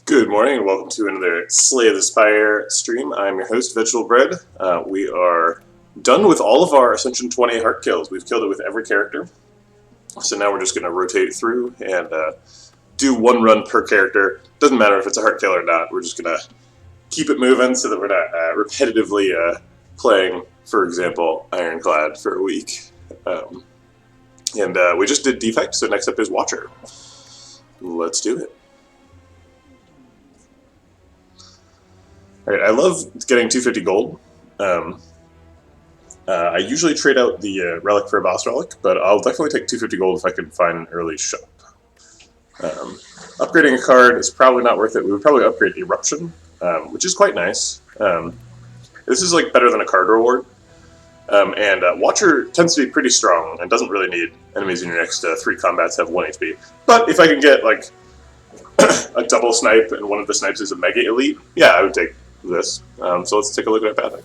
Good morning and welcome to another Slay of the Spire stream. I'm your host, Vegetable Bread. We are done with all of our Ascension 20 heart kills. We've killed it with every character. So now we're just going to rotate through and do one run per character. Doesn't matter if it's a heart kill or not. We're just going to keep it moving so that we're not repetitively playing, for example, Ironclad for a week. We just did Defect, so next up is Watcher. Let's do it. Alright, I love getting 250 gold. I usually trade out the relic for a boss relic, but I'll definitely take 250 gold if I can find an early shop. Upgrading a card is probably not worth it. We would probably upgrade Eruption, which is quite nice. This is like better than a card reward. Watcher tends to be pretty strong and doesn't really need enemies in your next 3 combats have 1 HP. But if I can get like a double snipe and one of the snipes is a mega elite, yeah, I would take this. So let's take a look at our pathing.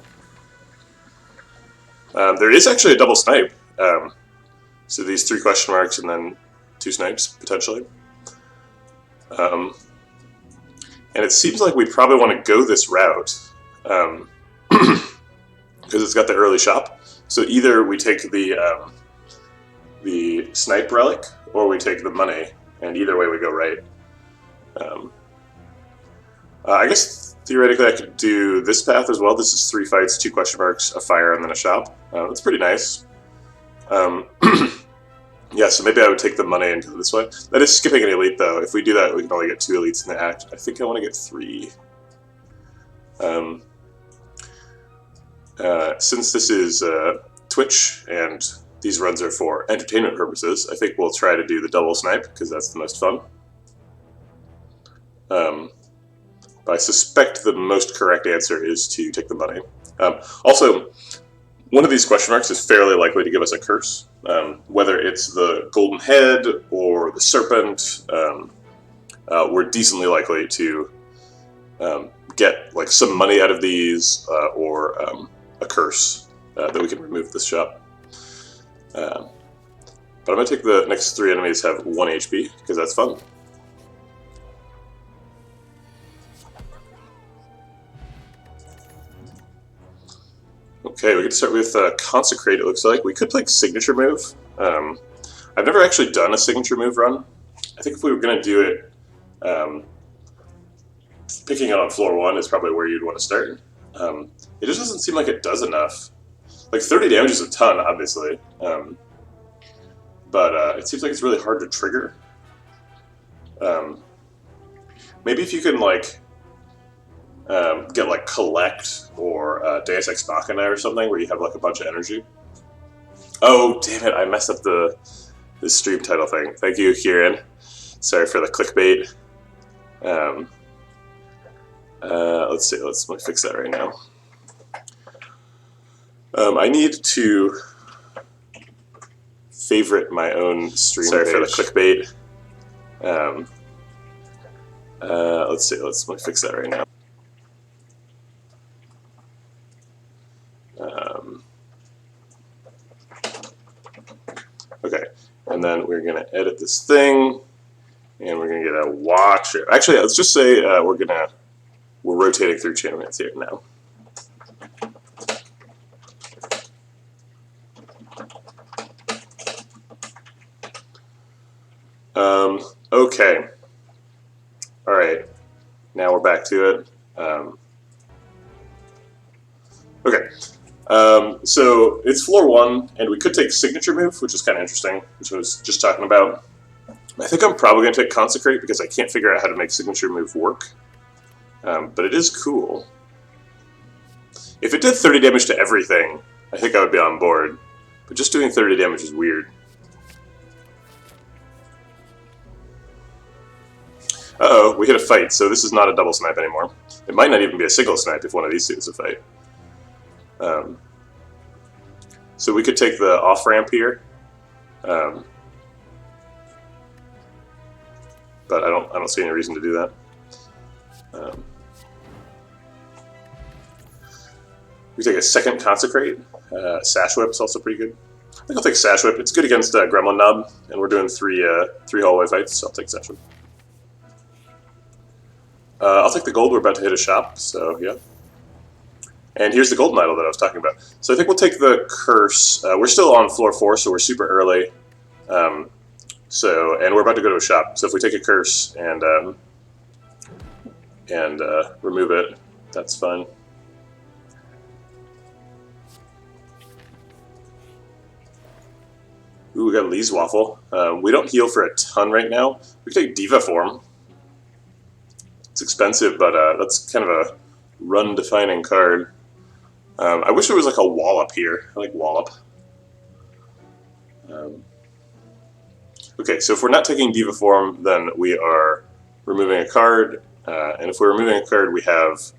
There is actually a double snipe. So these 3 question marks and then 2 snipes, potentially. And it seems like we probably want to go this route. Because it's got the early shop. So either we take the snipe relic, or we take the money, and either way we go right. I guess theoretically I could do this path as well. This is 3 fights, 2 question marks, a fire, and then a shop. That's pretty nice. Yeah, so maybe I would take the money and go this way. That is skipping an elite, though. If we do that, we can only get 2 elites in the act. I think I want to get 3. Since this is Twitch and these runs are for entertainment purposes, I think we'll try to do the double snipe, because that's the most fun. But I suspect the most correct answer is to take the money. Also, one of these question marks is fairly likely to give us a curse. Whether it's the golden head or the serpent, we're decently likely to get like some money out of these or a curse that we can remove this shop. But I'm going to take the next 3 enemies have 1 HP, because that's fun. Okay, we can start with Consecrate, it looks like. We could play Signature Move. I've never actually done a Signature Move run. I think if we were going to do it, picking it on floor 1 is probably where you'd want to start. It just doesn't seem like it does enough. Like, 30 damage is a ton, obviously. But it seems like it's really hard to trigger. Maybe if you can, like, get like Collect or Deus Ex Machina or something where you have like a bunch of energy. Oh, damn it, I messed up the stream title thing. Thank you, Kieran. Sorry for the clickbait. Let's see, let me fix that right now. I need to favorite my own stream Sorry page. For the clickbait. Let's see, let me fix that right now. Okay, and then we're going to edit this thing, and we're going to get a Watcher. Actually, let's just say we're rotating through Channelmans here now. Okay. All right. Now we're back to it. Okay. So it's floor 1, and we could take Signature Move, which is kind of interesting, which I was just talking about. I think I'm probably going to take Consecrate because I can't figure out how to make Signature Move work. But it is cool. If it did 30 damage to everything, I think I would be on board. But just doing 30 damage is weird. Uh-oh, we hit a fight, so this is not a double snipe anymore. It might not even be a single snipe if one of these two is a fight. So we could take the off-ramp here. But I don't see any reason to do that. We take a second Consecrate. Sash Whip is also pretty good. I think I'll take Sash Whip. It's good against Gremlin Knob, and we're doing three hallway fights, so I'll take Sash Whip. I'll take the gold. We're about to hit a shop, so yeah. And here's the golden idol that I was talking about. So I think we'll take the curse. We're still on floor 4, so we're super early. And we're about to go to a shop. So if we take a curse and remove it, that's fine. Ooh, we got Lee's Waffle. We don't heal for a ton right now. We can take Diva Form. It's expensive, but that's kind of a run-defining card. I wish there was like a Wallop here. I like Wallop. Okay, so if we're not taking Diva Form, then we are removing a card. And if we're removing a card, we have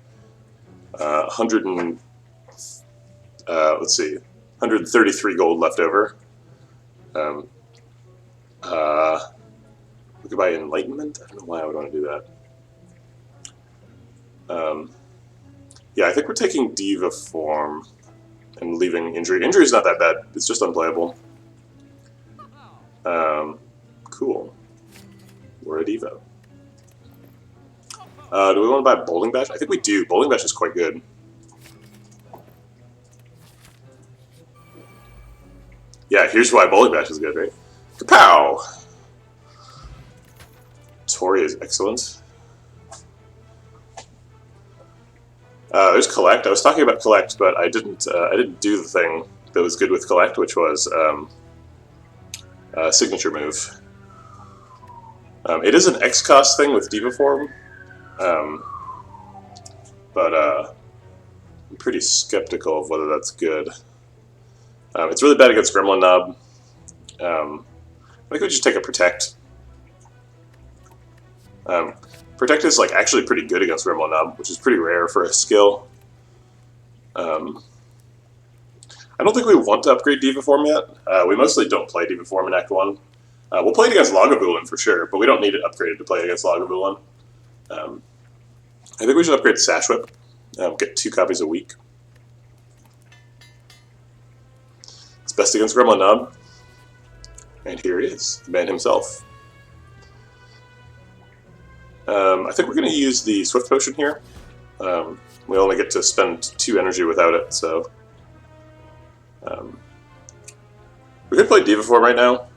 133 gold left over. We could buy Enlightenment. I don't know why I would want to do that. Yeah, I think we're taking Diva Form and leaving Injury. Injury's not that bad. It's just unplayable. Cool. We're a Diva. Do we want to buy Bowling Bash? I think we do. Bowling Bash is quite good. Yeah, here's why Bowling Bash is good, right? Kapow! Tori is excellent. There's Collect. I was talking about Collect, but I didn't do the thing that was good with Collect, which was signature move. It is an X-Cost thing with Diva Form, but I'm pretty skeptical of whether that's good. It's really bad against Gremlin Knob. I think we just take a Protect. Protect is like actually pretty good against Gremlin Knob, which is pretty rare for a skill. I don't think we want to upgrade Diva Form yet. We mostly don't play Diva Form in Act 1. We'll play it against Lagavulin for sure, but we don't need it upgraded to play against Lagavulin. I think we should upgrade Sash Whip. Get 2 copies a week. It's best against Gremlin Knob. And here he is, the man himself. I think we're going to use the Swift Potion here. We only get to spend 2 energy without it, so... we could play Diva Form right now.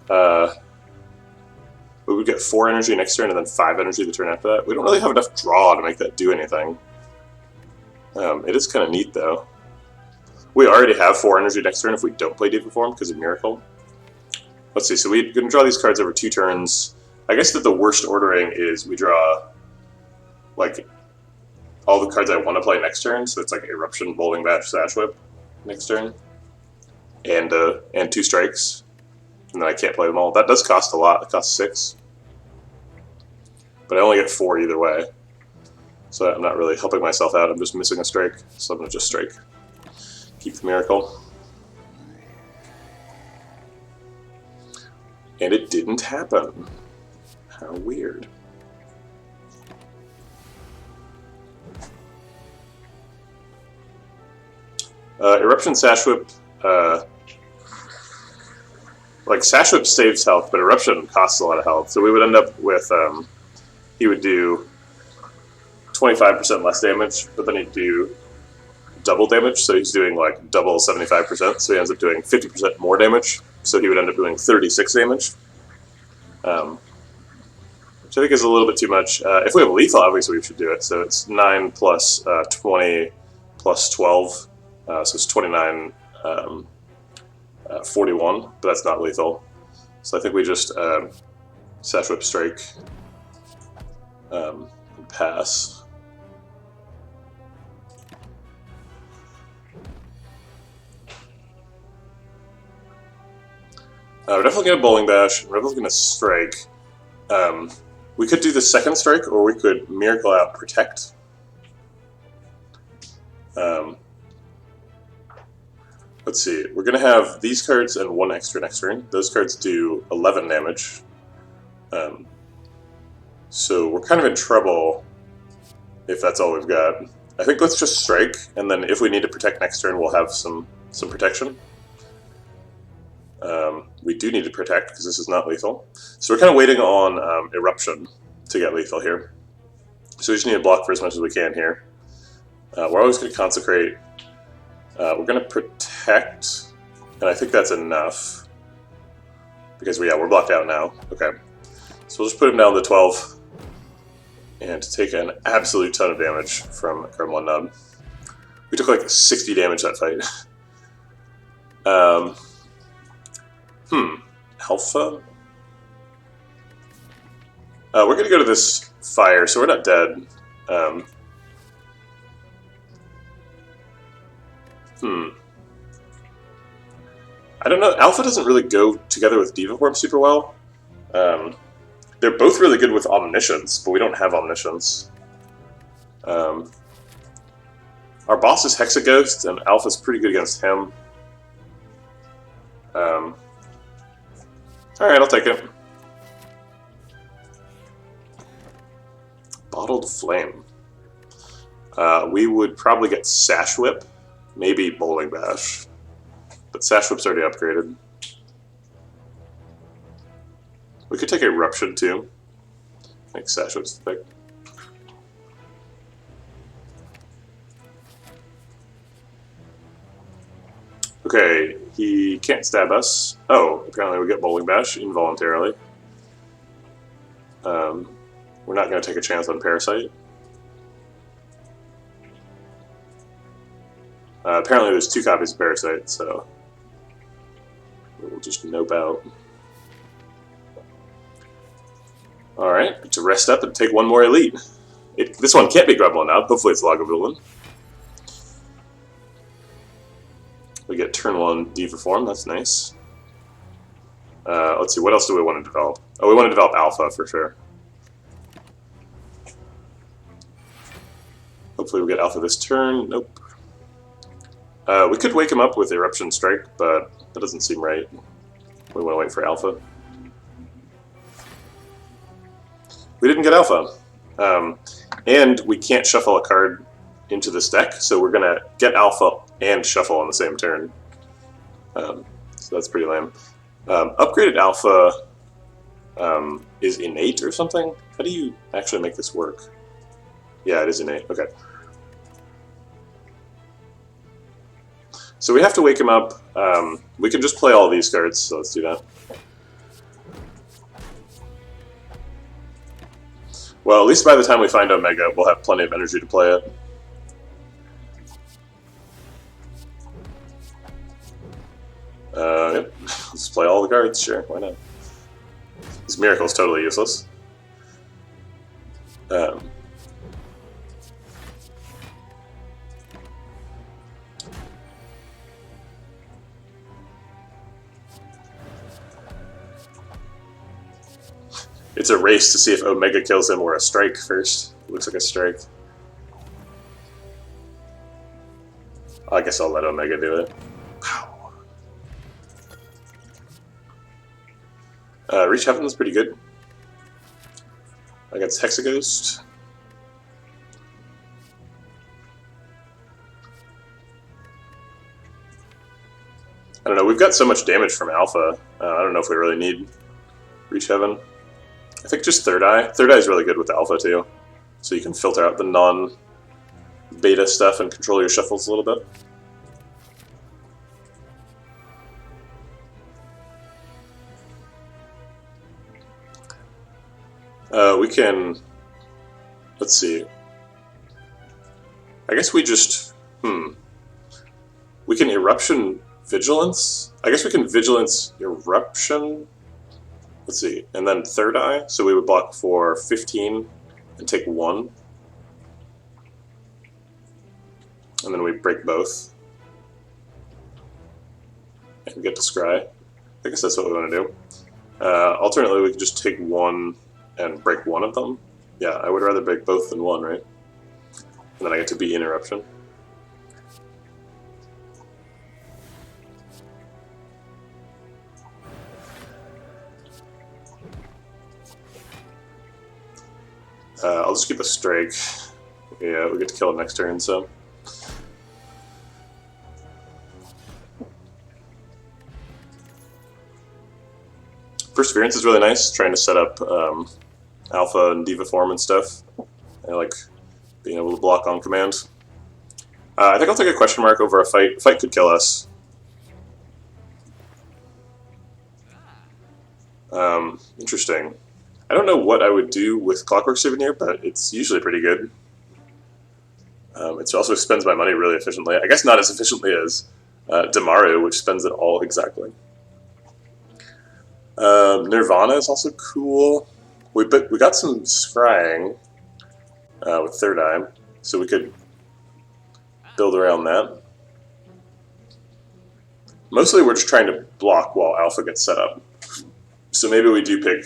We would get 4 energy next turn and then 5 energy the turn after that. We don't really have enough draw to make that do anything. It is kind of neat, though. We already have 4 energy next turn if we don't play Diva Form because of Miracle. Let's see, so we're going to draw these cards over 2 turns. I guess that the worst ordering is we draw, like, all the cards I want to play next turn, so it's like Eruption, Bowling Bash, Sash Whip next turn, and 2 strikes, and then I can't play them all. That does cost a lot. It costs 6, but I only get 4 either way, so I'm not really helping myself out. I'm just missing a strike, so I'm going to just strike. Keep the Miracle. And it didn't happen. How weird. Eruption Sash Whip, like Sash Whip saves health, but Eruption costs a lot of health. So we would end up with, he would do 25% less damage, but then he'd do double damage. So he's doing like double 75%. So he ends up doing 50% more damage. So he would end up doing 36 damage. Which I think is a little bit too much. If we have lethal, obviously we should do it. So it's 9 plus 20 plus 12. So it's 29, 41, but that's not lethal. So I think we just Sash Whip Strike and pass. We're definitely going to Bowling Bash. We're definitely going to Strike. We could do the second strike, or we could Miracle out Protect. Let's see. We're going to have these cards and 1 extra next turn. Those cards do 11 damage. So we're kind of in trouble if that's all we've got. I think let's just Strike, and then if we need to Protect next turn, we'll have some protection. We do need to Protect because this is not lethal. So we're kind of waiting on Eruption to get lethal here. So we just need to block for as much as we can here. We're always going to consecrate. We're going to protect, and I think that's enough. Because we're blocked out now. Okay. So we'll just put him down to 12. And take an absolute ton of damage from Gremlin Nub. We took like 60 damage that fight. Alpha? We're going to go to this fire, so we're not dead. I don't know. Alpha doesn't really go together with Diva Form super well. They're both really good with Omniscience, but we don't have Omniscience. Our boss is Hexaghost, and Alpha's pretty good against him. Alright, I'll take it. Bottled Flame. We would probably get Sash Whip, maybe Bowling Bash. But Sash Whip's already upgraded. We could take Eruption too. Make Sash Whip's thick. Okay, he can't stab us. Oh, apparently we get Bowling Bash involuntarily. We're not going to take a chance on Parasite. Apparently there's 2 copies of Parasite, so we'll just nope out. Alright, to rest up and take one more Elite. This one can't be Gremlin Nub. Hopefully it's Lagavulin. We get turn 1 Diva Form, that's nice. Let's see, what else do we want to develop? Oh, we want to develop Alpha for sure. Hopefully we get Alpha this turn. Nope. We could wake him up with Eruption Strike, but that doesn't seem right. We want to wait for Alpha. We didn't get Alpha. And we can't shuffle a card into this deck, so we're going to get Alpha and shuffle on the same turn. So that's pretty lame. Upgraded Alpha is innate or something? How do you actually make this work? Yeah, it is innate. Okay. So we have to wake him up. We can just play all these cards, so let's do that. Well, at least by the time we find Omega, we'll have plenty of energy to play it. Yep. Let's play all the cards, sure, why not? This Miracle's totally useless. It's a race to see if Omega kills him or a strike first. It looks like a strike. I guess I'll let Omega do it. Reach Heaven is pretty good. Against Hexaghost. I don't know, we've got so much damage from Alpha. I don't know if we really need Reach Heaven. I think just Third Eye. Third Eye is really good with Alpha too. So you can filter out the non-beta stuff and control your shuffles a little bit. We can, let's see, I guess we just, we can Eruption Vigilance? I guess we can Vigilance Eruption, let's see, and then Third Eye, so we would block for 15 and take 1. And then we break both. And get to Scry. I guess that's what we want to do. Alternately, we could just take 1 and break 1 of them. Yeah, I would rather break both than 1, right? And then I get to be Interruption. I'll just keep a strike. Yeah, we get to kill it next turn, so. Perseverance is really nice, trying to set up Alpha and Diva Form and stuff. I like being able to block on command. I think I'll take a question mark over a fight. Fight could kill us. Interesting. I don't know what I would do with Clockwork Souvenir, but it's usually pretty good. It also spends my money really efficiently. I guess not as efficiently as Damaru, which spends it all exactly. Nirvana is also cool. We got some scrying with Third Eye, so we could build around that. Mostly we're just trying to block while Alpha gets set up. So maybe we do pick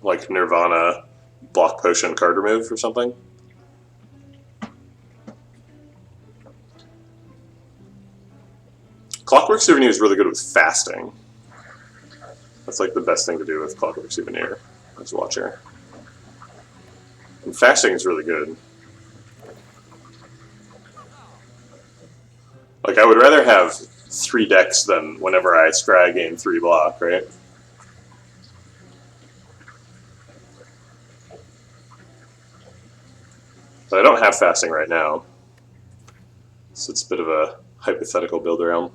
like Nirvana, Block Potion, card remove or something. Clockwork Souvenir is really good with fasting. That's like the best thing to do with Clockwork Souvenir as Watcher. And fasting is really good. Like, I would rather have 3 decks than whenever I scry gain 3 block, right? But I don't have fasting right now, so it's a bit of a hypothetical build around.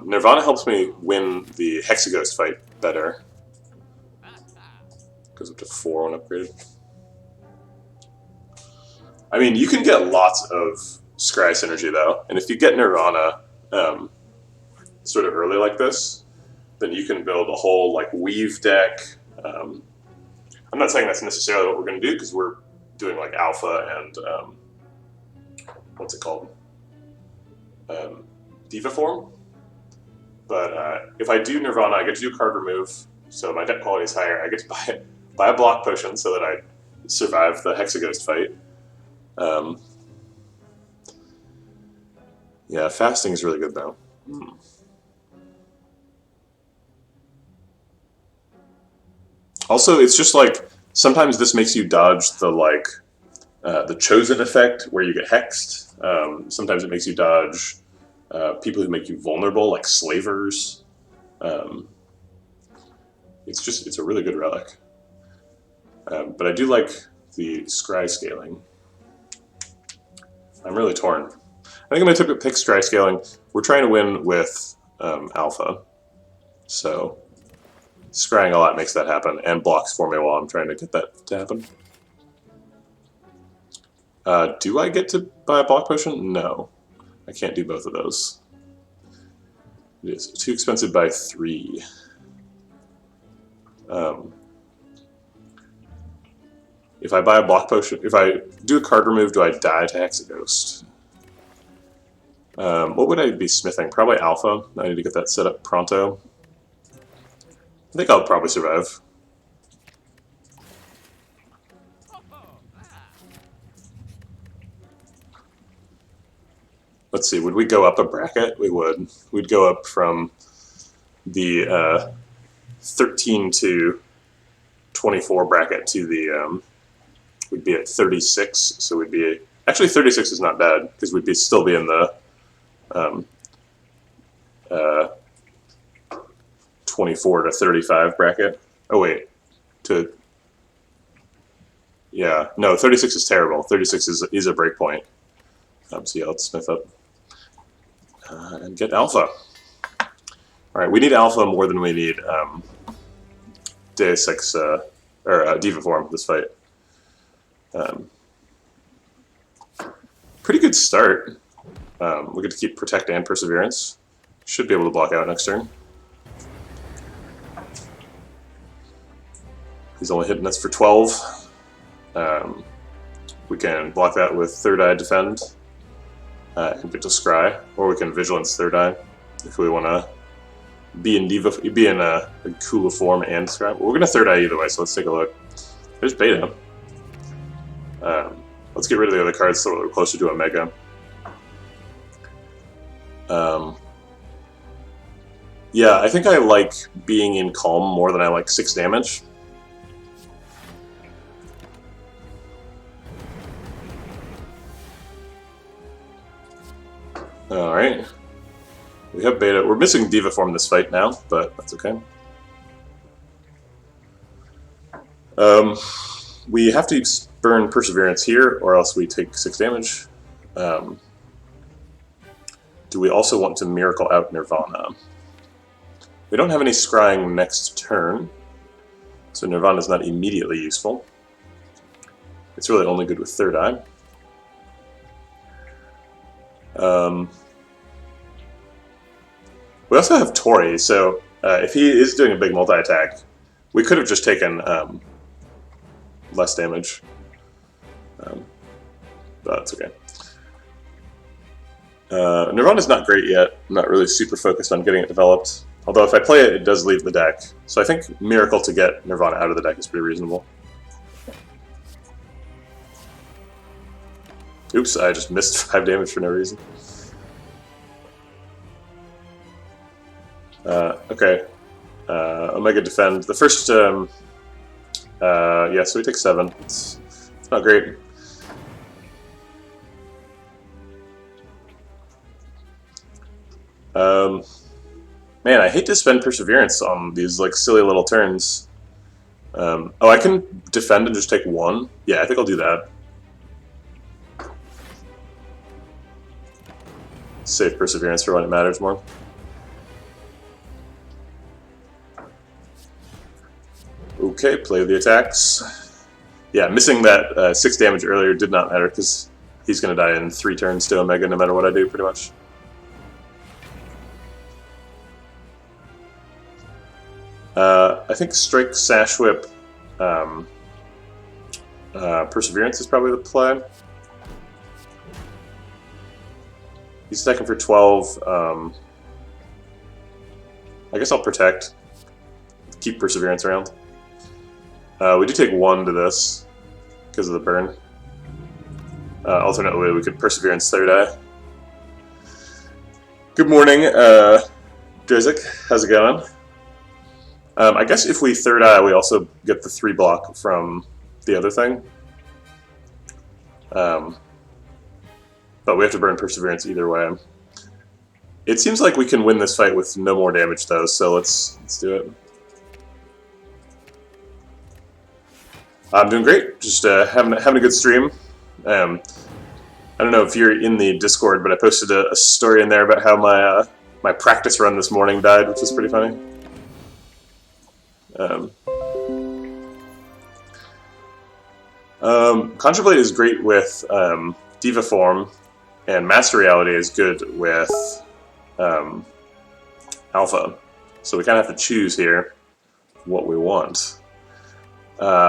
Nirvana helps me win the Hexaghost fight better. Goes up to 4 when upgraded. I mean, you can get lots of scry synergy though, and if you get Nirvana sort of early like this, then you can build a whole like weave deck. I'm not saying that's necessarily what we're going to do because we're doing like Alpha and what's it called? Diva form. But if I do Nirvana, I get to do card remove, so my deck quality is higher. I get to buy a block potion so that I survive the Hexaghost fight. Yeah, fasting is really good though. Also, it's just like sometimes this makes you dodge the like the chosen effect where you get hexed. Sometimes it makes you dodge people who make you vulnerable, like slavers. It's a really good relic. But I do like the scry scaling. I'm really torn. I think I'm going to pick scry scaling. We're trying to win with Alpha, so scrying a lot makes that happen, and blocks for me while I'm trying to get that to happen. Do I get to buy a block potion? No. I can't do both of those. It is too expensive by 3. If I buy a block potion, if I do a card remove, do I die to Hexaghost? What would I be smithing? Probably Alpha. I need to get that set up pronto. I think I'll probably survive. Let's see, would we go up a bracket? We would. We'd go up from the 13 to 24 bracket to the, we'd be at 36, so we'd be, actually 36 is not bad, because we'd still be in the 24 to 35 bracket. Oh wait, yeah, no, 36 is terrible. 36 is a break point. So yeah, let's smith up. And get Alpha. Alright, we need Alpha more than we need Deus Ex, or Diva form this fight. Pretty good start. We get to keep Protect and Perseverance. Should be able to block out next turn. He's only hitting us for 12. We can block that with Third Eye Defend. And get to scry, or we can vigilance Third Eye if we want to be in a cooler form and scry. Well, we're gonna Third Eye either way, so let's take a look. There's Beta. Let's get rid of the other cards so we're closer to a Mega. Yeah, I think I like being in Calm more than I like 6 damage. Alright. We have Beta. We're missing Diva form this fight now, but that's okay. We have to burn Perseverance here, or else we take 6 damage. Do we also want to Miracle out Nirvana? We don't have any scrying next turn, so Nirvana is not immediately useful. It's really only good with Third Eye. We also have Tori, so if he is doing a big multi-attack, we could have just taken less damage. But that's okay. Nirvana's not great yet. I'm not really super focused on getting it developed. Although if I play it, it does leave the deck. So I think Miracle to get Nirvana out of the deck is pretty reasonable. Oops, I just missed 5 damage for no reason. Okay. Omega defend. The first, yeah, so we take 7. It's not great. Man, I hate to spend Perseverance on these like silly little turns. Oh, I can defend and just take 1? Yeah, I think I'll do that. Save Perseverance for when it matters more. Okay, play the attacks. Yeah, missing that 6 damage earlier did not matter because he's going to die in 3 turns to Omega no matter what I do, pretty much. I think Strike, Sash Whip, Perseverance is probably the play. He's attacking for 12. I guess I'll Protect. Keep Perseverance around. We do take 1 to this because of the burn. Alternately, we could Perseverance Third Eye. Good morning, Drizik. How's it going? I guess if we Third Eye, we also get the 3 block from the other thing. But we have to burn Perseverance either way. It seems like we can win this fight with no more damage, though, so let's do it. I'm doing great. Just having a good stream. I don't know if you're in the Discord, but I posted a story in there about how my practice run this morning died, which was pretty funny. Conjure Blade is great with Diva Form, and Master Reality is good with Alpha. So we kind of have to choose here what we want.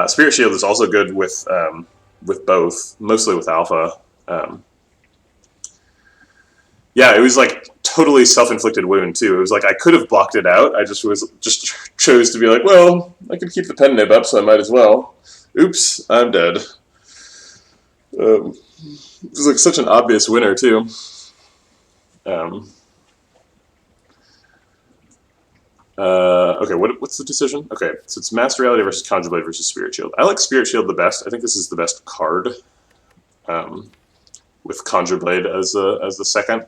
Spirit Shield is also good with both, mostly with Alpha. Yeah, it was like totally self-inflicted wound too. It was like I could have blocked it out. I just chose to be like, well, I can keep the pen nib up, so I might as well. Oops, I'm dead. It was like such an obvious winner too. Okay, what's the decision? Okay, so it's Master Reality versus Conjure Blade versus Spirit Shield. I like Spirit Shield the best. I think this is the best card. With Conjure Blade as the second.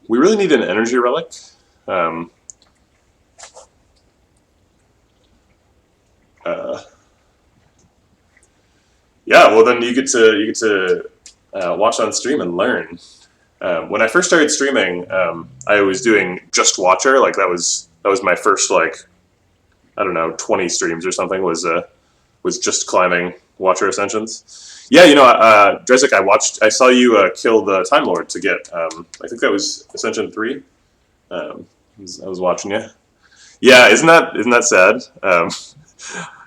We really need an Energy Relic. Yeah, well then you get to watch on stream and learn. When I first started streaming, I was doing just Watcher. Like that was my first I don't know 20 streams or something was just climbing Watcher Ascensions. Yeah, you know, Drezik, I saw you kill the Time Lord to get. I think that was Ascension 3. I was watching you. Yeah, isn't that sad?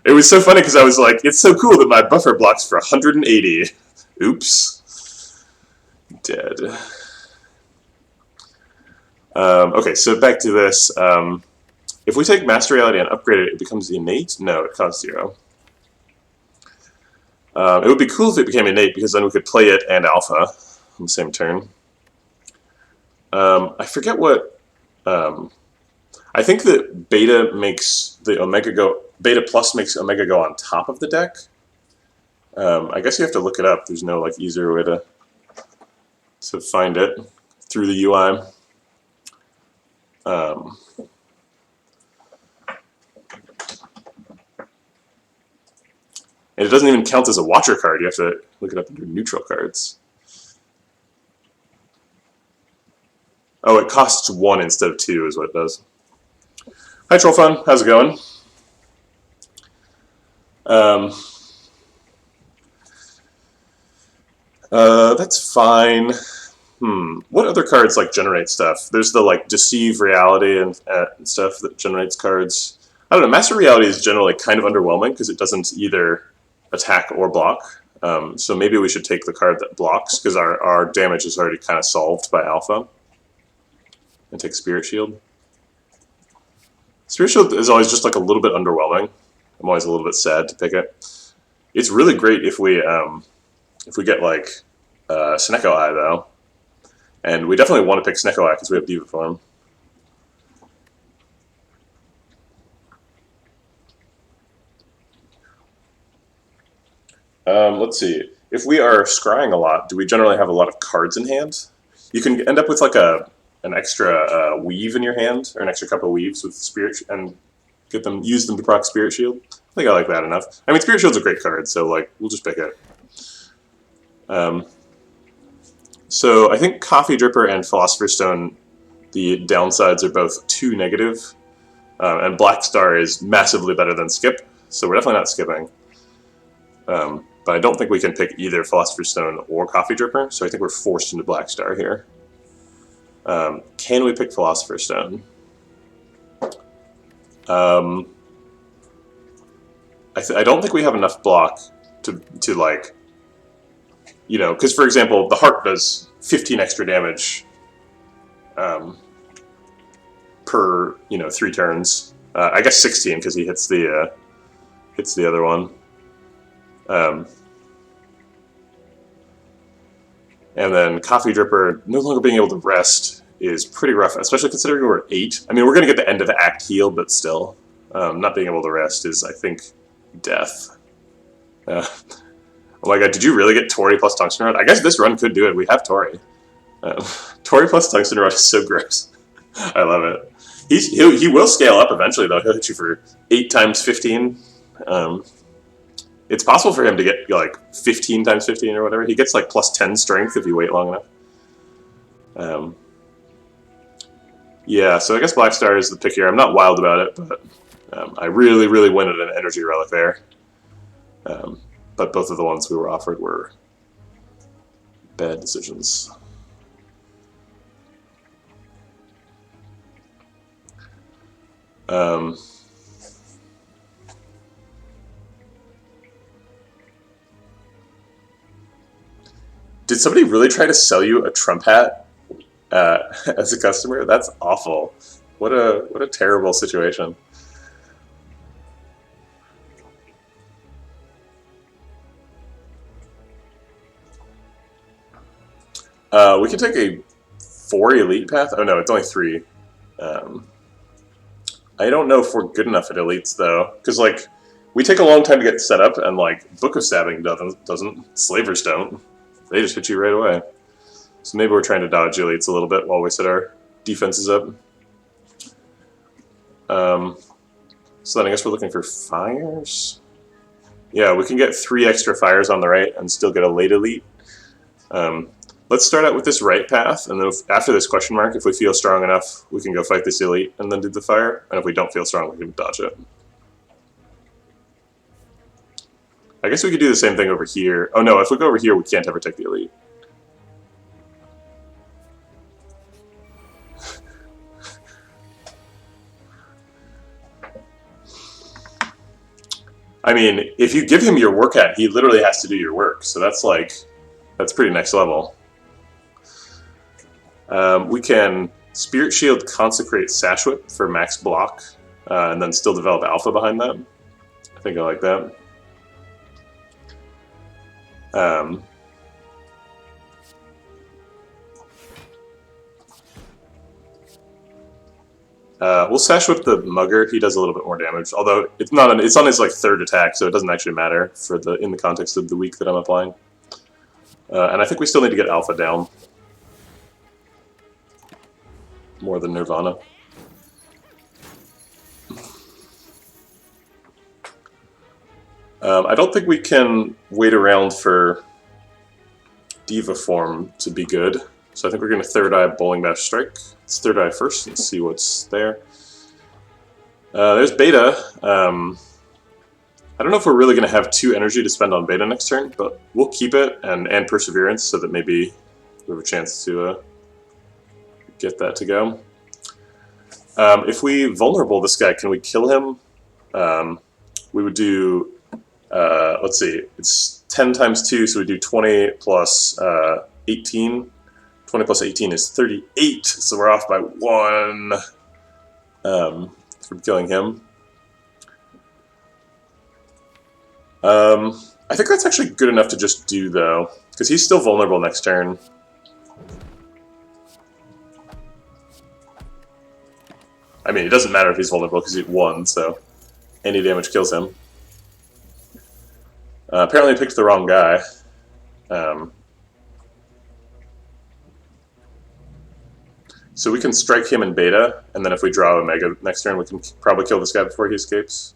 It was so funny because I was like, it's so cool that my buffer blocks for 180. Oops. Dead. Okay, so back to this. If we take Master Reality and upgrade it, it becomes innate? No, it costs 0. It would be cool if it became innate because then we could play it and Alpha on the same turn. I forget what... I think that Beta makes the Omega go... Beta Plus makes Omega go on top of the deck. I guess you have to look it up. There's no easier way to find it through the UI. And it doesn't even count as a watcher card. You have to look it up under neutral cards. Oh, it costs 1 instead of 2 is what it does. Hi, Troll Fun. How's it going? That's fine. What other cards like generate stuff? There's the like Deceive Reality and stuff that generates cards. I don't know. Master Reality is generally kind of underwhelming because it doesn't either attack or block. So maybe we should take the card that blocks because our damage is already kind of solved by Alpha. And take Spirit Shield. Spirit Shield is always just like a little bit underwhelming. I'm always a little bit sad to pick it. It's really great if we get like Snecko Eye though, and we definitely want to pick Snecko Eye because we have Diva Form. Let's see. If we are scrying a lot, do we generally have a lot of cards in hand? You can end up with like an extra weave in your hand, or an extra couple of weaves with Spirit, and use them to proc Spirit Shield. I think I like that enough. I mean, Spirit Shield's a great card, so like we'll just pick it. So I think Coffee Dripper and Philosopher's Stone, the downsides are both 2 negative, and Black Star is massively better than Skip, so we're definitely not skipping. But I don't think we can pick either Philosopher's Stone or Coffee Dripper, so I think we're forced into Black Star here. Can we pick Philosopher's Stone? I don't think we have enough block to like, you know, because for example, the Heart does 15 extra damage per 3 turns. I guess 16 because he hits the other one. And then Coffee Dripper no longer being able to rest is pretty rough, especially considering we're 8. I mean, we're going to get the end of the act heal, but still, not being able to rest is, I think, death. Oh my god, did you really get Tori plus Tungsten Rod? I guess this run could do it. We have Tori. Tori plus Tungsten Rod is so gross. I love it. He will scale up eventually, though. He'll hit you for 8 times 15. It's possible for him to get like 15 times 15 or whatever. He gets like plus 10 strength if you wait long enough. Yeah, so I guess Black Star is the pick here. I'm not wild about it, but I really, really wanted an Energy Relic there. But both of the ones we were offered were bad decisions. Did somebody really try to sell you a Trump hat as a customer? That's awful. What a terrible situation. We can take a 4 elite path. Oh no, it's only 3. I don't know if we're good enough at elites though, because like we take a long time to get set up, and like Book of Stabbing doesn't. Slavers don't. They just hit you right away. So maybe we're trying to dodge elites a little bit while we set our defenses up. So then I guess we're looking for fires. Yeah, we can get 3 extra fires on the right and still get a late elite. Let's start out with this right path, and then after this question mark, if we feel strong enough, we can go fight this elite and then do the fire. And if we don't feel strong, we can dodge it. I guess we could do the same thing over here. Oh no, if we go over here, we can't ever take the elite. I mean, if you give him your work hat, he literally has to do your work. So that's pretty next level. We can Spirit Shield Consecrate Sash Whip for max block, and then still develop Alpha behind that. I think I like that. We'll Sash Whip the Mugger. He does a little bit more damage, although it's on his like 3rd attack, so it doesn't actually matter for in the context of the week that I'm applying. And I think we still need to get Alpha down more than Nirvana. I don't think we can wait around for Diva form to be good, so I think we're going to Third Eye Bowling Bash Strike. Let's Third Eye first and see what's there. There's Beta. I don't know if we're really going to have 2 energy to spend on Beta next turn, but we'll keep it and Perseverance so that maybe we have a chance to get that to go. If we vulnerable this guy, can we kill him? We would do, let's see, it's 10 times 2, so we do 20 plus 18. 20 plus 18 is 38, so we're off by 1 from killing him. I think that's actually good enough to just do, though, because he's still vulnerable next turn. I mean, it doesn't matter if he's vulnerable because he's 1, so any damage kills him. Apparently I picked the wrong guy. So we can strike him in Beta, and then if we draw Omega next turn, we can probably kill this guy before he escapes.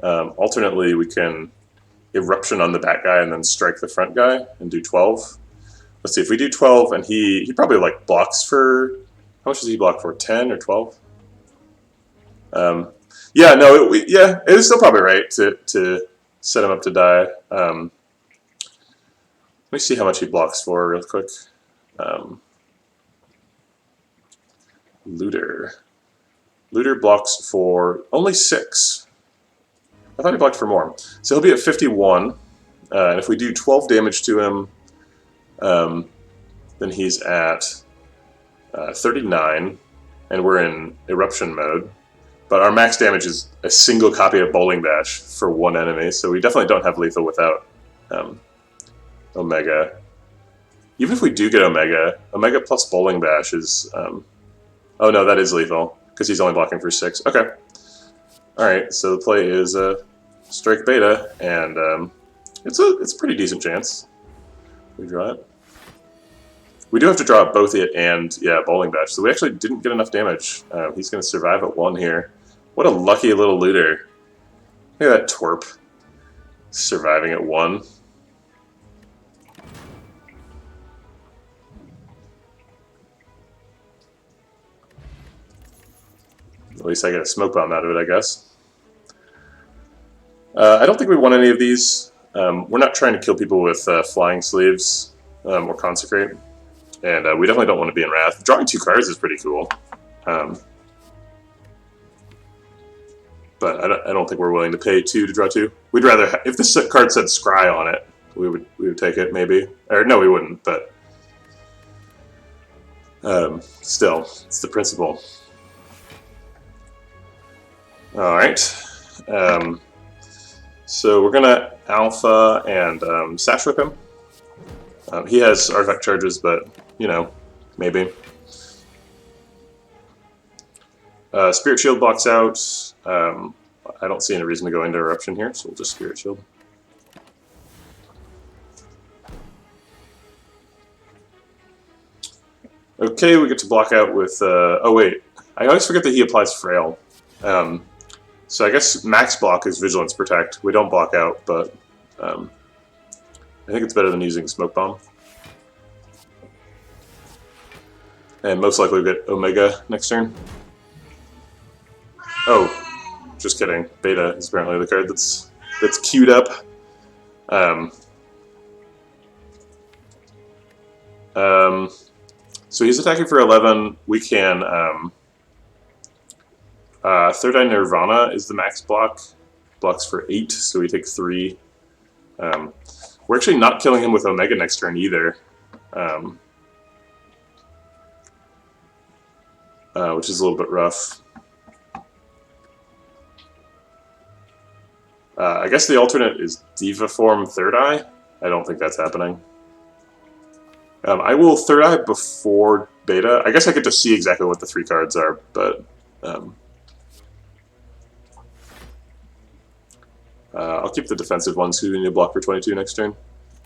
Alternately, we can Eruption on the back guy and then strike the front guy and do 12. Let's see, if we do 12 and he probably like blocks for, how much does he block for, 10 or 12? Yeah, no, it is still probably right to set him up to die. Let me see how much he blocks for real quick. Looter. Looter blocks for only 6. I thought he blocked for more. So he'll be at 51, and if we do 12 damage to him, then he's at 39, and we're in Eruption mode. But our max damage is a single copy of Bowling Bash for 1 enemy, so we definitely don't have lethal without Omega. Even if we do get Omega, Omega plus Bowling Bash is... oh no, that is lethal, because he's only blocking for 6. Okay. Alright, so the play is Strike Beta, and it's a pretty decent chance. We draw it. We do have to draw both it and, yeah, Bowling Bash, so we actually didn't get enough damage. He's going to survive at 1 here. What a lucky little looter. Look at that twerp. Surviving at 1. At least I get a smoke bomb out of it, I guess. I don't think we want any of these. We're not trying to kill people with Flying Sleeves or Consecrate. And we definitely don't want to be in Wrath. Drawing 2 cards is pretty cool. But I don't think we're willing to pay 2 to draw 2. We'd rather, if this card said Scry on it, we would take it maybe. Or no, we wouldn't, but still, it's the principle. Alright. So we're gonna Alpha and Sash Whip him. He has artifact charges, but, you know, maybe. Spirit Shield blocks out. I don't see any reason to go into Eruption here, so we'll just Spirit Shield. Okay, we get to block out with... oh wait, I always forget that he applies Frail. So I guess max block is Vigilance Protect. We don't block out, but I think it's better than using Smoke Bomb. And most likely we get Omega next turn. Oh, just kidding. Beta is apparently the card that's queued up. So he's attacking for 11. We can... Third Eye Nirvana is the max block. Blocks for 8, so we take 3. We're actually not killing him with Omega next turn either. Which is a little bit rough. I guess the alternate is Diva form Third Eye. I don't think that's happening. I will Third Eye before Beta. I guess I get to see exactly what the 3 cards are, but... I'll keep the defensive ones who need to block for 22 next turn.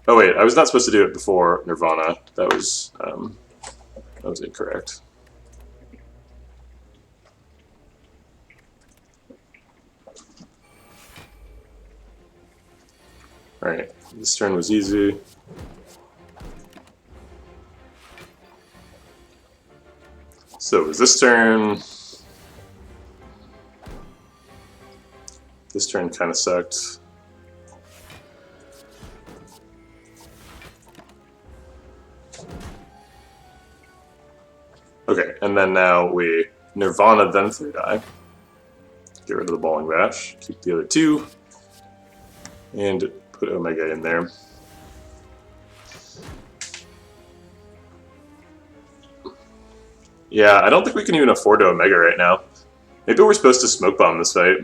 Oh wait, I was not supposed to do it before Nirvana. That was incorrect. Alright, this turn was easy. So it was this turn. This turn kind of sucked. Okay, and then now we Nirvana, then 3-die. Get rid of the Bowling Bash. Keep the other 2. And put Omega in there. Yeah, I don't think we can even afford to Omega right now. Maybe we're supposed to Smoke Bomb this fight.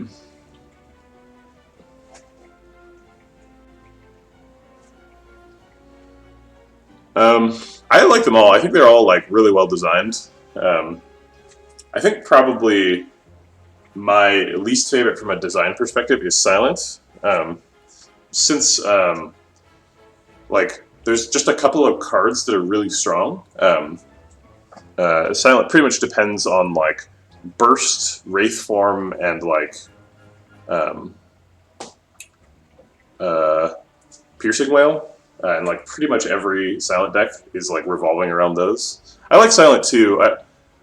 I like them all. I think they're all like really well designed. I think probably my least favorite from a design perspective is Silent. Since like there's just a couple of cards that are really strong. Silent pretty much depends on like Burst, Wraith Form, and like Piercing Whale. And like pretty much every Silent deck is like revolving around those. I like Silent too,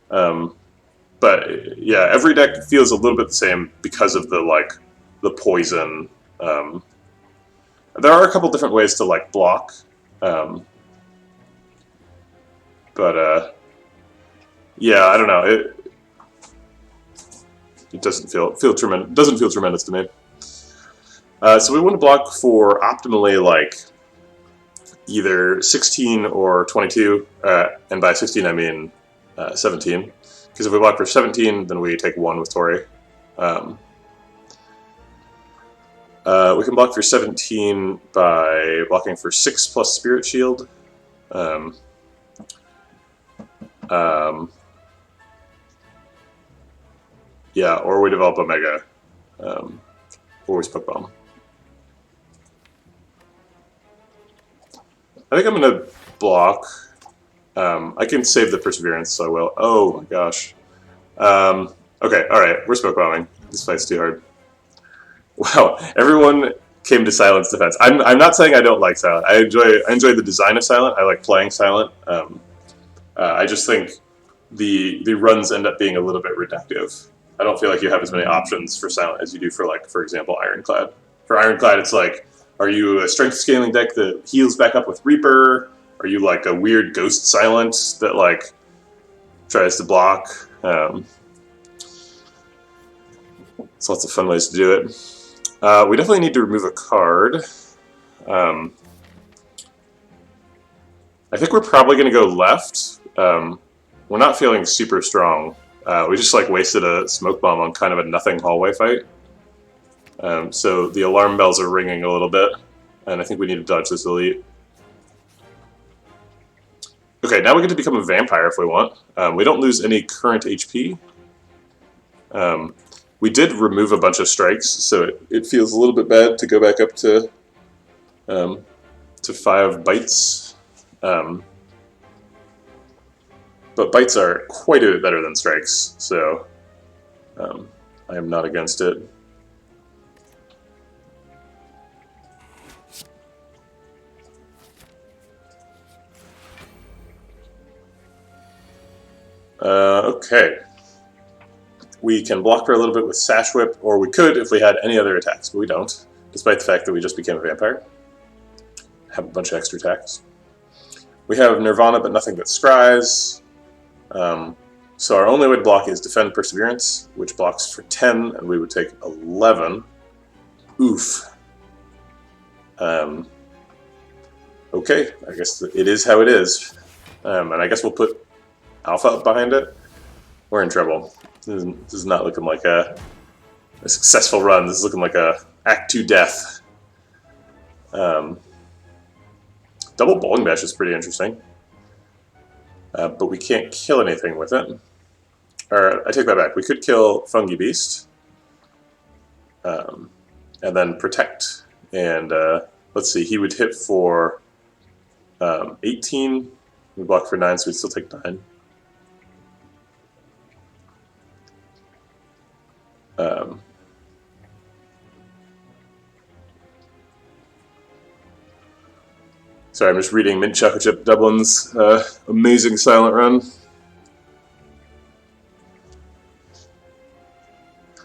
but yeah, every deck feels a little bit the same because of the like the poison. There are a couple different ways to like block, but yeah, I don't know. It doesn't feel tremendous. Doesn't feel tremendous to me. So we want to block for optimally like either 16 or 22, and by 16 I mean 17. Because if we block for 17, then we take 1 with Tori. We can block for 17 by blocking for 6 plus Spirit Shield. Yeah, or we develop Omega, or we Smoke Bomb. I think I'm going to block. I can save the Perseverance, so I will. Oh my gosh. Okay, alright, we're Smoke Bombing. This fight's too hard. Wow, everyone came to Silent's defense. I'm not saying I don't like Silent. I enjoy the design of Silent. I like playing Silent. I just think the runs end up being a little bit reductive. I don't feel like you have as many options for Silent as you do for, like, for example, Ironclad. For Ironclad, it's like, are you a strength scaling deck that heals back up with Reaper? Are you like a weird Ghost Silent that like tries to block? There's lots of fun ways to do it. We definitely need to remove a card. I think we're probably going to go left. We're not feeling super strong. We just like wasted a Smoke Bomb on kind of a nothing hallway fight. So the alarm bells are ringing a little bit, and I think we need to dodge this elite. Okay, now we get to become a vampire if we want. We don't lose any current HP. We did remove a bunch of strikes, so it feels a little bit bad to go back up to 5 bites. But bites are quite a bit better than strikes, so I am not against it. Okay. We can block her a little bit with Sash Whip, or we could if we had any other attacks, but we don't, despite the fact that we just became a vampire. Have a bunch of extra attacks. We have Nirvana, but nothing but Scries. So our only way to block is Defend Perseverance, which blocks for 10, and we would take 11. Oof. Okay, I guess it is how it is. And I guess we'll put Alpha up behind it. We're in trouble. This is not looking like a successful run. This is looking like a Act 2 death. Double Bowling Bash is pretty interesting. But we can't kill anything with it. Or, I take that back. We could kill Fungi Beast. And then Protect. And, let's see, he would hit for 18. We block for 9, so we'd still take 9. Sorry, I'm just reading Mint Chocolate Chip Dublin's amazing silent run.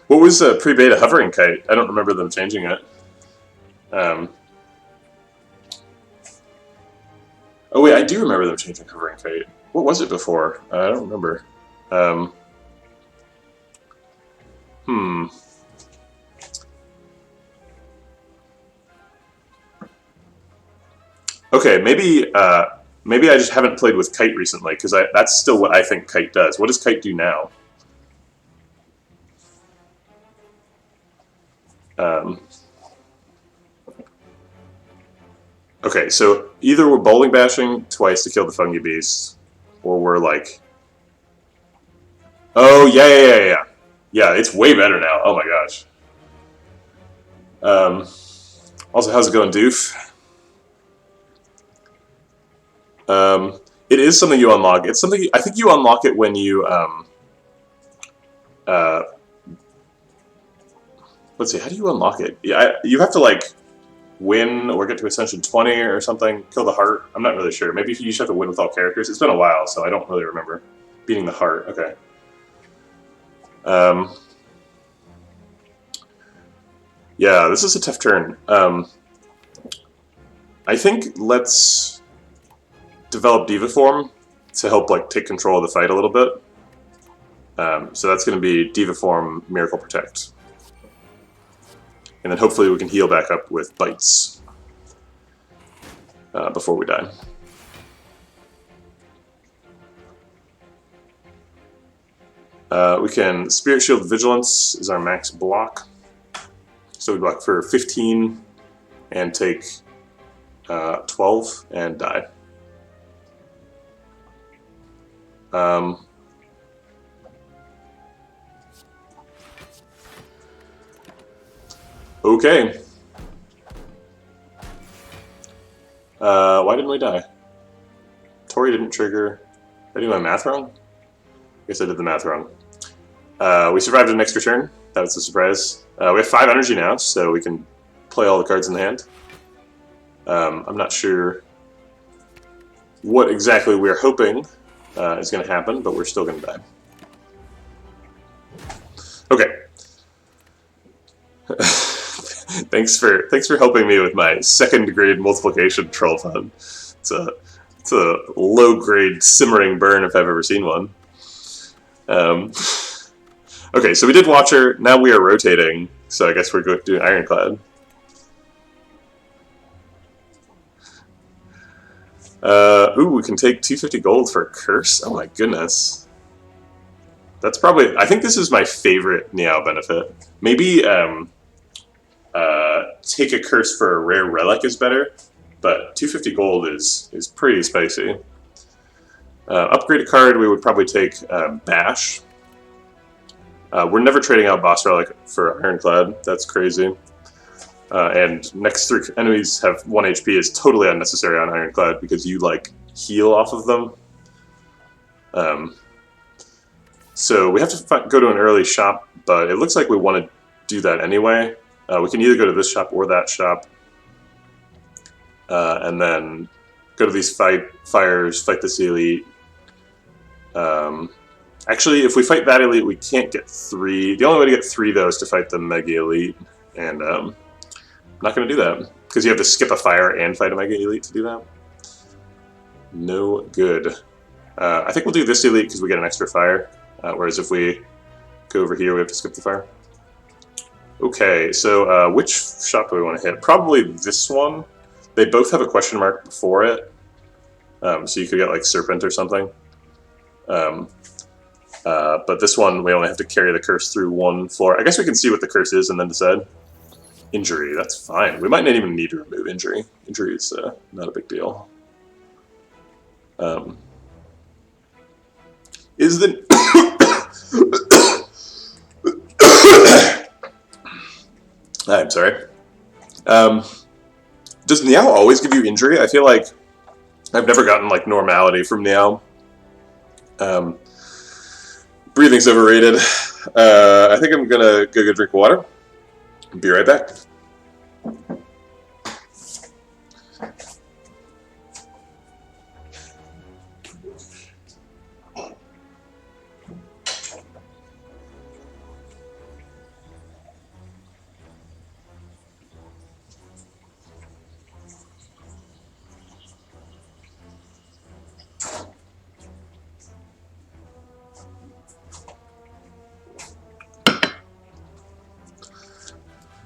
What was pre-beta hovering kite? I don't remember them changing it. Oh wait, I do remember them changing hovering kite. What was it before? I don't remember. Okay, maybe maybe I just haven't played with kite recently because that's still what I think kite does. What does kite do now? Okay, so either we're bowling bashing twice to kill the fungi beast, or we're like, oh yeah, it's way better now. Oh my gosh. Also, how's it going, Doof? It is something you unlock. It's something I think you unlock it when you let's see, how do you unlock it? Yeah, you have to like win or get to Ascension 20 or something, kill the heart. I'm not really sure. Maybe you just have to win with all characters. It's been a while, so I don't really remember. Beating the heart, okay. Yeah, this is a tough turn. I think let's develop Diva Form to help like take control of the fight a little bit. So that's going to be Diva Form, Miracle Protect. And then hopefully we can heal back up with bites before we die. We can Spirit Shield Vigilance is our max block. So we block for 15 and take 12 and die. Okay. Why didn't we die? Tori didn't trigger. Did I do my math wrong? I guess I did the math wrong. We survived an extra turn. That was a surprise. We have 5 energy now, so we can play all the cards in the hand. I'm not sure what exactly we're hoping is going to happen, but we're still going to die. Okay. Thanks for helping me with my 2nd grade multiplication troll fun. It's a low grade simmering burn if I've ever seen one. Okay, so we did Watcher. Now we are rotating. So I guess we're doing Ironclad. Ooh, we can take 250 gold for a curse. Oh my goodness. That's probably. I think this is my favorite Niao benefit. Maybe take a curse for a rare relic is better, but 250 gold is pretty spicy. Upgrade a card, we would probably take Bash. We're never trading out Boss Relic for Ironclad. That's crazy. And next 3 enemies have 1 HP is totally unnecessary on Ironclad because you like heal off of them. So we have to go to an early shop, but it looks like we want to do that anyway. We can either go to this shop or that shop, and then go to these fires, fight this elite. Actually, if we fight that elite, we can't get 3. The only way to get 3 though is to fight the Mega Elite, and I'm not going to do that because you have to skip a fire and fight a Mega Elite to do that. No good. I think we'll do this elite because we get an extra fire, whereas if we go over here, we have to skip the fire. Okay, so which shop do we want to hit? Probably this one. They both have a question mark before it, so you could get like Serpent or something. But this one, we only have to carry the curse through 1 floor. I guess we can see what the curse is and then decide. Injury, that's fine. We might not even need to remove injury. Injury is not a big deal. Is the... I'm sorry. Does Niao always give you injury? I feel like I've never gotten like normality from Niao. Breathing's overrated. I think I'm gonna go get a drink of water. Be right back.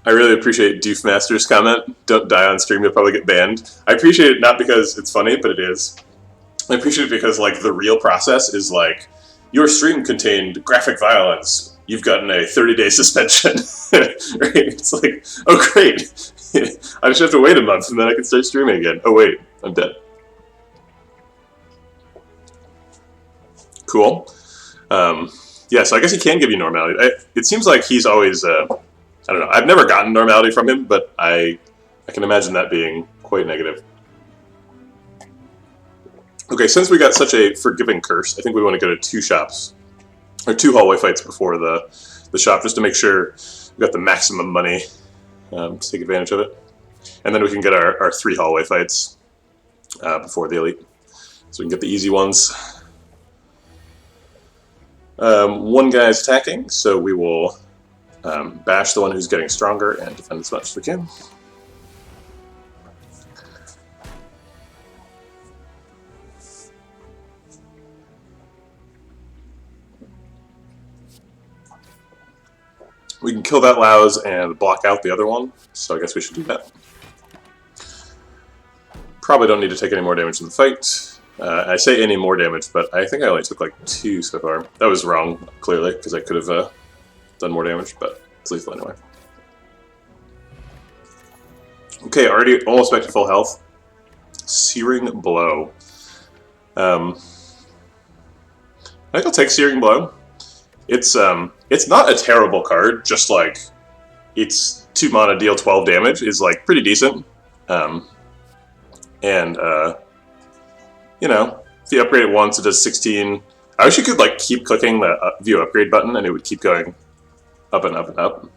I really appreciate Doofmaster's comment. Don't die on stream, you'll probably get banned. I appreciate it not because it's funny, but it is. I appreciate it because like the real process is like, your stream contained graphic violence. You've gotten a 30-day suspension. Right? It's like, oh great. I just have to wait a month and then I can start streaming again. Oh wait, I'm dead. Cool. Yeah, so I guess he can give you normality. It seems like he's always, I don't know, I've never gotten normality from him, but I can imagine that being quite negative. Okay, since we got such a forgiving curse, I think we want to go to 2 shops, or 2 hallway fights before the shop, just to make sure we got the maximum money to take advantage of it. And then we can get our 3 hallway fights before the elite, so we can get the easy ones. One guy is attacking, so we will bash the one who's getting stronger and defend as much as we can. We can kill that Louse and block out the other one, so I guess we should do that. Probably don't need to take any more damage in the fight. I say any more damage, but I think I only took like 2 so far. That was wrong, clearly, because I could have done more damage, but it's lethal anyway. Okay, already almost back to full health. Searing Blow. I think I'll take Searing Blow. It's not a terrible card, just like it's 2 mana, deal 12 damage is like pretty decent. You know, if you upgrade it once, it does 16. I wish you could like keep clicking the view upgrade button and it would keep going up and up and up.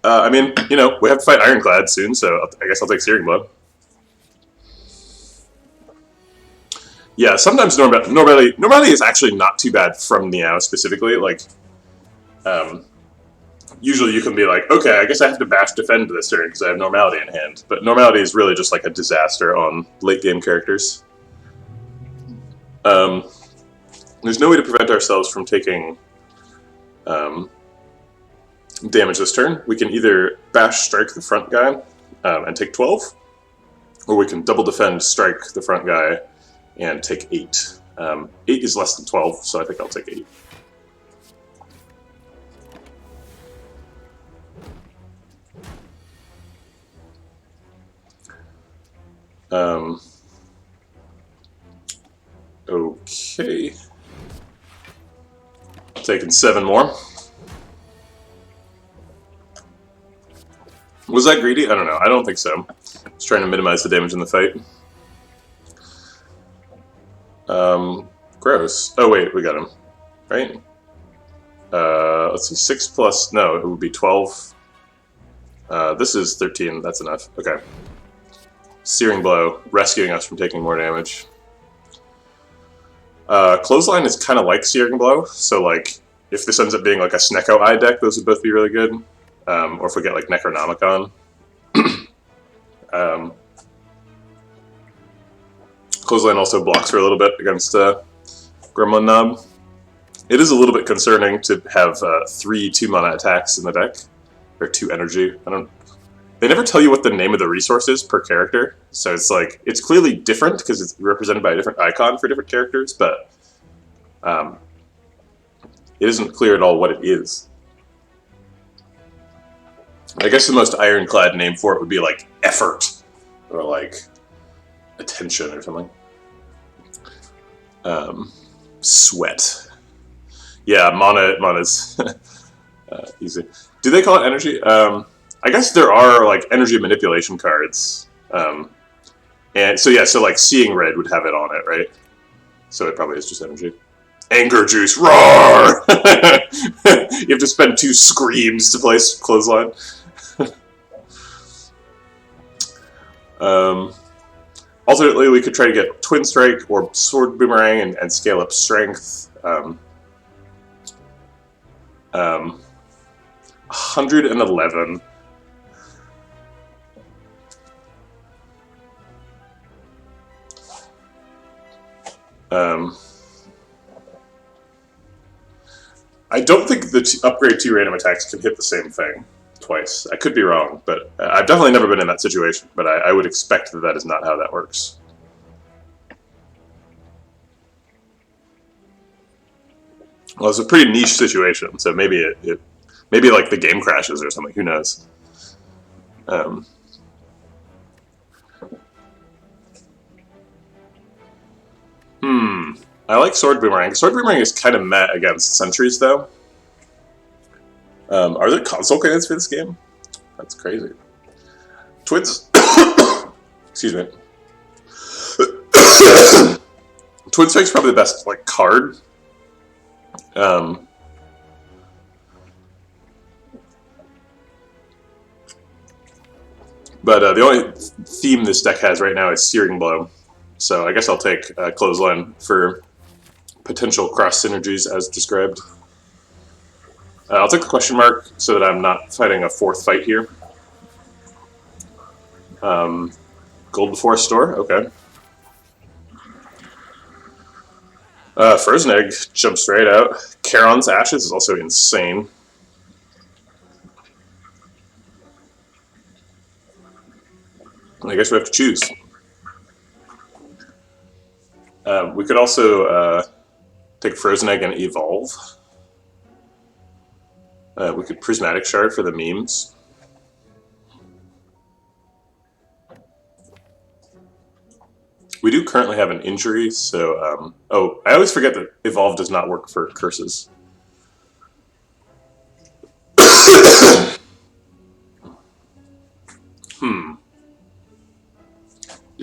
I mean, you know, we have to fight Ironclad soon, so I guess I'll take Searing Blow. Yeah, sometimes normality is actually not too bad from Meow specifically. Like, usually you can be like, okay, I guess I have to bash defend this turn because I have normality in hand. But normality is really just like a disaster on late game characters. There's no way to prevent ourselves from taking damage this turn. We can either bash strike the front guy and take 12, or we can double defend strike the front guy and take 8. 8 is less than 12, so I think I'll take 8. Okay. Taking 7 more. Was that greedy? I don't know. I don't think so. Just trying to minimize the damage in the fight. Gross. Oh wait, we got him. Right? Let's see, 6 plus, no, it would be 12. This is 13, that's enough. Okay. Searing Blow, rescuing us from taking more damage. Clothesline is kind of like Searing Blow, so like, if this ends up being like a Snecko Eye deck, those would both be really good. Or if we get like Necronomicon. Clothesline also blocks for a little bit against Gremlin Knob. It is a little bit concerning to have 3 2-mana attacks in the deck, or 2 energy. They never tell you what the name of the resource is per character, so it's like, it's clearly different because it's represented by a different icon for different characters, but it isn't clear at all what it is. I guess the most ironclad name for it would be like effort, or like attention or something. Sweat. Yeah, mana's easy. Do they call it energy? I guess there are like energy manipulation cards. And so yeah, so like Seeing Red would have it on it, right? So it probably is just energy. Anger Juice, roar! You have to spend 2 screams to place Clothesline. Alternately, we could try to get Twin Strike or Sword Boomerang and scale up Strength. 111. I don't think the upgrade 2 random attacks can hit the same thing twice. I could be wrong, but I've definitely never been in that situation, but I would expect that that is not how that works. Well, it's a pretty niche situation, so maybe maybe like the game crashes or something. Who knows? I like Sword Boomerang. Sword Boomerang is kind of meh against sentries, though. Are there console canons for this game? That's crazy. Twins. Excuse me. Twin Strike's probably the best like card. But the only theme this deck has right now is Searing Blow. So I guess I'll take Clothesline for potential cross synergies as described. I'll take the question mark so that I'm not fighting a fourth fight here. Golden Forest Store, okay. Frozen Egg jumps right out. Charon's Ashes is also insane. I guess we have to choose. We could also take Frozen Egg and Evolve. We could Prismatic Shard for the memes. We do currently have an injury, so... oh, I always forget that Evolve does not work for curses.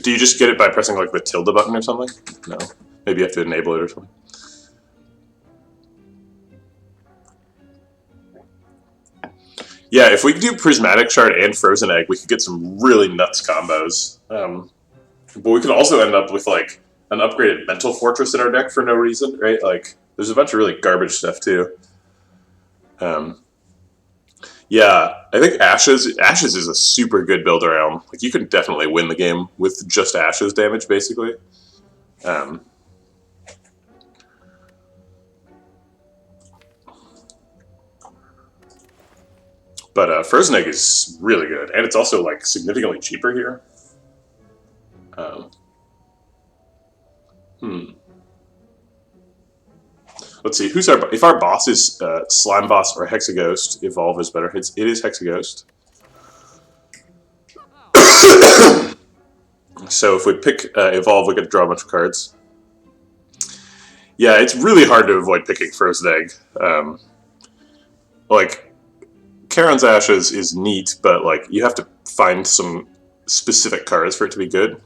Do you just get it by pressing like the tilde button or something? No. Maybe you have to enable it or something. Yeah, if we could do Prismatic Shard and Frozen Egg, we could get some really nuts combos. But we could also end up with like an upgraded Mental Fortress in our deck for no reason, right? Like, there's a bunch of really garbage stuff too. Yeah, I think Ashes is a super good build around. Like, you can definitely win the game with just Ashes damage, basically. But Frozen Egg is really good, and it's also like significantly cheaper here. Let's see, if our boss is Slime Boss or Hexaghost, Evolve is better. It is Hexaghost. So if we pick Evolve, we get to draw a bunch of cards. Yeah, it's really hard to avoid picking Frozen Egg. Like, Charon's Ashes is neat, but like you have to find some specific cards for it to be good.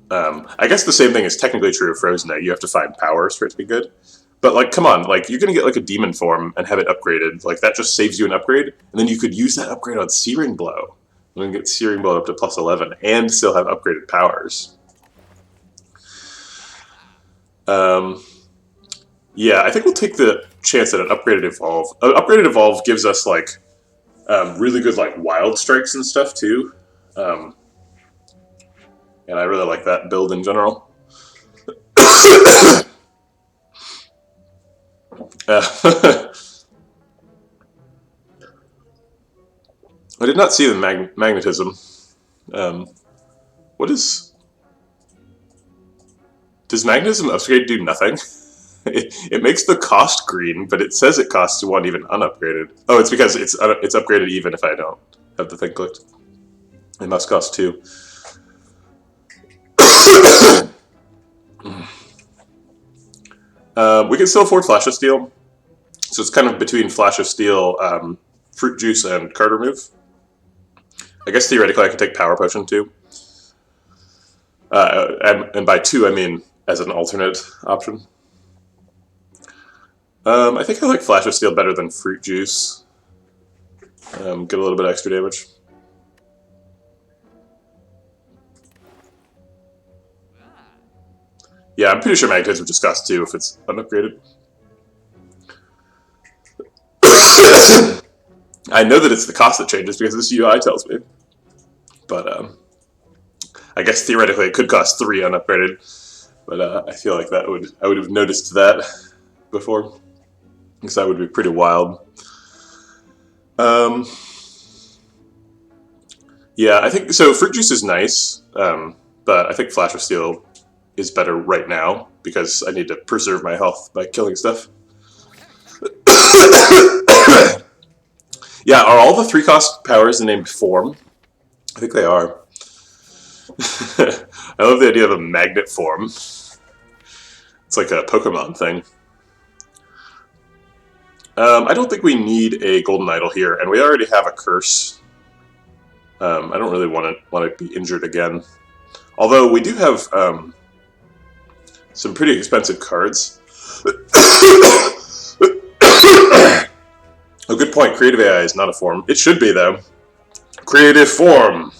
I guess the same thing is technically true of Frozen Egg. You have to find powers for it to be good. But like, come on, like you're gonna get like a demon form and have it upgraded. Like that just saves you an upgrade, and then you could use that upgrade on Searing Blow. We can get Searing Blow up to +11 and still have upgraded powers. Yeah, I think we'll take the chance at an upgraded Evolve. An upgraded Evolve gives us like really good like wild strikes and stuff too. And I really like that build in general. I did not see the magnetism. What is... Does magnetism upgrade do nothing? It makes the cost green, but it says it costs 1 even unupgraded. Oh, it's because it's upgraded even if I don't have the thing clicked. It must cost 2. We can still afford Flash of Steel. So it's kind of between Flash of Steel, Fruit Juice, and card remove. I guess theoretically I could take Power Potion too. And by 2 I mean as an alternate option. I think I like Flash of Steel better than Fruit Juice. Get a little bit extra damage. Yeah, I'm pretty sure Magnetism just costs 2 if it's unupgraded. I know that it's the cost that changes because this UI tells me. But I guess theoretically it could cost 3 unupgraded. But I feel like I would have noticed that before. because that would be pretty wild. Yeah, I think so. Fruit juice is nice, but I think Flash of Steel is better right now because I need to preserve my health by killing stuff. Yeah, are all the 3-cost powers named Form? I think they are. I love the idea of a magnet form. It's like a Pokemon thing. I don't think we need a golden idol here, and we already have a curse. I don't really want to be injured again. Although we do have some pretty expensive cards. A good point. Creative AI is not a form. It should be though. Creative form.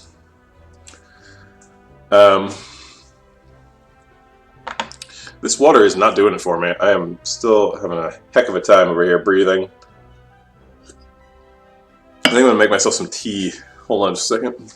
This water is not doing it for me. I am still having a heck of a time over here breathing. I think I'm gonna make myself some tea. Hold on just a second.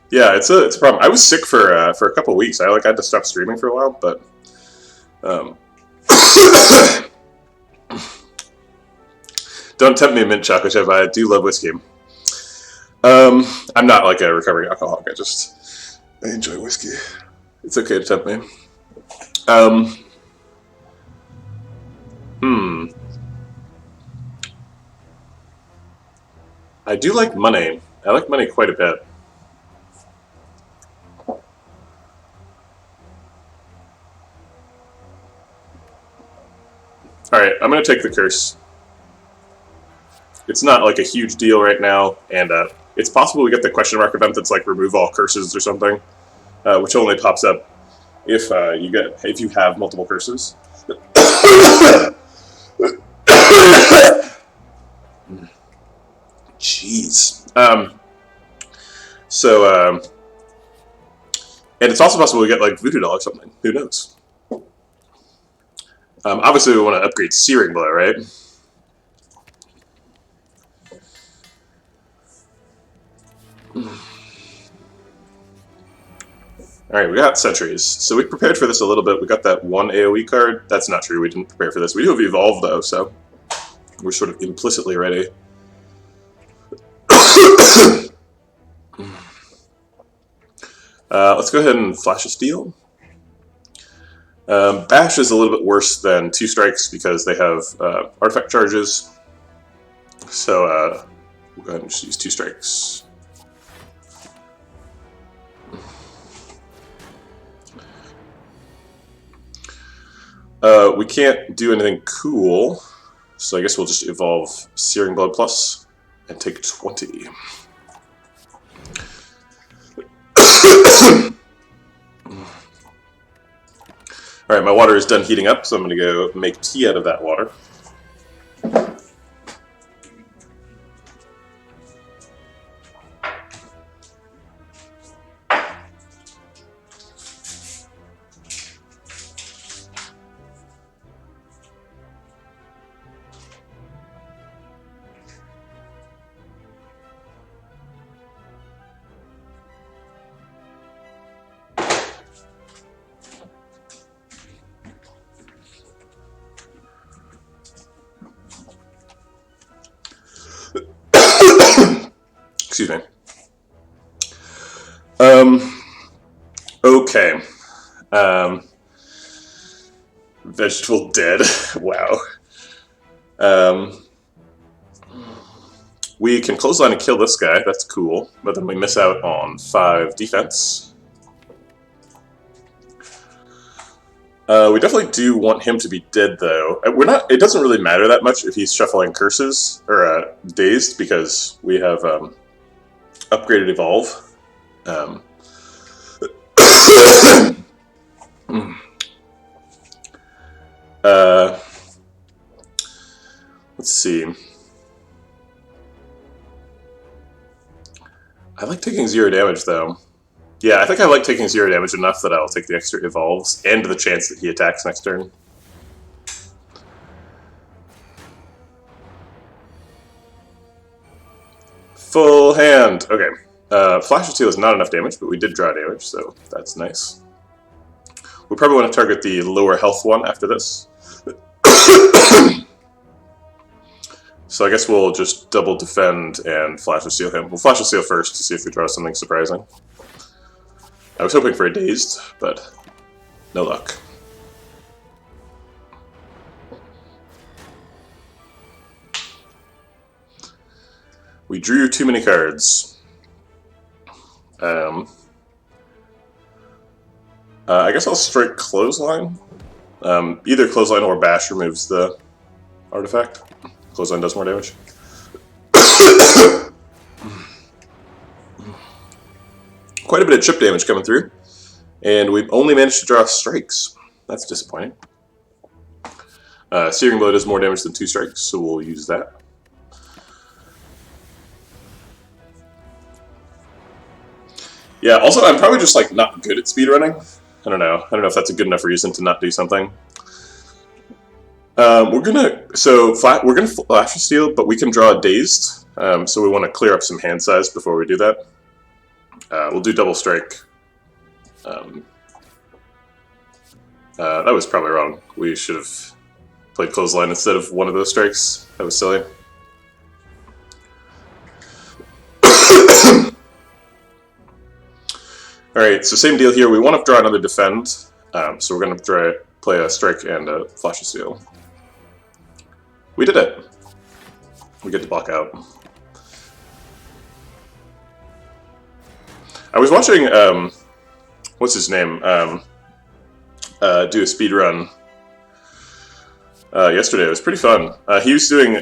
Yeah, it's a problem. I was sick for a couple of weeks. I had to stop streaming for a while, but don't tempt me, mint chocolate chip. I do love whiskey. I'm not like a recovering alcoholic. I enjoy whiskey. It's okay to tempt me. I do like money. I like money quite a bit. Alright, I'm going to take the curse. It's not like a huge deal right now, and it's possible we get the question mark event that's like remove all curses or something, which only pops up if you have multiple curses. Jeez. And it's also possible we get like Voodoo Doll or something. Who knows? Obviously, we want to upgrade Searing Blow, right? Alright, we got Sentries. So we prepared for this a little bit. We got that one AoE card. That's not true. We didn't prepare for this. We do have Evolve, though, so we're sort of implicitly ready. Let's go ahead and Flash of Steel. Bash is a little bit worse than 2 strikes because they have artifact charges. So we'll go ahead and just use 2 strikes. We can't do anything cool, so I guess we'll just evolve Searing Blood Plus and take 20. Alright, my water is done heating up, so I'm going to go make tea out of that water. Excuse me. Okay. Vegetable dead. Wow. We can clothesline and kill this guy. That's cool. But then we miss out on 5 defense. We definitely do want him to be dead, though. We're not. It doesn't really matter that much if he's shuffling curses or dazed because we have upgraded evolve. Let's see. I like taking 0 damage, though. Yeah, I think I like taking 0 damage enough that I'll take the extra evolves and the chance that he attacks next turn. Full hand. Okay. Flash of Steel is not enough damage, but we did draw damage, so that's nice. We probably want to target the lower health one after this. So I guess we'll just double defend and Flash of Steel him. We'll Flash of Steel first to see if we draw something surprising. I was hoping for a Dazed, but no luck. We drew too many cards. I guess I'll strike Clothesline. Either Clothesline or Bash removes the artifact. Clothesline does more damage. Quite a bit of chip damage coming through, and we've only managed to draw strikes. That's disappointing. Searing Blow does more damage than 2 strikes, so we'll use that. Yeah, also I'm probably just like not good at speedrunning. I don't know if that's a good enough reason to not do something. We're gonna Flash of Steel, but we can draw Dazed. So we want to clear up some hand size before we do that. We'll do double strike. That was probably wrong. We should have played Clothesline instead of one of those strikes. That was silly. Alright, so same deal here. We want to draw another defend. So we're going to play a strike and a Flash of Steel. We did it. We get to block out. I was watching, what's his name, do a speed run yesterday. It was pretty fun. He was doing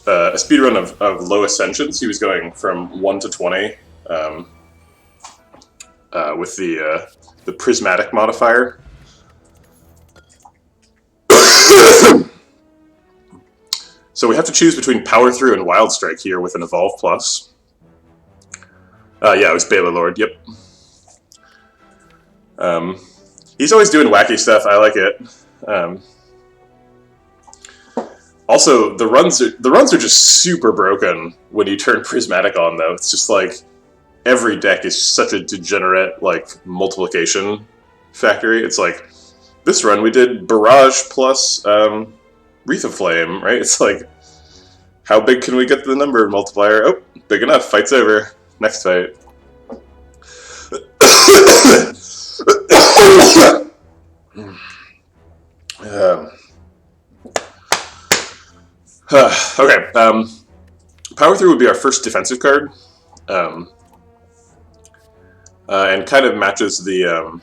a speed run of low ascensions. He was going from 1 to 20 with the prismatic modifier. So we have to choose between Power Through and Wild Strike here with an Evolve Plus. Yeah, it was Bela Lord, yep. He's always doing wacky stuff, I like it. Also, the runs are just super broken when you turn Prismatic on, though. It's just like, every deck is such a degenerate, like, multiplication factory. It's like, this run we did Barrage plus Wreath of Flame, right? It's like, how big can we get the number multiplier? Oh, big enough, fight's over. Next fight. Okay, Power Through would be our first defensive card. And kind of matches the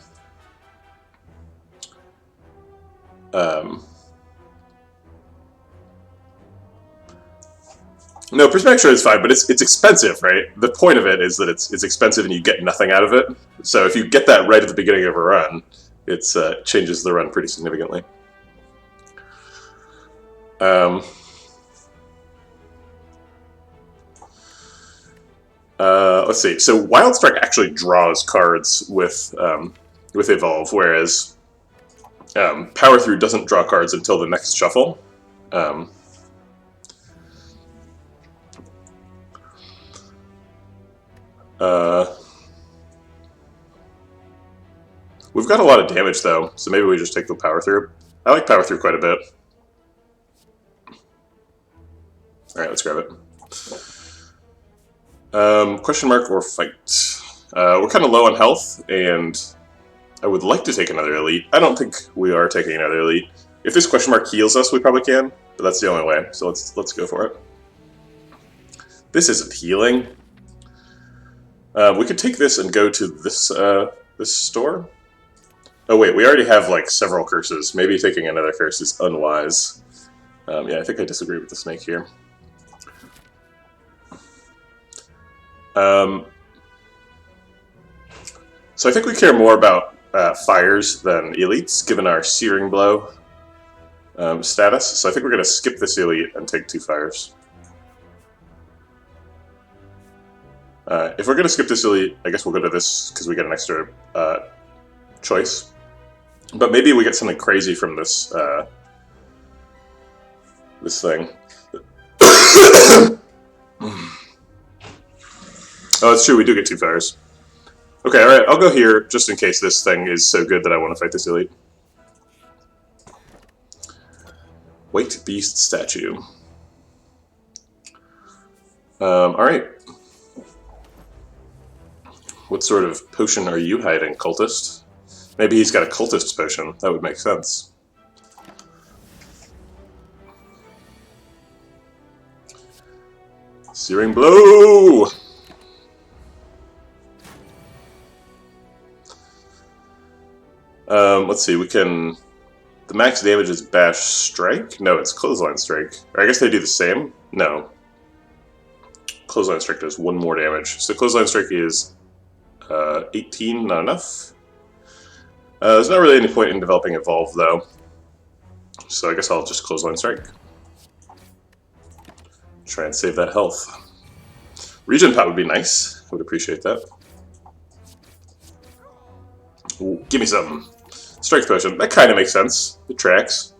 no, Prismatic Shred is fine, but it's expensive, right? The point of it is that it's expensive and you get nothing out of it. So if you get that right at the beginning of a run, it changes the run pretty significantly. Let's see. So Wild Strike actually draws cards with Evolve, whereas Power Through doesn't draw cards until the next shuffle. We've got a lot of damage though, so maybe we just take the Power Through. I like Power Through quite a bit. Alright, let's grab it. Question mark or fight? We're kind of low on health, and I would like to take another elite. I don't think we are taking another elite. If this question mark heals us, we probably can, but that's the only way, so let's go for it. This isn't healing. We could take this and go to this this store. Oh wait, we already have like several curses. Maybe taking another curse is unwise. Yeah, I think I disagree with the snake here. So I think we care more about fires than elites, given our Searing Blow. Status, so I think we're going to skip this elite and take 2 fires. If we're going to skip this elite, I guess we'll go to this because we get an extra choice. But maybe we get something crazy from this this thing. Oh, it's true, we do get 2 fires. Okay, alright, I'll go here just in case this thing is so good that I want to fight this elite. White Beast Statue. Alright. What sort of potion are you hiding, cultist? Maybe he's got a cultist potion. That would make sense. Searing Blow! Let's see, we can... The max damage is Bash Strike? No, it's Clothesline Strike. Or I guess they do the same? No. Clothesline Strike does 1 more damage. So Clothesline Strike is 18, not enough. There's not really any point in developing Evolve, though. So I guess I'll just Clothesline Strike. Try and save that health. Regen Pot would be nice. I would appreciate that. Ooh, give me some. Strength Potion. That kind of makes sense. It tracks.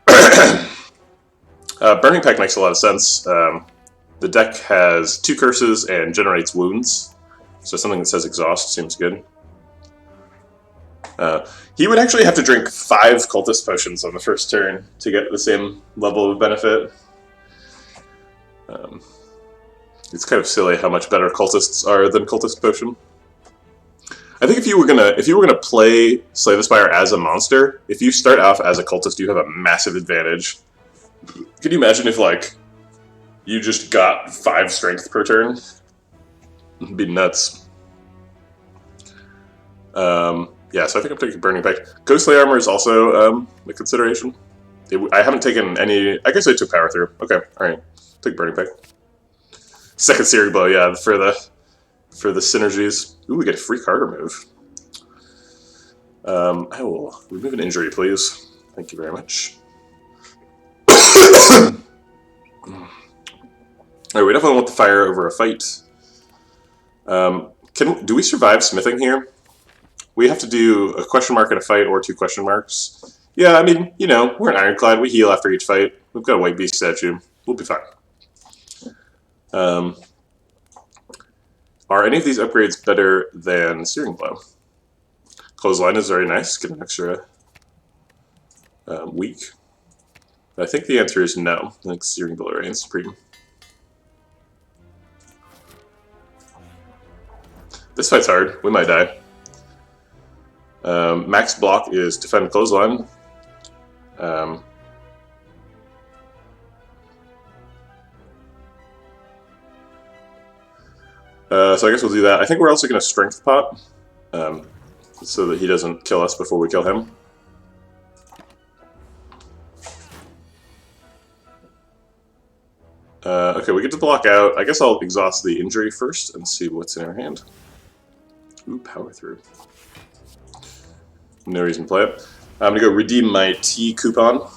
Burning Pack makes a lot of sense. The deck has 2 curses and generates wounds. So something that says exhaust seems good. He would actually have to drink 5 cultist potions on the first turn to get the same level of benefit. It's kind of silly how much better cultists are than cultist potion. I think if you were gonna play Slay the Spire as a monster, if you start off as a cultist, you have a massive advantage. Could you imagine if like you just got 5 strength per turn? It'd be nuts. Yeah, so I think I'm taking Burning Pact. Ghostly Armor is also a consideration. I haven't taken any... I guess I took Power Through. Okay, alright. Take Burning Pact. Second Searing Blow, yeah, for the synergies. Ooh, we get a free card remove. I will remove an injury, please. Thank you very much. Alright, we definitely want the fire over a fight. Do we survive smithing here? We have to do a question mark in a fight or 2 question marks. Yeah, I mean, you know, we're an Ironclad. We heal after each fight. We've got a White Beast statue. We'll be fine. Are any of these upgrades better than Searing Blow? Clothesline is very nice. Get an extra weak. But I think the answer is no. I think Searing Blow reigns supreme. This fight's hard. We might die. Max block is defend clothesline. So I guess we'll do that. I think we're also going to strength pot, so that he doesn't kill us before we kill him. Okay, we get to block out. I guess I'll exhaust the injury first and see what's in our hand. Ooh, Power Through. No reason to play it. I'm going to go redeem my T coupon.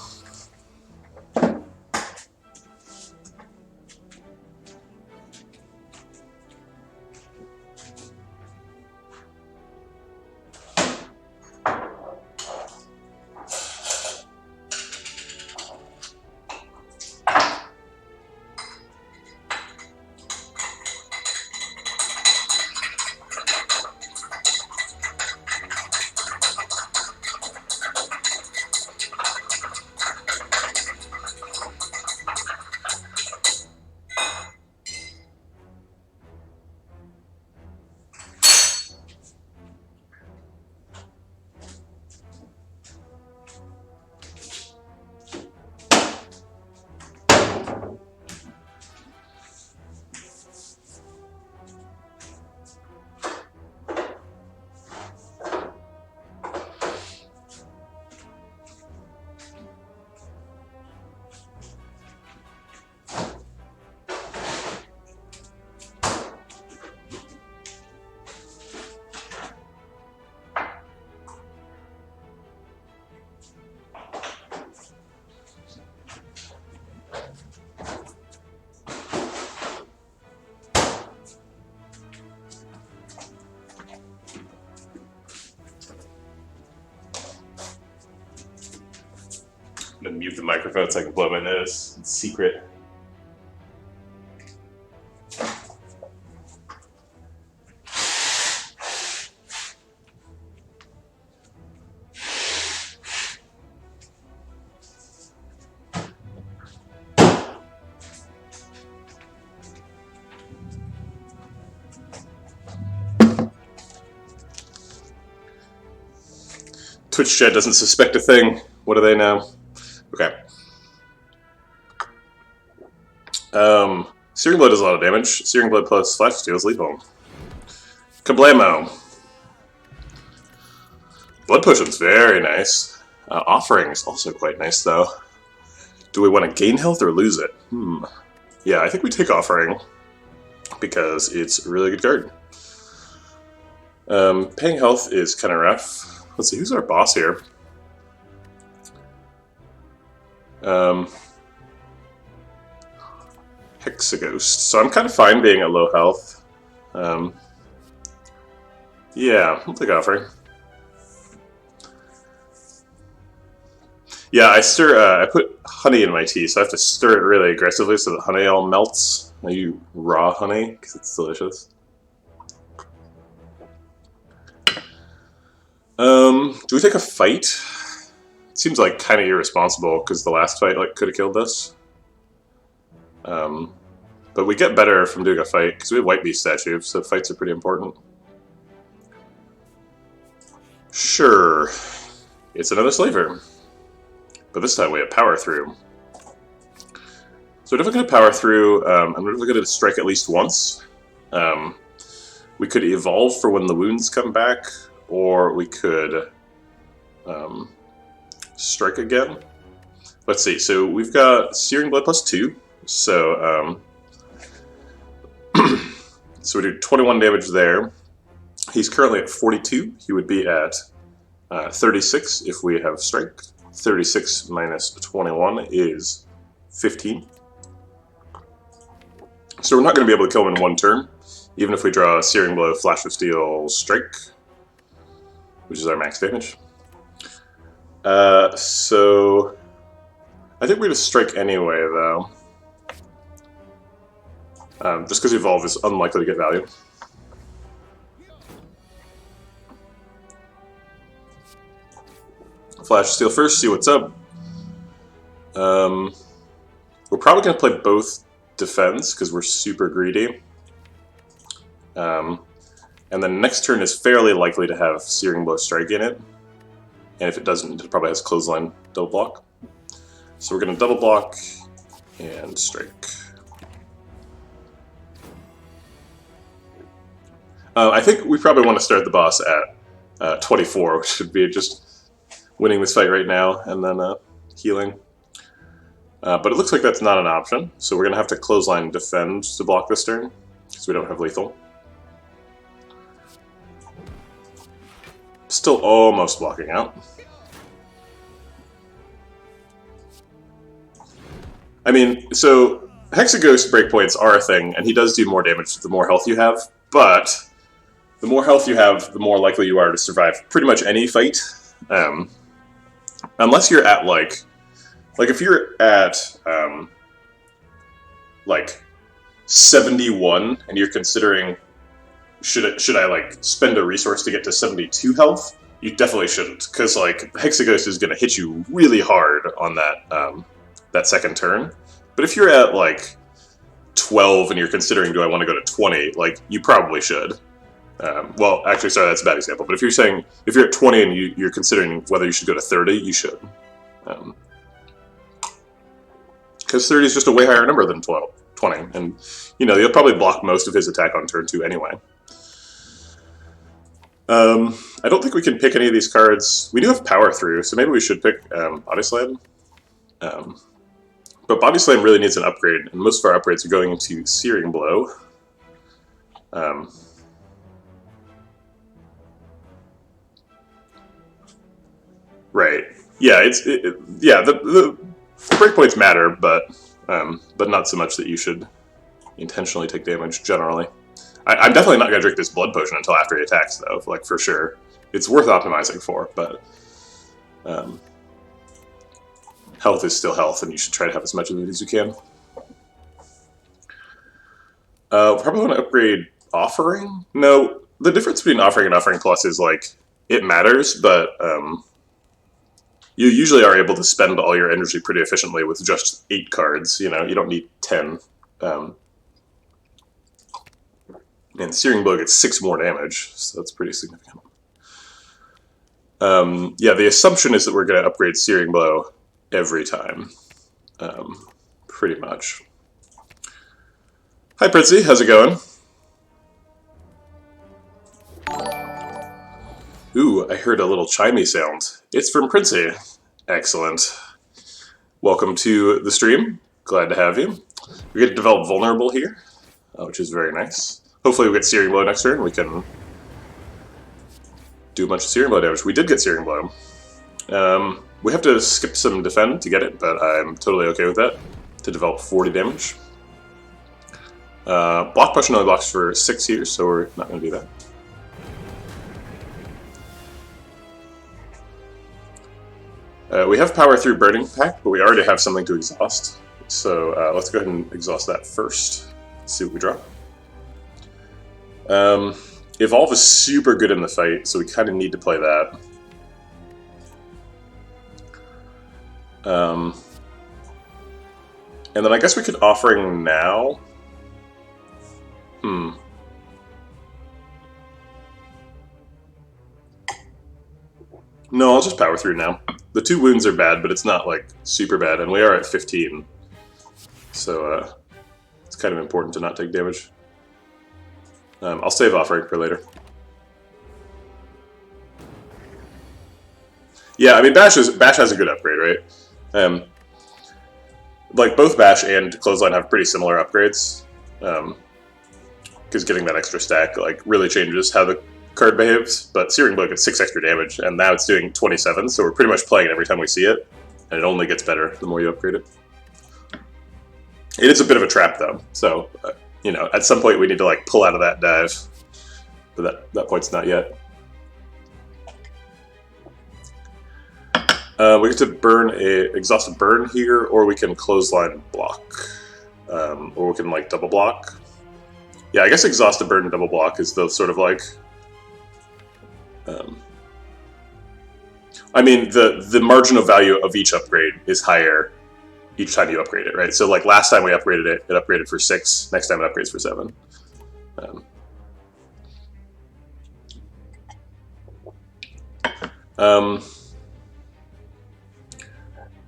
mute the microphone so I can blow my nose. It's secret. Twitch chat doesn't suspect a thing. What do they know? Okay. Searing Blow does a lot of damage. Searing Blow plus Flash Steel is lethal. Kablamo. Blood Potion's very nice. Offering is also quite nice, though. Do we want to gain health or lose it? Yeah, I think we take Offering, because it's a really good card. Paying health is kind of rough. Let's see, who's our boss here? Hexaghost. So I'm kind of fine being at low health. Yeah, I'll take Offering. Yeah, I put honey in my tea, so I have to stir it really aggressively so the honey all melts. I use raw honey, because it's delicious. Do we take a fight? It seems like kind of irresponsible, because the last fight could have killed us. But we get better from doing a fight, because we have White Beast statue, so fights are pretty important. Sure. It's another Slaver. But this time we have Power Through. So we're definitely going to Power Through. I'm definitely going to strike at least once. We could evolve for when the wounds come back, or we could strike again. Let's see, so we've got Searing Blood plus 2, so so we do 21 damage there. He's currently at 42, he would be at 36 if we have strike. 36 minus 21 is 15. So we're not going to be able to kill him in one turn, even if we draw a Searing Blow, Flash of Steel, Strike, which is our max damage. So I think we're going to strike anyway, though. Just because Evolve is unlikely to get value. Flash Steel first, see what's up. We're probably going to play both defense, because we're super greedy. And then next turn is fairly likely to have Searing Blow Strike in it. And if it doesn't, it probably has Clothesline double block. So we're going to double block and strike. I think we probably want to start the boss at 24, which would be just winning this fight right now and then healing. But it looks like that's not an option, so we're going to have to Clothesline defend to block this turn, because we don't have lethal. Still almost blocking out. I mean, so Hexaghost breakpoints are a thing, and he does do more damage the more health you have, but the more health you have, the more likely you are to survive pretty much any fight. Unless you're at, like if you're at, 71, and you're considering, should I, spend a resource to get to 72 health? You definitely shouldn't, because, Hexaghost is going to hit you really hard on that, that second turn. But if you're at, 12 and you're considering, do I want to go to 20, you probably should. Well, actually, sorry, that's a bad example. But if you're at 20 and you're considering whether you should go to 30, you should. Because 30 is just a way higher number than 20. And, you'll probably block most of his attack on turn 2 anyway. I don't think we can pick any of these cards. We do have Power Through, so maybe we should pick Body Slam. But Body Slam really needs an upgrade, and most of our upgrades are going into Searing Blow. Right. Yeah, the breakpoints matter, but not so much that you should intentionally take damage, generally. I'm definitely not going to drink this blood potion until after he attacks, though, for sure. It's worth optimizing for, but... health is still health, and you should try to have as much of it as you can. Probably want to upgrade Offering? No, the difference between Offering and Offering Plus is, like, it matters, but you usually are able to spend all your energy pretty efficiently with just 8 cards. You know, you don't need 10. And Searing Blow gets 6 more damage, so that's pretty significant. Yeah, the assumption is that we're going to upgrade Searing Blow every time, pretty much. Hi, Princey. How's it going? Ooh, I heard a little chimey sound. It's from Princey. Excellent. Welcome to the stream. Glad to have you. We get to develop Vulnerable here, which is very nice. Hopefully we get Searing Blow next turn. We can do a bunch of Searing Blow damage. We did get Searing Blow. We have to skip some Defend to get it, but I'm totally okay with that, to develop 40 damage. Block Potion only blocks for 6 here, so we're not going to do that. We have power through Burning Pact, but we already have something to exhaust. So let's go ahead and exhaust that first. Let's see what we draw. Evolve is super good in the fight, so we kind of need to play that. And then I guess we could Offering now. No, I'll just power through now. The 2 wounds are bad, but it's not, like, super bad, and we are at 15. So, it's kind of important to not take damage. I'll save Offering for later. Yeah, I mean, Bash has a good upgrade, right? Like, both Bash and Clothesline have pretty similar upgrades. Because getting that extra stack, like, really changes how the card behaves. But Searing Blow gets 6 extra damage, and now it's doing 27, so we're pretty much playing it every time we see it. And it only gets better the more you upgrade it. It is a bit of a trap, though, so, you know, at some point we need to, like, pull out of that dive. But that point's not yet. We get to burn exhaust a burn here, or we can Clothesline block. Or we can, like, double block. Yeah, I guess exhaust a burn and double block is the sort of, like... I mean, the marginal value of each upgrade is higher each time you upgrade it, right? So, like, last time we upgraded it, it upgraded for 6. Next time it upgrades for 7.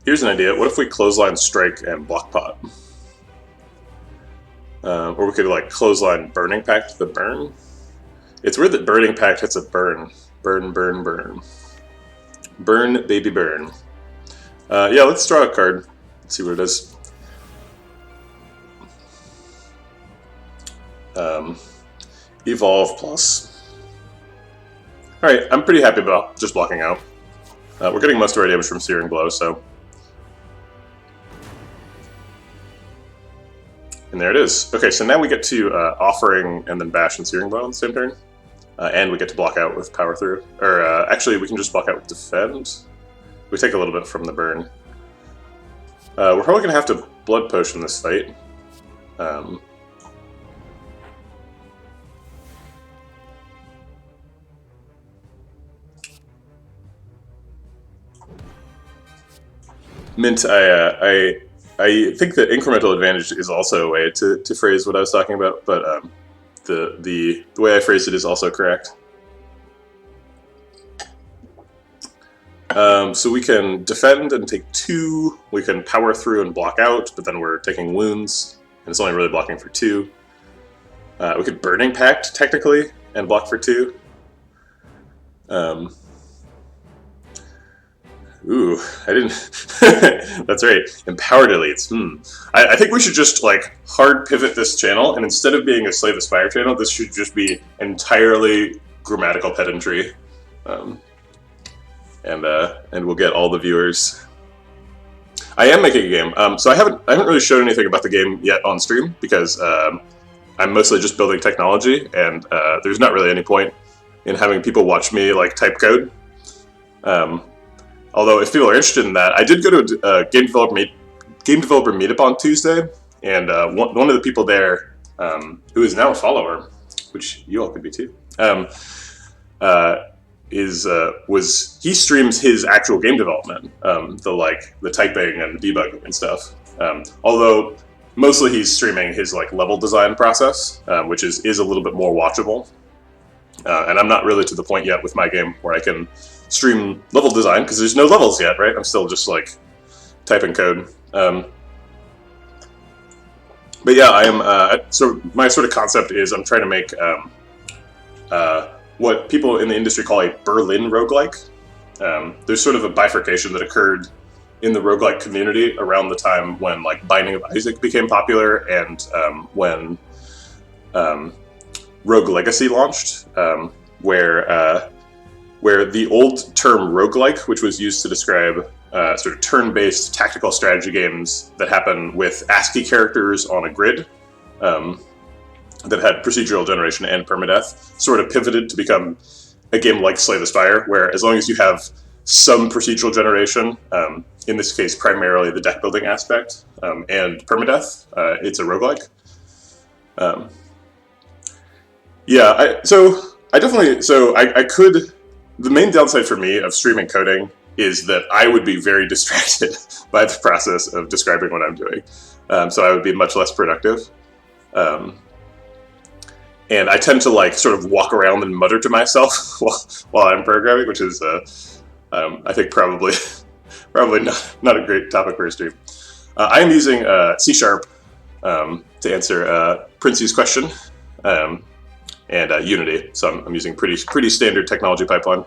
Here's an idea. What if we Clothesline Strike and Block Pot? Or we could, like, Clothesline Burning Pact the burn. It's weird that Burning Pact hits a burn. Burn, burn, burn. Burn, baby, burn. Yeah, let's draw a card. Let's see what it is. Evolve plus. Alright, I'm pretty happy about just blocking out. We're getting most of our damage from Searing Blow, so... And there it is. Okay, so now we get to Offering and then Bash and Searing Blow on the same turn. And we get to block out with Power Through. Or, actually, we can just block out with Defend. We take a little bit from the burn. We're probably going to have to Blood Potion this fight. Mint, I think that incremental advantage is also a way to phrase what I was talking about, but the way I phrased it is also correct. So we can defend and take 2, we can power through and block out, but then we're taking wounds, and it's only really blocking for 2. We could Burning Pact, technically, and block for 2. Ooh, I didn't... That's right, Empowered Elites. I think we should just, like, hard pivot this channel, and instead of being a Slay the Spire channel, this should just be entirely grammatical pedantry. And we'll get all the viewers. I am making a game, so I haven't really showed anything about the game yet on stream, because I'm mostly just building technology, and there's not really any point in having people watch me, like, type code. Although if people are interested in that, I did go to a game developer meetup on Tuesday, and one of the people there, who is now a follower, which you all could be too, he streams his actual game development, the typing and debugging and stuff. Although mostly he's streaming his level design process, which is a little bit more watchable. And I'm not really to the point yet with my game where I can stream level design because there's no levels yet, right? I'm still just typing code. But yeah, I am. So my sort of concept is I'm trying to make what people in the industry call a Berlin roguelike. There's sort of a bifurcation that occurred in the roguelike community around the time when Binding of Isaac became popular and when Rogue Legacy launched, where the old term roguelike, which was used to describe sort of turn-based tactical strategy games that happen with ASCII characters on a grid, that had procedural generation and permadeath, sort of pivoted to become a game like Slay the Spire, where as long as you have some procedural generation, in this case primarily the deck building aspect, and permadeath, it's a roguelike. The main downside for me of streaming coding is that I would be very distracted by the process of describing what I'm doing. So I would be much less productive. And I tend to sort of walk around and mutter to myself while I'm programming, which is, I think probably not a great topic for a stream. I am using C# to answer Princey's question, and Unity. So I'm using pretty standard technology pipeline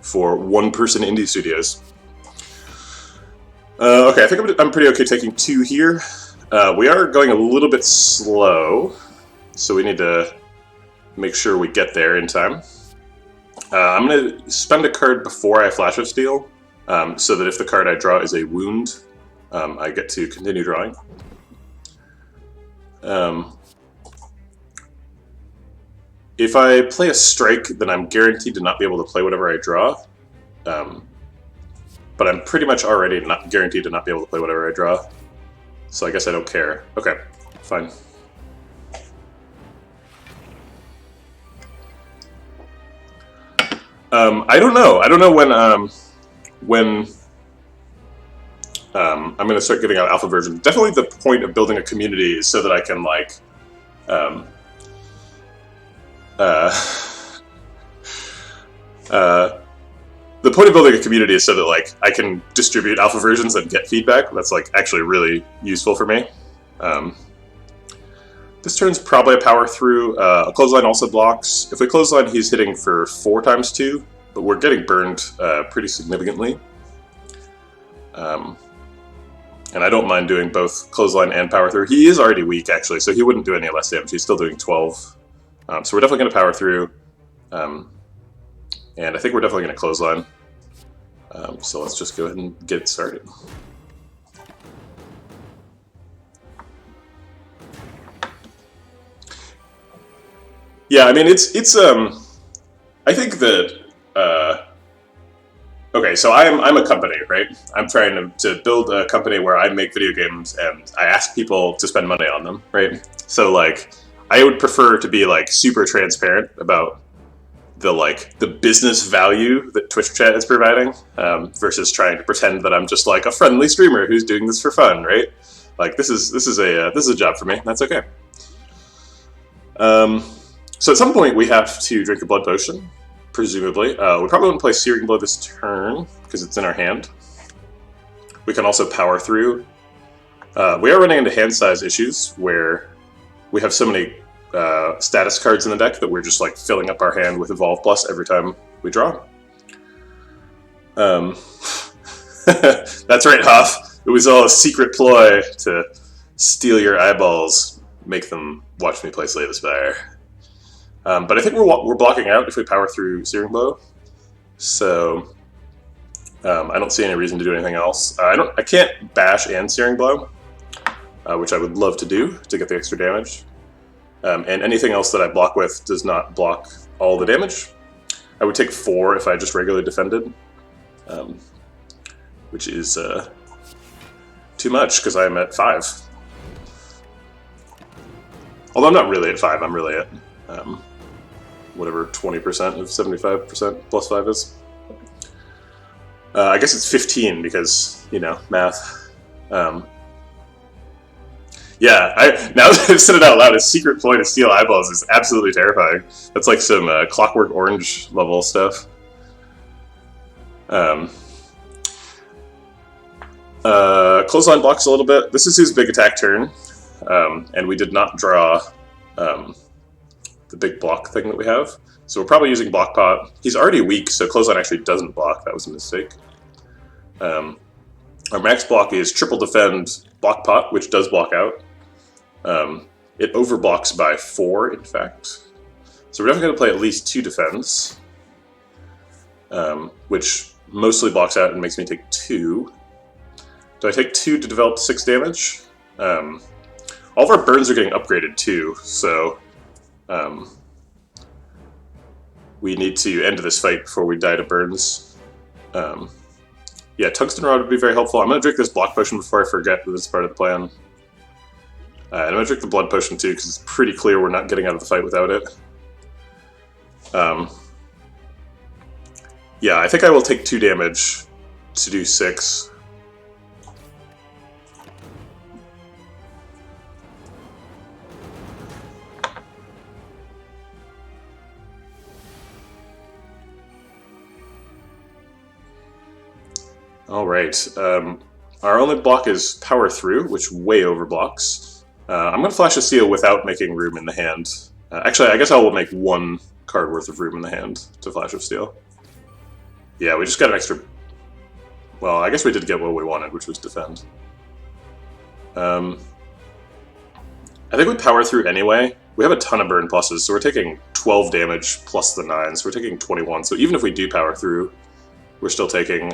for one-person indie studios. Okay, I think I'm pretty okay taking 2 here. We are going a little bit slow, so we need to make sure we get there in time. I'm going to spend a card before I Flash of Steel, so that if the card I draw is a wound, I get to continue drawing. If I play a strike, then I'm guaranteed to not be able to play whatever I draw. But I'm pretty much already not guaranteed to not be able to play whatever I draw. So I guess I don't care. Okay, fine. I don't know. I don't know when I'm going to start giving out alpha versions. Definitely the point of building a community is so that I can the point of building a community is so that I can distribute alpha versions and get feedback. That's actually really useful for me. This turn's probably a power through. A clothesline also blocks. If we clothesline, he's hitting for 4 times 2, but we're getting burned pretty significantly. And I don't mind doing both clothesline and power through. He is already weak, actually, so he wouldn't do any less damage. He's still doing 12. So we're definitely going to power through. And I think we're definitely going to clothesline. So let's just go ahead and get started. Yeah, I mean, it's I think that, okay, so I'm a company, right? I'm trying to build a company where I make video games and I ask people to spend money on them, right? So, I would prefer to be, super transparent about the business value that Twitch chat is providing, versus trying to pretend that I'm just a friendly streamer who's doing this for fun, right? This is a job for me. That's okay. So at some point we have to drink a blood potion, presumably. We probably wouldn't play Searing Blow this turn because it's in our hand. We can also power through. We are running into hand size issues where we have so many status cards in the deck that we're just filling up our hand with Evolve Plus every time we draw. That's right, Hoff. It was all a secret ploy to steal your eyeballs, make them watch me play Slay the Spire. But I think we're blocking out if we power through Searing Blow. So I don't see any reason to do anything else. I can't bash and Searing Blow, which I would love to do to get the extra damage. And anything else that I block with does not block all the damage. I would take 4 if I just regularly defended, which is too much because I'm at 5. Although I'm not really at 5, I'm really at whatever 20% of 75% plus 5 is. I guess it's 15 because, you know, math. Yeah, now that I've said it out loud, a secret ploy to steal eyeballs is absolutely terrifying. That's like some Clockwork Orange level stuff. Clothesline blocks a little bit. This is his big attack turn, and we did not draw the big block thing that we have. So we're probably using Block Pot. He's already weak, so Clothesline actually doesn't block. That was a mistake. Our max block is Triple Defend Block Pot, which does block out. It overblocks by 4, in fact. So we're definitely going to play at least 2 defends, which mostly blocks out and makes me take 2. Do I take 2 to develop 6 damage? All of our burns are getting upgraded too, so we need to end this fight before we die to burns. Yeah, Tungsten Rod would be very helpful. I'm going to drink this block potion before I forget that this is part of the plan. And I'm going to drink the blood potion too, because it's pretty clear we're not getting out of the fight without it. Yeah, I think I will take 2 damage to do 6. Alright, our only block is Power Through, which way overblocks. I'm going to flash a seal without making room in the hand. Actually, I guess I will make 1 card worth of room in the hand to Flash of Steel. Yeah, we just got an extra... Well, I guess we did get what we wanted, which was defend. I think we power through anyway. We have a ton of burn pluses, so we're taking 12 damage plus the 9, so we're taking 21. So even if we do power through, we're still taking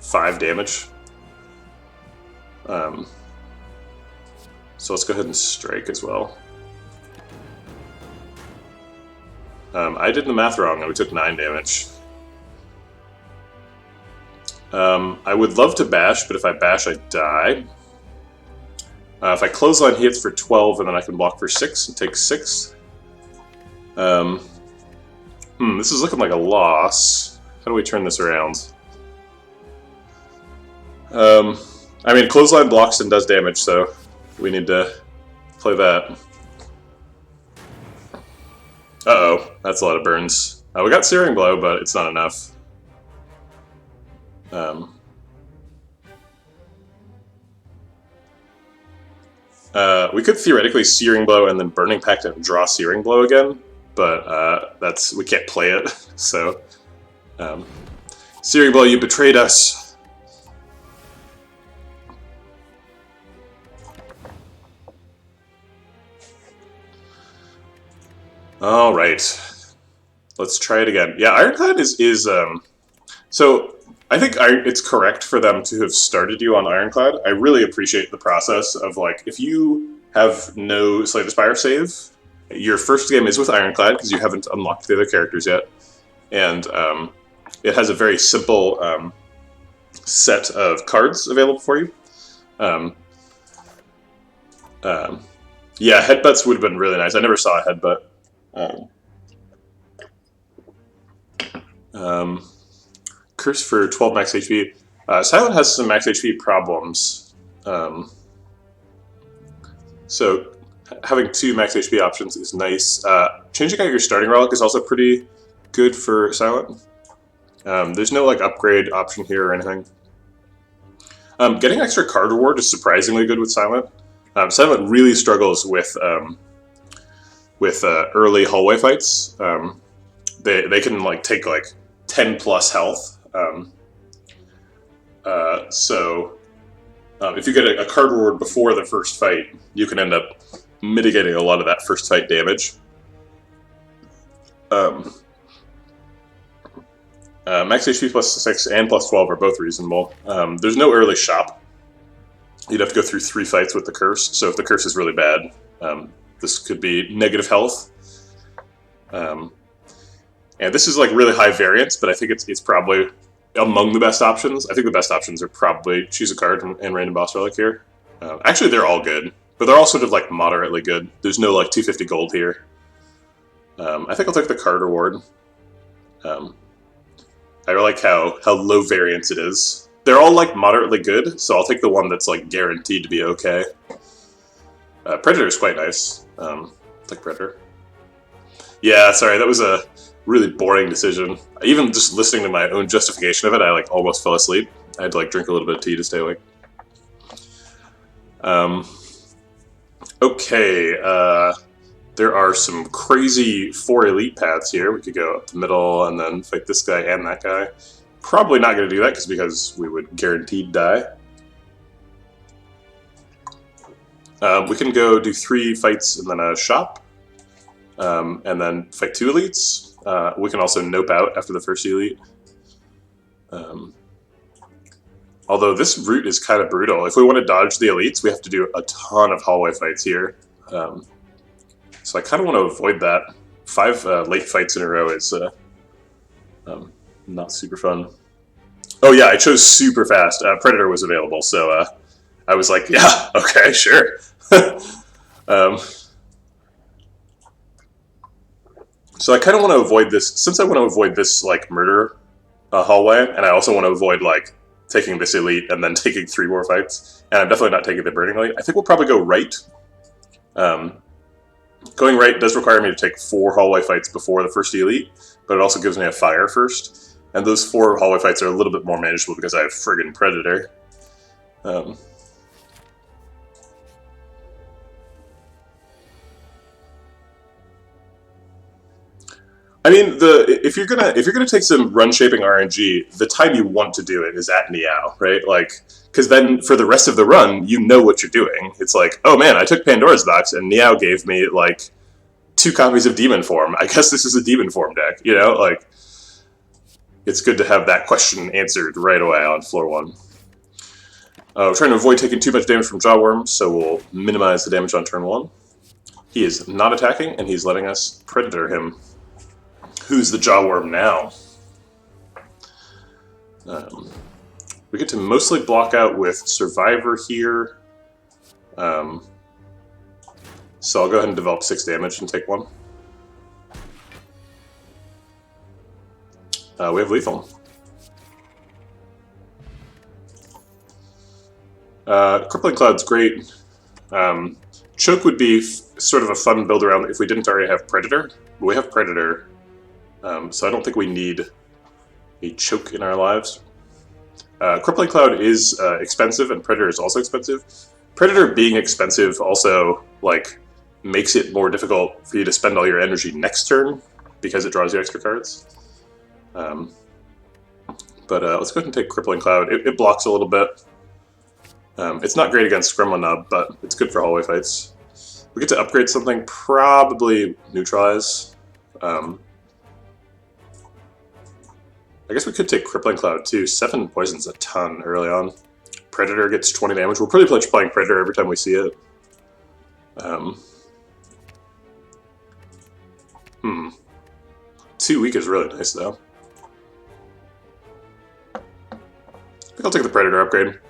5 damage. So let's go ahead and strike as well. I did the math wrong, and we took 9 damage. I would love to bash, but if I bash, I die. If I clothesline, he hits for 12, and then I can block for 6 and take 6. This is looking like a loss. How do we turn this around? I mean, clothesline blocks and does damage, so we need to play that. Uh-oh, that's a lot of burns. We got Searing Blow, but it's not enough. We could theoretically Searing Blow and then Burning Pact and draw Searing Blow again, but we can't play it, so... Searing Blow, you betrayed us! Alright. Let's try it again. Yeah, Ironclad is so I think it's correct for them to have started you on Ironclad. I really appreciate the process of, like, if you have no Slay the Spire save, your first game is with Ironclad because you haven't unlocked the other characters yet. And it has a very simple set of cards available for you. Yeah, headbutts would have been really nice. I never saw a headbutt. Curse for 12 max HP. Silent has some max HP problems. So having 2 max HP options is nice. Changing out your starting relic is also pretty good for Silent. There's no like upgrade option here or anything. Getting extra card reward is surprisingly good with Silent. Silent really struggles with early hallway fights. They can like take like 10 plus health. So if you get a card reward before the first fight, you can end up mitigating a lot of that first fight damage. Max HP plus 6 and plus 12 are both reasonable. There's no early shop. You'd have to go through 3 fights with the curse, so if the curse is really bad, this could be negative health. And this is like really high variance, but I think it's probably among the best options. I think the best options are probably choose a card and random boss relic here. Actually, they're all good, but they're all sort of like moderately good. There's no like 250 gold here. I think I'll take the card reward. I like how low variance it is. They're all like moderately good, so I'll take the one that's like guaranteed to be okay. Predator is quite nice. Like Predator. Yeah, sorry, that was a really boring decision. Even just listening to my own justification of it, I like almost fell asleep. I had to like drink a little bit of tea to stay awake. Okay, there are some crazy 4 elite paths here. We could go up the middle and then fight this guy and that guy. Probably not going to do that because we would guaranteed die. We can go do 3 fights and then a shop. And then fight 2 elites. We can also nope out after the first elite. Although this route is kind of brutal. If we want to dodge the elites, we have to do a ton of hallway fights here. So I kind of want to avoid that. 5 late fights in a row is not super fun. Oh yeah, I chose super fast. Predator was available, so I was like, yeah, okay, sure. So I kind of want to avoid this, since I want to avoid this like murder hallway, and I also want to avoid like taking this elite and then taking 3 more fights, and I'm definitely not taking the burning elite. I think we'll probably go right. Going right does require me to take 4 hallway fights before the first elite, but it also gives me a fire first, and those 4 hallway fights are a little bit more manageable because I have friggin' Predator. I mean, if you're gonna take some run shaping RNG, the time you want to do it is at Niao, right? Like, because then for the rest of the run, you know what you're doing. It's like, oh man, I took Pandora's Box and Niao gave me like 2 copies of Demon Form. I guess this is a Demon Form deck, you know? Like, it's good to have that question answered right away on floor 1. We're trying to avoid taking too much damage from Jawworm, so we'll minimize the damage on turn 1. He is not attacking, and he's letting us Predator him. Who's the Jawworm now? We get to mostly block out with Survivor here. So I'll go ahead and develop 6 damage and take 1. We have Lethal. Crippling Cloud's great. Choke would be sort of a fun build around if we didn't already have Predator. But we have Predator. So I don't think we need a choke in our lives. Crippling Cloud is expensive, and Predator is also expensive. Predator being expensive also like makes it more difficult for you to spend all your energy next turn because it draws you extra cards. But let's go ahead and take Crippling Cloud. It blocks a little bit. It's not great against Gremlin Nub, but it's good for hallway fights. We get to upgrade something, probably Neutralize. I guess we could take Crippling Cloud too. 7 poison's a ton early on. Predator gets 20 damage. We'll pretty much playing Predator every time we see it. 2 weak is really nice though. I think I'll take the Predator upgrade.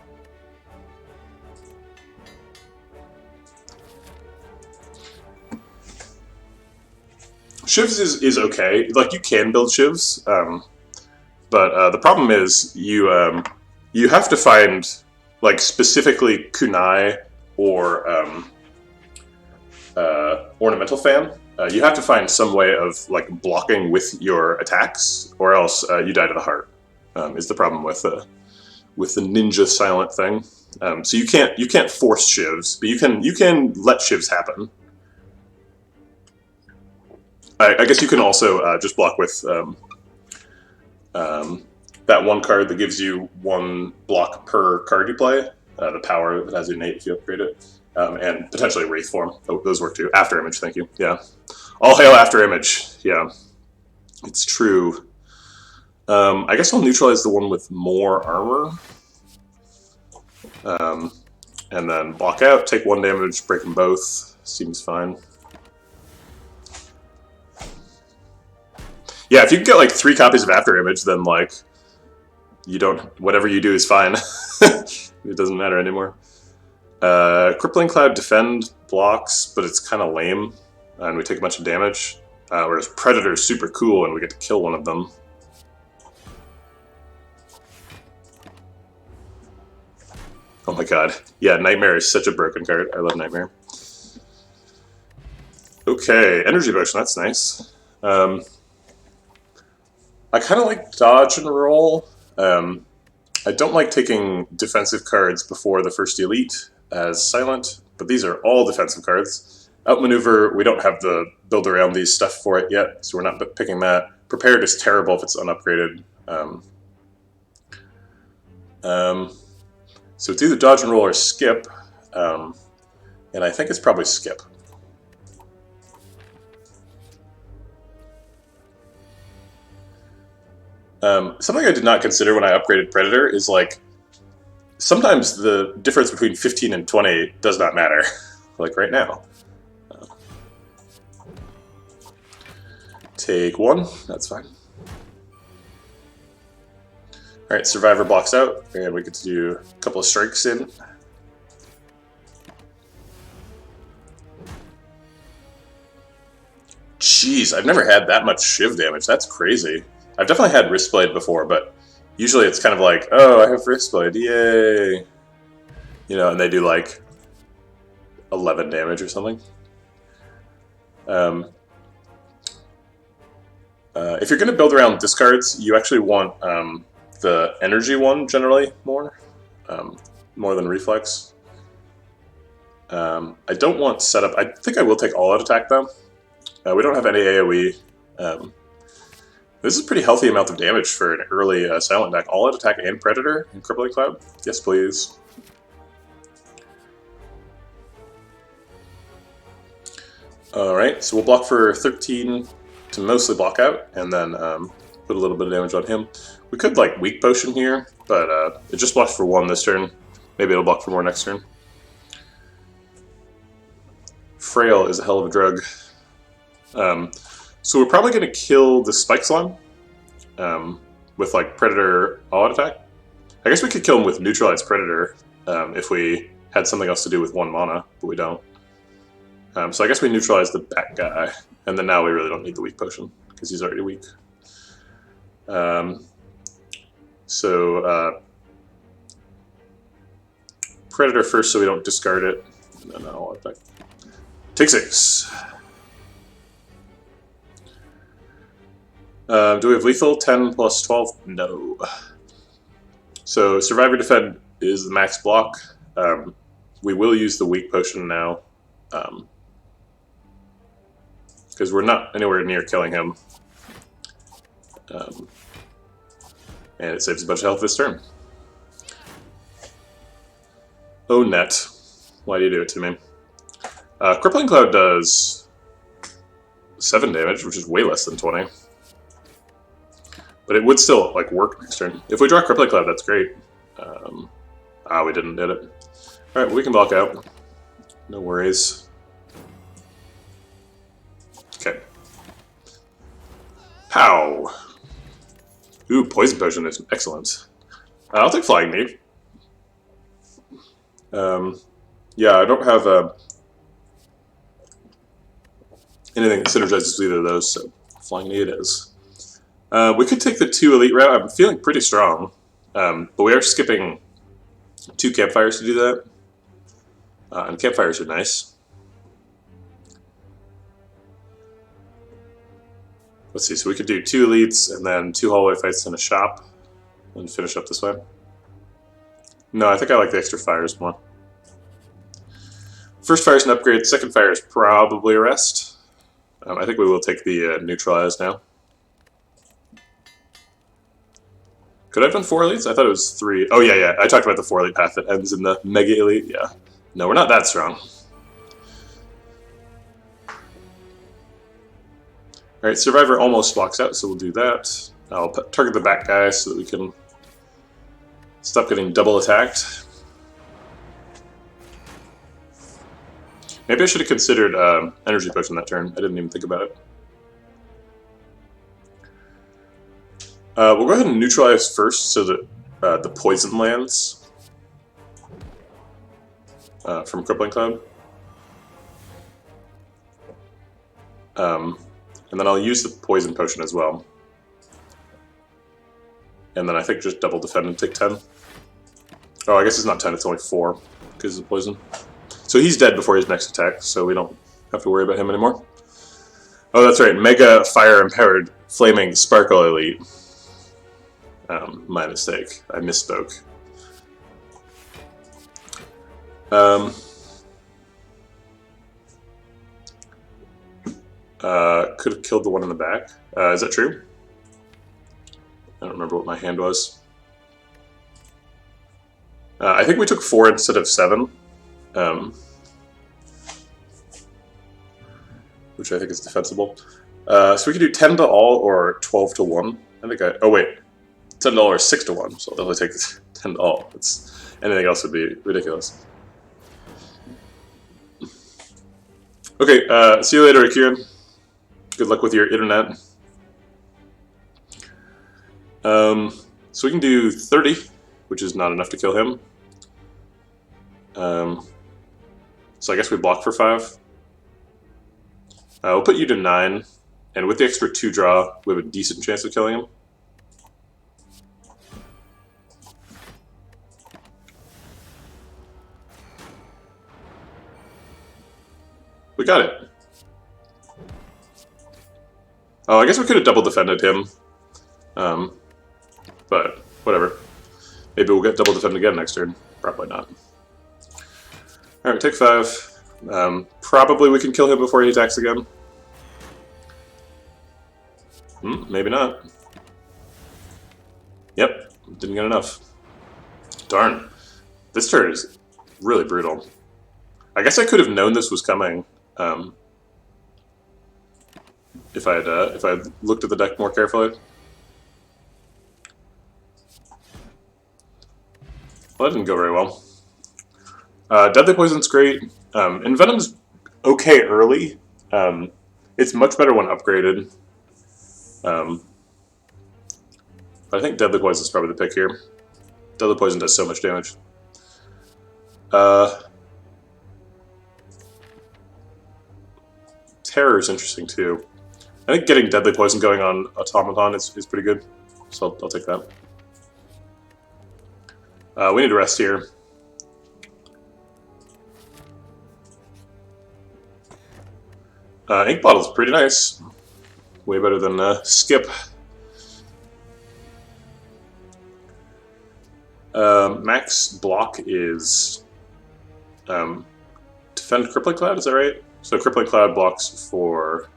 Shivs is okay. Like, you can build Shivs, but the problem is you have to find like specifically Kunai or Ornamental Fan. You have to find some way of like blocking with your attacks, or else you die to the heart. Is the problem with the ninja silent thing. So you can't force Shivs, but you can let Shivs happen. I guess you can also just block with that one card that gives you 1 block per card you play. The power that has innate if you upgrade it. And potentially Wraith Form. Oh, those work too. After Image, thank you. Yeah. All hail After Image. Yeah. It's true. I guess I'll neutralize the one with more armor. And then block out, take 1 damage, break them both. Seems fine. Yeah, if you can get like 3 copies of After Image, then like you don't. Whatever you do is fine. It doesn't matter anymore. Crippling Cloud defend blocks, but it's kind of lame, and we take a bunch of damage. Whereas Predator is super cool, and we get to kill one of them. Oh my god. Yeah, Nightmare is such a broken card. I love Nightmare. Okay, Energy Potion, that's nice. I kind of like Dodge and Roll. I don't like taking defensive cards before the first Elite as Silent, but these are all defensive cards. Outmaneuver, we don't have the build around these stuff for it yet, so we're not picking that. Prepared is terrible if it's unupgraded. So it's either Dodge and Roll or Skip, and I think it's probably Skip. Something I did not consider when I upgraded Predator is like, sometimes the difference between 15 and 20 does not matter, like right now. Take 1, that's fine. Alright, Survivor blocks out, and we get to do a couple of strikes in. Jeez, I've never had that much Shiv damage, that's crazy. I've definitely had Wristblade before, but usually it's kind of like, oh, I have Wristblade, yay! You know, and they do like 11 damage or something. If you're going to build around discards, you actually want the energy one generally more than reflex. I don't want setup. I think I will take all out attack though. We don't have any AoE. This is a pretty healthy amount of damage for an early silent deck. All out attack and Predator and Crippling Cloud. Yes, please. Alright, so we'll block for 13 to mostly block out, and then put a little bit of damage on him. We could like Weak Potion here, but it just blocks for 1 this turn. Maybe it'll block for more next turn. Frail is a hell of a drug. So we're probably going to kill the Spike Slime with like Predator all-out attack. I guess we could kill him with Neutralize Predator if we had something else to do with 1 mana, but we don't. So I guess we neutralize the back guy, and then now we really don't need the Weak Potion, because he's already weak. Predator first so we don't discard it, and then all attack. Take 6. Do we have lethal? 10 plus 12? No. So Survivor Defend is the max block. We will use the Weak Potion now, because we're not anywhere near killing him. And it saves a bunch of health this turn. Oh, net. Why do you do it to me? Crippling Cloud does 7 damage, which is way less than 20. But it would still like work next turn. If we draw Crippling Cloud, that's great. We didn't get it. Alright, we can block out. No worries. Okay. Pow! Ooh, Poison Potion is excellent. I'll take Flying Knee. Yeah, I don't have anything that synergizes with either of those, so Flying Knee it is. We could take the 2 Elite route. I'm feeling pretty strong, but we are skipping 2 Campfires to do that. And Campfires are nice. Let's see, so we could do 2 Elites and then 2 hallway fights in a shop and finish up this way. No, I think I like the extra fires more. First fire is an upgrade, second fire is probably a rest. I think we will take the neutralize now. Could I have done 4 elites? I thought it was 3. Oh yeah, I talked about the 4 elite path that ends in the mega elite. Yeah. No, we're not that strong. Alright, Survivor almost blocks out, so we'll do that. I'll target the back guy so that we can stop getting double attacked. Maybe I should have considered Energy Potion that turn. I didn't even think about it. We'll go ahead and neutralize first so that the poison lands from Crippling Cloud. And then I'll use the poison potion as well. And then I think just double defend and take 10. Oh, I guess it's not 10, it's only 4 because of the poison. So he's dead before his next attack, so we don't have to worry about him anymore. Oh, that's right, Mega Fire Empowered Flaming Sparkle Elite. My mistake, I misspoke. Could have killed the one in the back. Is that true? I don't remember what my hand was. I think we took 4 instead of 7. Which I think is defensible. So we can do 10 to all or 12 to 1. I think oh wait, 10 to all or 6 to 1, so I'll definitely take 10 to all. Anything else would be ridiculous. Okay, see you later, Akira. Good luck with your internet. So we can do 30, which is not enough to kill him. So I guess we block for 5. We'll put you to 9, and with the extra 2 draw, we have a decent chance of killing him. We got it. Oh, I guess we could have double defended him. But whatever. Maybe we'll get double defended again next turn. Probably not. Alright, take 5. Probably we can kill him before he attacks again. Maybe not. Yep, didn't get enough. Darn. This turn is really brutal. I guess I could have known this was coming. If I had looked at the deck more carefully. Well, that didn't go very well. Deadly Poison's great. Envenom's okay early. It's much better when upgraded. But I think Deadly Poison's probably the pick here. Deadly Poison does so much damage. Terror is interesting too. I think getting Deadly Poison going on Automaton is pretty good. So I'll take that. We need to rest here. Ink Bottle's pretty nice. Way better than Skip. Max block is Defend Crippling Cloud, is that right? So Crippling Cloud blocks for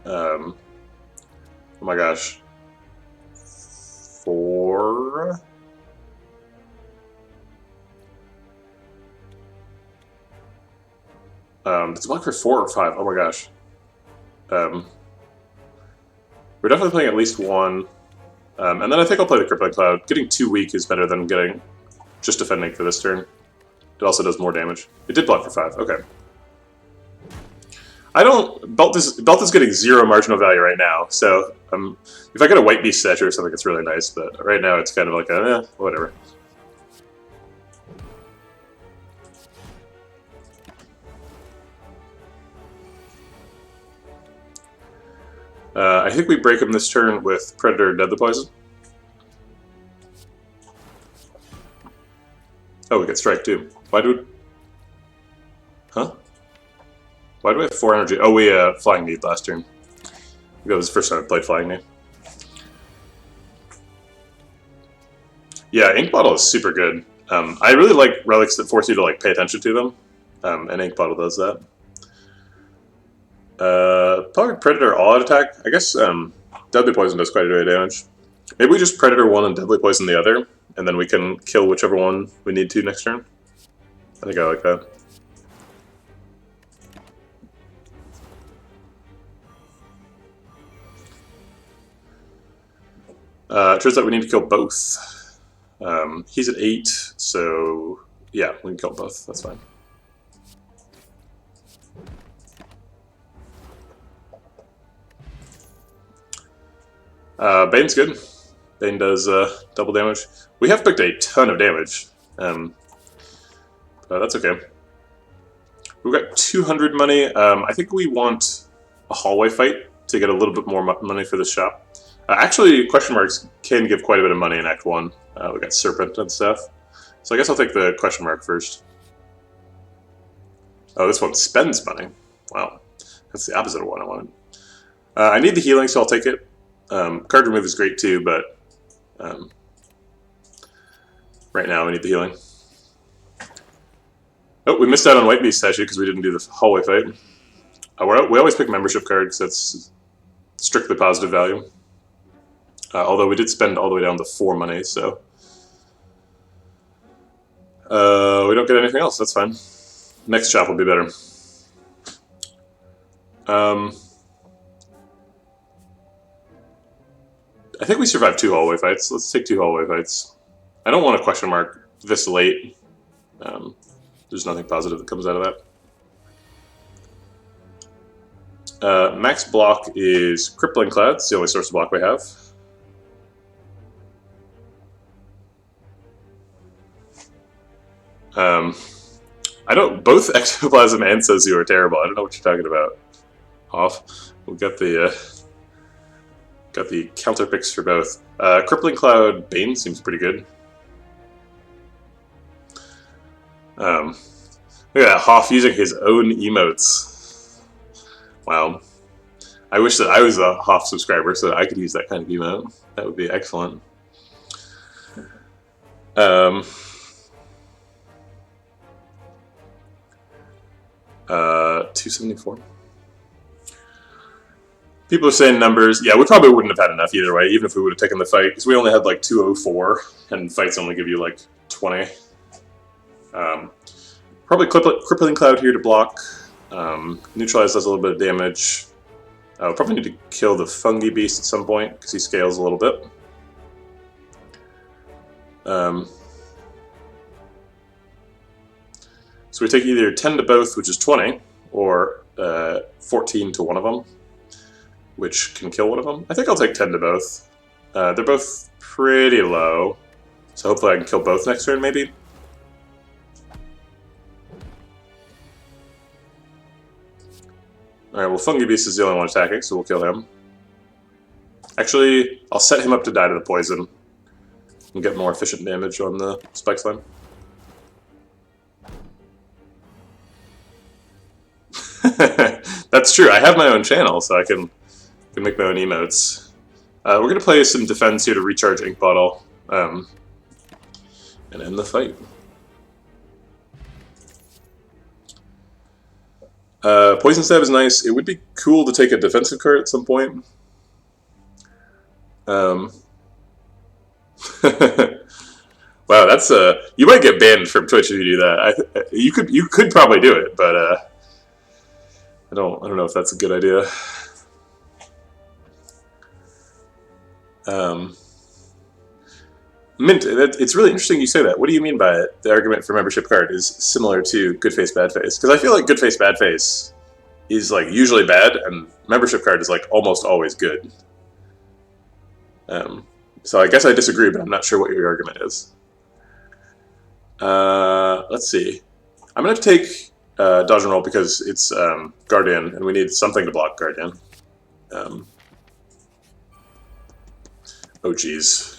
oh my gosh, 4. Does it block for 4 or 5? Oh my gosh. We're definitely playing at least 1. And then I think I'll play the Crippling Cloud. Getting 2 weak is better than getting just defending for this turn. It also does more damage. It did block for 5. Okay. I don't... Belt is getting 0 marginal value right now, so if I get a White Beast statue or something, it's really nice, but right now it's kind of like a, whatever. I think we break him this turn with Predator Deadly Poison. Oh, we get Strike too. Why do we... Huh? Why do we have 4 energy? Oh, we Flying Knee last turn. That was the first time I played Flying Knee. Yeah, Ink Bottle is super good. I really like relics that force you to like pay attention to them, and Ink Bottle does that. Probably Predator all out attack. I guess Deadly Poison does quite a bit of damage. Maybe we just Predator one and Deadly Poison the other, and then we can kill whichever one we need to next turn. I think I like that. It turns out we need to kill both. He's at 8, so yeah, we can kill both. That's fine. Bane's good. Bane does double damage. We have picked a ton of damage. That's okay. We've got 200 money. I think we want a hallway fight to get a little bit more money for the shop. Actually, question marks can give quite a bit of money in Act 1. We got Serpent and stuff. So I guess I'll take the question mark first. Oh, this one spends money. Wow. That's the opposite of what I wanted. I need the healing, so I'll take it. Card remove is great too, but right now we need the healing. Oh, we missed out on White Beast statue because we didn't do the hallway fight. We always pick membership cards. That's strictly positive value. Although we did spend all the way down to 4 money, so we don't get anything else. That's fine. Next shop will be better. I think we survived 2 hallway fights. Let's take 2 hallway fights. I don't want a question mark this late. There's nothing positive that comes out of that. Max block is Crippling Cloud. It's the only source of block we have. I don't. Both Ectoplasm and Sozu are terrible. I don't know what you're talking about. Off. We've got the counter picks for both. Crippling Cloud Bane seems pretty good. Look at that, Hoff using his own emotes. Wow. I wish that I was a Hoff subscriber so that I could use that kind of emote. That would be excellent. 274. People are saying numbers. Yeah, we probably wouldn't have had enough either way, even if we would have taken the fight, because we only had like 204, and fights only give you like 20. Probably Crippling Cloud here to block. Neutralize does a little bit of damage. We'll probably need to kill the Fungi Beast at some point, because he scales a little bit. So we take either 10 to both, which is 20, or 14 to one of them, which can kill one of them. I think I'll take 10 to both. They're both pretty low, so hopefully I can kill both next turn, maybe. Alright, well, Fungi Beast is the only one attacking, so we'll kill him. Actually, I'll set him up to die to the poison and get more efficient damage on the Spike Slime. That's true. I have my own channel, so I can make my own emotes. We're going to play some defense here to recharge Ink Bottle and end the fight. Poison Stab is nice. It would be cool to take a defensive card at some point. Wow, that's you might get banned from Twitch if you do that. You could probably do it, but I don't know if that's a good idea. Mint, it's really interesting you say that. What do you mean by it? The argument for membership card is similar to good face, bad face? Because I feel like good face, bad face is like usually bad, and membership card is like almost always good. So I guess I disagree, but I'm not sure what your argument is. Let's see. I'm going to take Dodge and Roll because it's Guardian, and we need something to block Guardian. Oh, geez.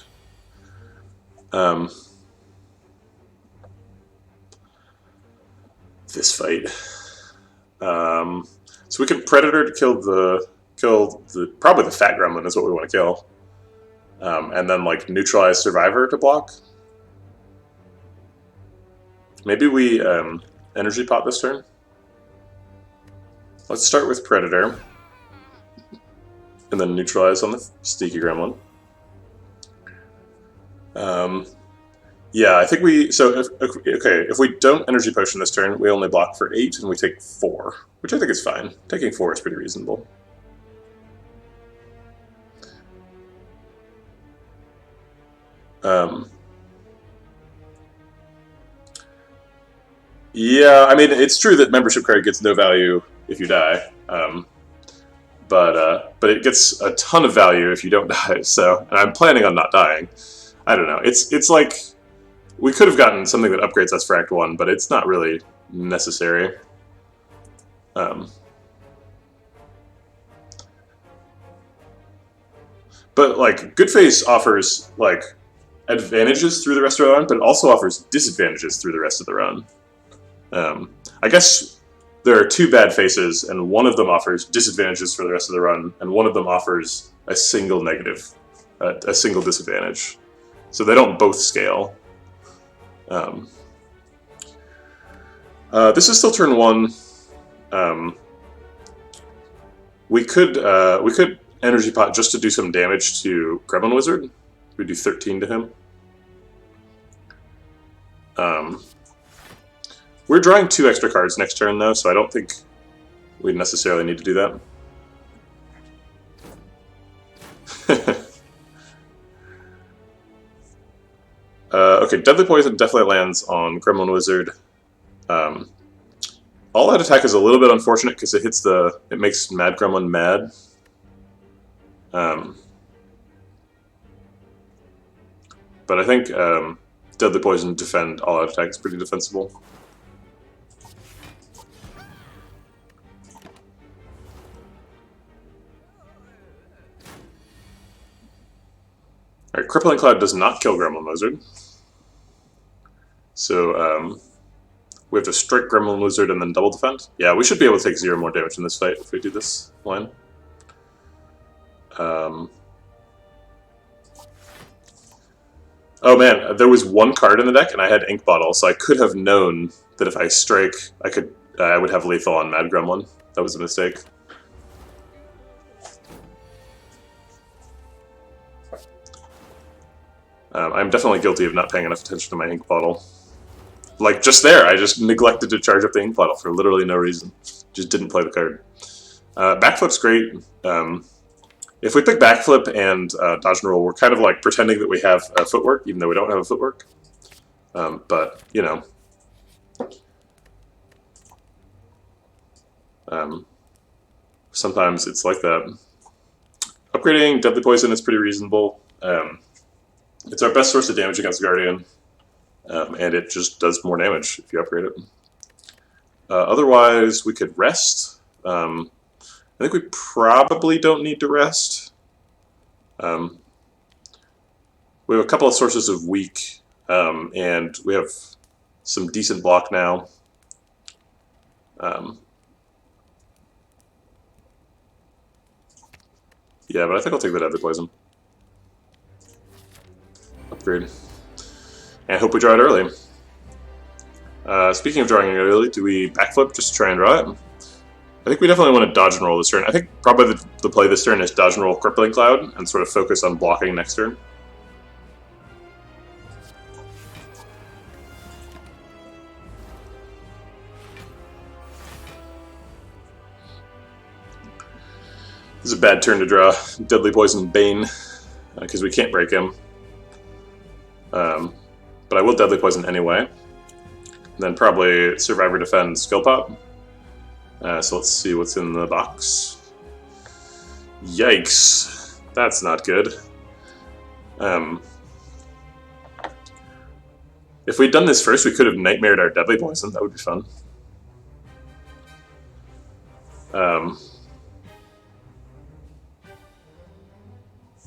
This fight. So we can Predator to kill the probably the Fat Gremlin is what we want to kill, and then like neutralize Survivor to block. Maybe we Energy Pot this turn. Let's start with Predator, and then neutralize on the Sneaky Gremlin. Yeah, I think we... So, if we don't Energy Potion this turn, we only block for 8, and we take 4, which I think is fine. Taking 4 is pretty reasonable. Yeah, I mean, it's true that membership card gets no value if you die. but it gets a ton of value if you don't die. So, and I'm planning on not dying. I don't know. It's like we could have gotten something that upgrades us for Act 1, but it's not really necessary. But like Good Face offers like advantages through the rest of the run, but it also offers disadvantages through the rest of the run. I guess there are two bad faces, and one of them offers disadvantages for the rest of the run, and one of them offers a single negative, a single disadvantage. So they don't both scale. This is still turn 1. We could energy pot just to do some damage to Gremlin Wizard. We do 13 to him. We're drawing 2 extra cards next turn though, so I don't think we necessarily need to do that. Okay, Deadly Poison definitely lands on Gremlin Wizard. All out attack is a little bit unfortunate because it makes Mad Gremlin mad. But I think Deadly Poison defend all out attack is pretty defensible. Alright, Crippling Cloud does not kill Gremlin Wizard. So we have to strike Gremlin Wizard and then double defend. Yeah, we should be able to take 0 more damage in this fight if we do this line. Oh man, there was one card in the deck and I had Ink Bottle, so I could have known that if I strike, I would have lethal on Mad Gremlin. That was a mistake. I'm definitely guilty of not paying enough attention to my Ink Bottle. Like just there, I just neglected to charge up the Ink Bottle for literally no reason. Just didn't play the card. Backflip's great. If we pick Backflip and Dodge and Roll, we're kind of like pretending that we have footwork, even though we don't have a footwork. But, you know. Sometimes it's like that. Upgrading Deadly Poison is pretty reasonable. It's our best source of damage against Guardian, and it just does more damage if you upgrade it. Otherwise, we could rest. I think we probably don't need to rest. We have a couple of sources of weak, and we have some decent block now. Yeah, but I think I'll take the Deadly Poison. Upgrade. And hope we draw it early. Speaking of drawing it early, do we backflip just to try and draw it? I think we definitely want to dodge and roll this turn. I think probably the play this turn is dodge and roll Crippling Cloud and sort of focus on blocking next turn. This is a bad turn to draw Deadly Poison Bane because we can't break him. But I will Deadly Poison anyway. And then probably Survivor Defend Skill Pop. So let's see what's in the box. Yikes. That's not good. If we'd done this first, we could have Nightmared our Deadly Poison. That would be fun.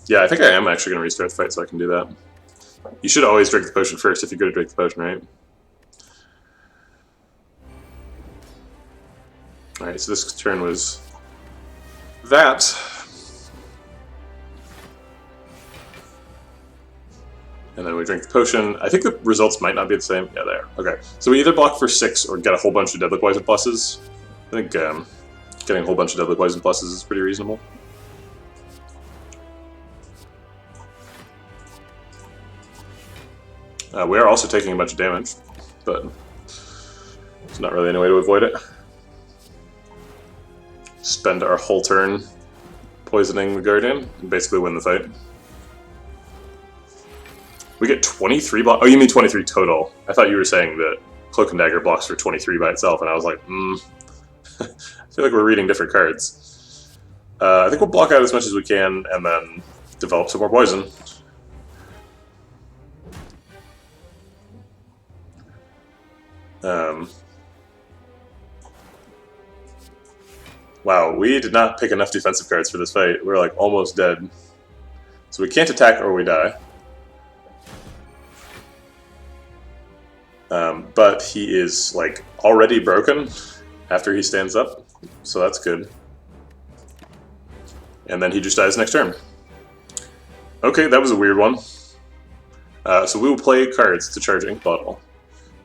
Yeah, I think I am actually going to restart the fight so I can do that. You should always drink the potion first if you're going to drink the potion, right? Alright, so this turn was that. And then we drink the potion. I think the results might not be the same. Yeah, they are. Okay, so we either block for 6 or get a whole bunch of Deadly Poison pluses. I think getting a whole bunch of Deadly Poison pluses is pretty reasonable. We are also taking a bunch of damage, but there's not really any way to avoid it. Spend our whole turn poisoning the Guardian and basically win the fight. We get 23 blocks. Oh, you mean 23 total. I thought you were saying that Cloak and Dagger blocks for 23 by itself, and I was like, I feel like we're reading different cards. I think we'll block out as much as we can and then develop some more poison. Wow, we did not pick enough defensive cards for this fight. We're like almost dead. So we can't attack or we die. But he is like already broken after he stands up, so that's good. And then he just dies next turn. Okay, that was a weird one. So we will play cards to charge Ink Bottle.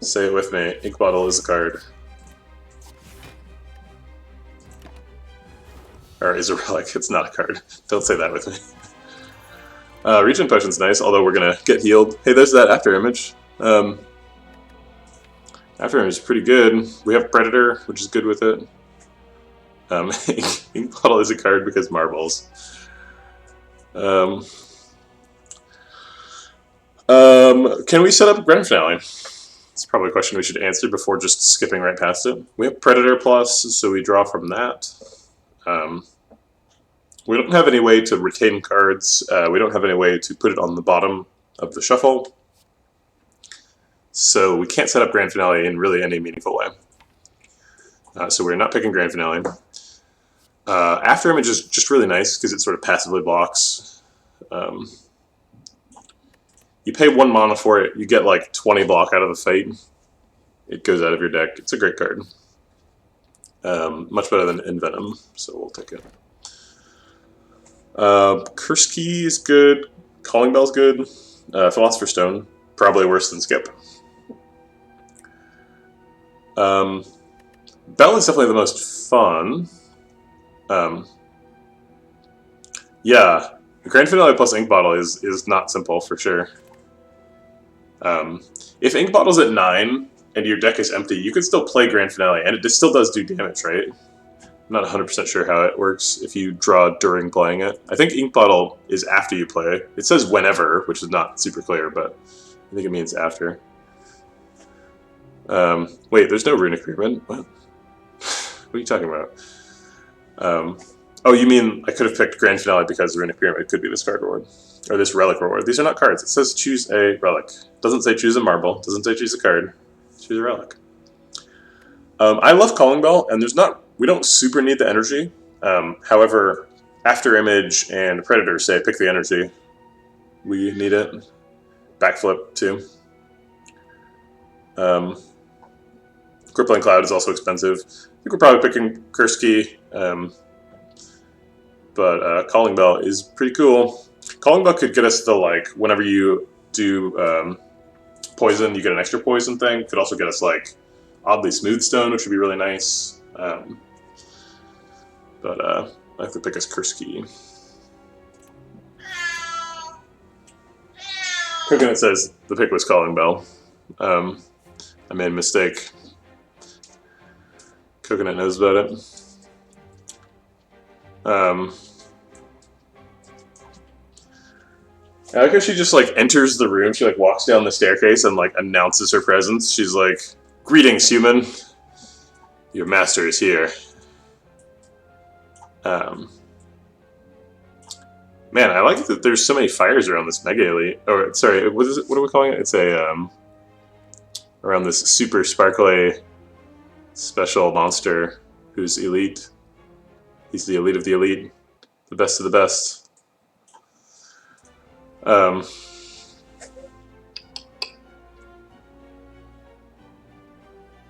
Say it with me. Ink Bottle is a card. Or is a relic. It's not a card. Don't say that with me. Regen Potion's nice, although we're going to get healed. Hey, there's that After Image. After Image is pretty good. We have Predator, which is good with it. Ink Bottle is a card because marbles. Can we set up Grand Finale? It's probably a question we should answer before just skipping right past it. We have Predator Plus, so we draw from that. We don't have any way to retain cards. We don't have any way to put it on the bottom of the shuffle. So we can't set up Grand Finale in really any meaningful way. So we're not picking Grand Finale. After Image is just really nice because it sort of passively blocks. You pay 1 mana for it, you get like 20 block out of the fight. It goes out of your deck. It's a great card. Much better than Envenom, so we'll take it. Curse Key is good. Calling Bell's good. Philosopher's Stone, probably worse than Skip. Bell is definitely the most fun. Yeah, Grand Finale plus Ink Bottle is not simple for sure. If Ink Bottle's at 9 and your deck is empty, you can still play Grand Finale, and it still does do damage, right? I'm not 100% sure how it works if you draw during playing it. I think Ink Bottle is after you play. It says whenever, which is not super clear, but I think it means after. Wait, there's no Runic Agreement? What? What are you talking about? Oh, you mean I could have picked Grand Finale because the Runic Pyramid could be this card reward. Or this relic reward. These are not cards. It says choose a relic. Doesn't say choose a marble. Doesn't say choose a card. Choose a relic. I love Calling Bell, and we don't super need the energy. However, After Image and Predator say pick the energy. We need it. Backflip, too. Crippling Cloud is also expensive. I think we're probably picking Curse Key. But Calling Bell is pretty cool. Calling Bell could get us the, like, whenever you do poison, you get an extra poison thing. Could also get us, like, Oddly Smooth Stone, which would be really nice. But I like to pick us Curse Key. Coconut says the pick was Calling Bell. I made a mistake. Coconut knows about it. I like how she just like enters the room. She like walks down the staircase and like announces her presence. She's like, "Greetings, human. Your master is here." Man, I like that there's so many fires around this Mega Elite. Or sorry, what is it? What are we calling it? It's a around this super sparkly special monster who's elite. He's the elite of the elite, the best of the best.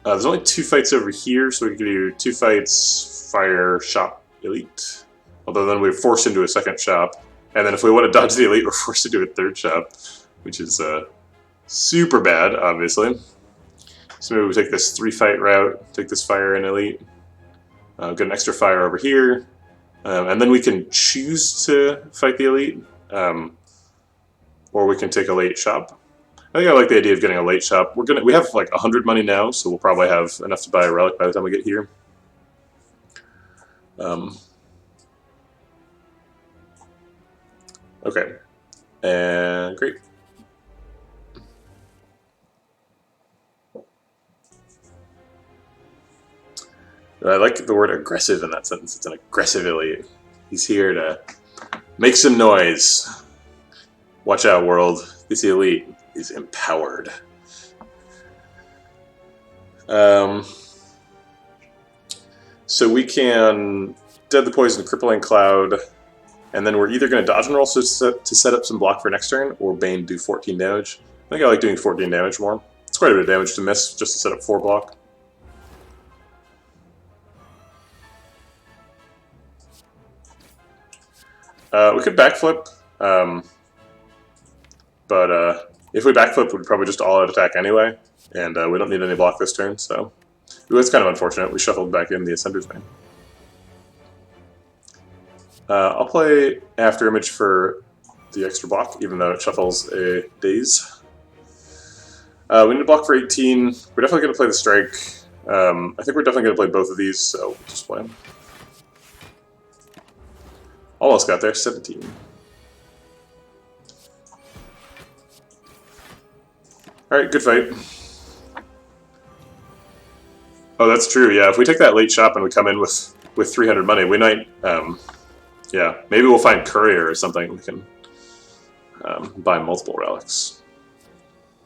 There's only 2 fights over here, so we can do 2 fights, fire, shop, elite. Although then we're forced into a second shop. And then if we want to dodge the elite, we're forced to do a 3rd shop, which is super bad, obviously. So maybe we take this 3-fight route, take this fire and elite, get an extra fire over here, and then we can choose to fight the elite, or we can take a late shop. I think I like the idea of getting a late shop. We have like 100 money now, so we'll probably have enough to buy a relic by the time we get here. Okay, and great. I like the word aggressive in that sentence. It's an aggressive elite. He's here to make some noise. Watch out, world. This elite is empowered. So we can Dead the Poison, Crippling Cloud, and then we're either going to dodge and roll to set up some block for next turn, or Bane do 14 damage. I think I like doing 14 damage more. It's quite a bit of damage to miss just to set up 4 block. We could backflip, but if we backflip, we'd probably just all-out attack anyway, and we don't need any block this turn, so... Ooh, it's kind of unfortunate. We shuffled back in the Ascender's Bane. I'll play After Image for the extra block, even though it shuffles a Daze. We need to block for 18. We're definitely going to play the Strike. I think we're definitely going to play both of these, so we'll just play them. Almost got there, 17. Alright, good fight. Oh, that's true, yeah. If we take that late shop and we come in with 300 money, we might, yeah, maybe we'll find Courier or something. We can buy multiple relics.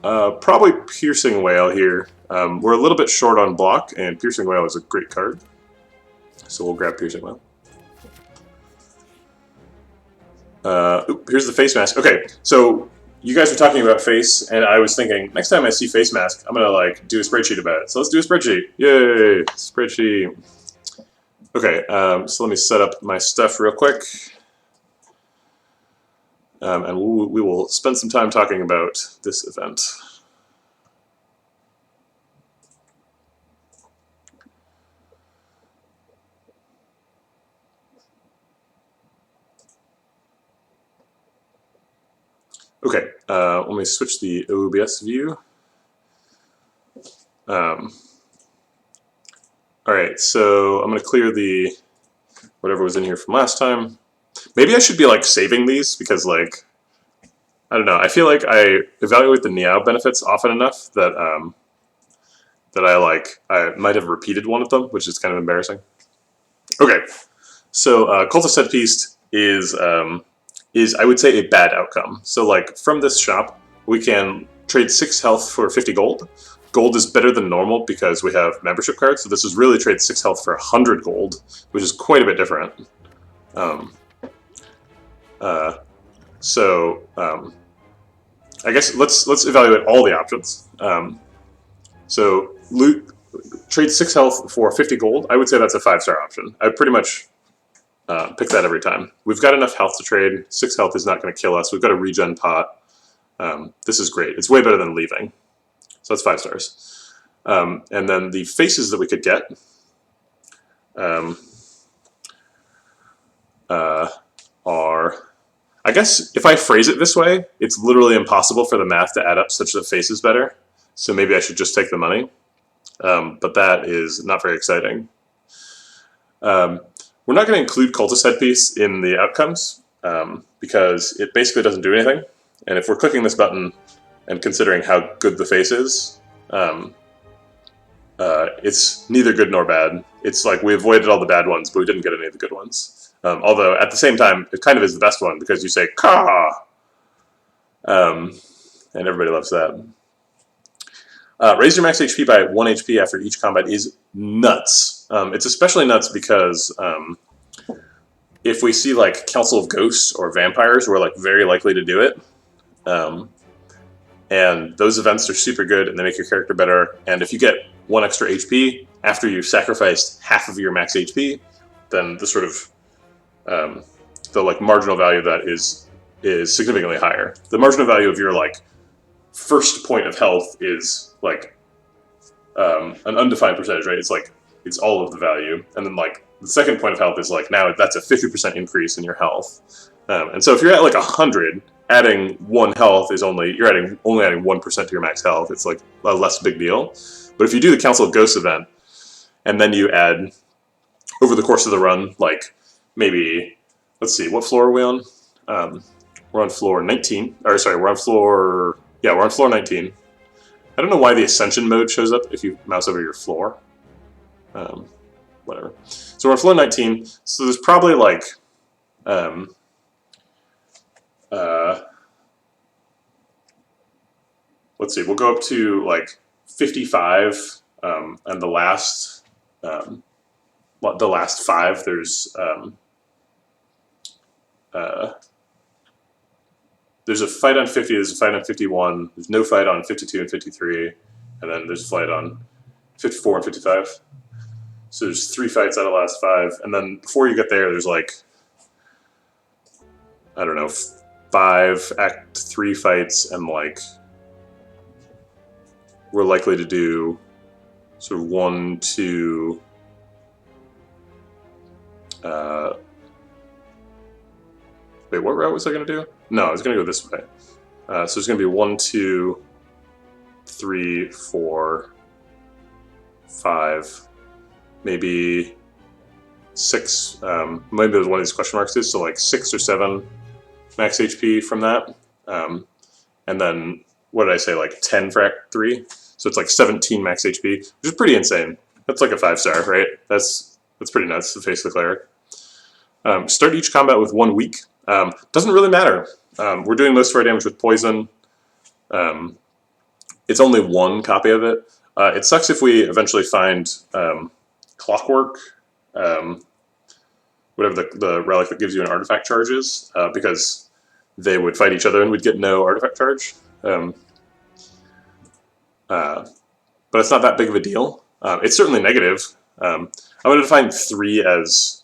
Probably Piercing Whale here. We're a little bit short on block, and Piercing Whale is a great card. So we'll grab Piercing Whale. Here's the face mask. Okay, so you guys were talking about face, and I was thinking, next time I see face mask, I'm gonna like do a spreadsheet about it. So let's do a spreadsheet. Yay, spreadsheet. Okay, so let me set up my stuff real quick, and we will spend some time talking about this event. Okay, let me switch the OBS view. Alright, so I'm going to clear the whatever was in here from last time. Maybe I should be like saving these because like, I don't know, I feel like I evaluate the Niao benefits often enough that that I might have repeated one of them, which is kind of embarrassing. Okay, so Cultist Headpiece is I would say a bad outcome. So like from this shop, we can trade 6 health for 50 gold. Gold is better than normal because we have membership cards, so this is really trade 6 health for 100 gold, which is quite a bit different. I guess let's evaluate all the options. So trade 6 health for 50 gold. I would say that's a 5-star option. I pretty much pick that every time. We've got enough health to trade. 6 health is not going to kill us. We've got a regen pot. This is great. It's way better than leaving. So that's 5 stars. And then the faces that we could get are... I guess if I phrase it this way, it's literally impossible for the math to add up such that face is better. So maybe I should just take the money. But that is not very exciting. We're not going to include Cultist Headpiece in the outcomes because it basically doesn't do anything. And if we're clicking this button and considering how good the face is, it's neither good nor bad. It's like we avoided all the bad ones, but we didn't get any of the good ones. Although at the same time, it kind of is the best one because you say "Ka," and everybody loves that. Raise your max HP by 1 HP after each combat is nuts. It's especially nuts because if we see like Council of Ghosts or Vampires, we're like very likely to do it. And those events are super good and they make your character better. And if you get 1 extra HP after you've sacrificed half of your max HP, then the sort of the like marginal value of that is significantly higher. The marginal value of your like first point of health is like an undefined percentage, right? It's like it's all of the value, and then like the second point of health is like now that's a 50% increase in your health. And so if you're at like 100, adding 1 health is only adding 1% to your max health. It's like a less big deal. But if you do the Council of Ghosts event, and then you add over the course of the run, like maybe, let's see, what floor are we on? We're on floor 19. Or sorry, we're on floor 19. I don't know why the Ascension mode shows up if you mouse over your floor. Whatever. So we're on floor 19. So there's probably like Um, uh, let's see, we'll go up to like 55, and the last 5, there's a fight on 50, there's a fight on 51, there's no fight on 52 and 53, and then there's a fight on 54 and 55. So there's 3 fights out of the last 5, and then before you get there, there's like, I don't know, 5 Act 3 fights, and like, we're likely to do sort of 1, 2, wait, what route was I going to do? No, I was going to go this way. So it's going to be 1, 2, 3, 4, 5, maybe 6. Maybe there's one of these question marks is, so like 6 or 7 max HP from that. And then, what did I say, like 10 for Act 3? So it's like 17 max HP, which is pretty insane. That's like a 5-star, right? That's pretty nuts to face the cleric. Start each combat with 1 weak. Doesn't really matter. We're doing most of our damage with poison. It's only 1 copy of it. It sucks if we eventually find clockwork, whatever the relic that gives you an artifact charge is, because they would fight each other and we'd get no artifact charge. But it's not that big of a deal. It's certainly negative. I'm going to define 3 as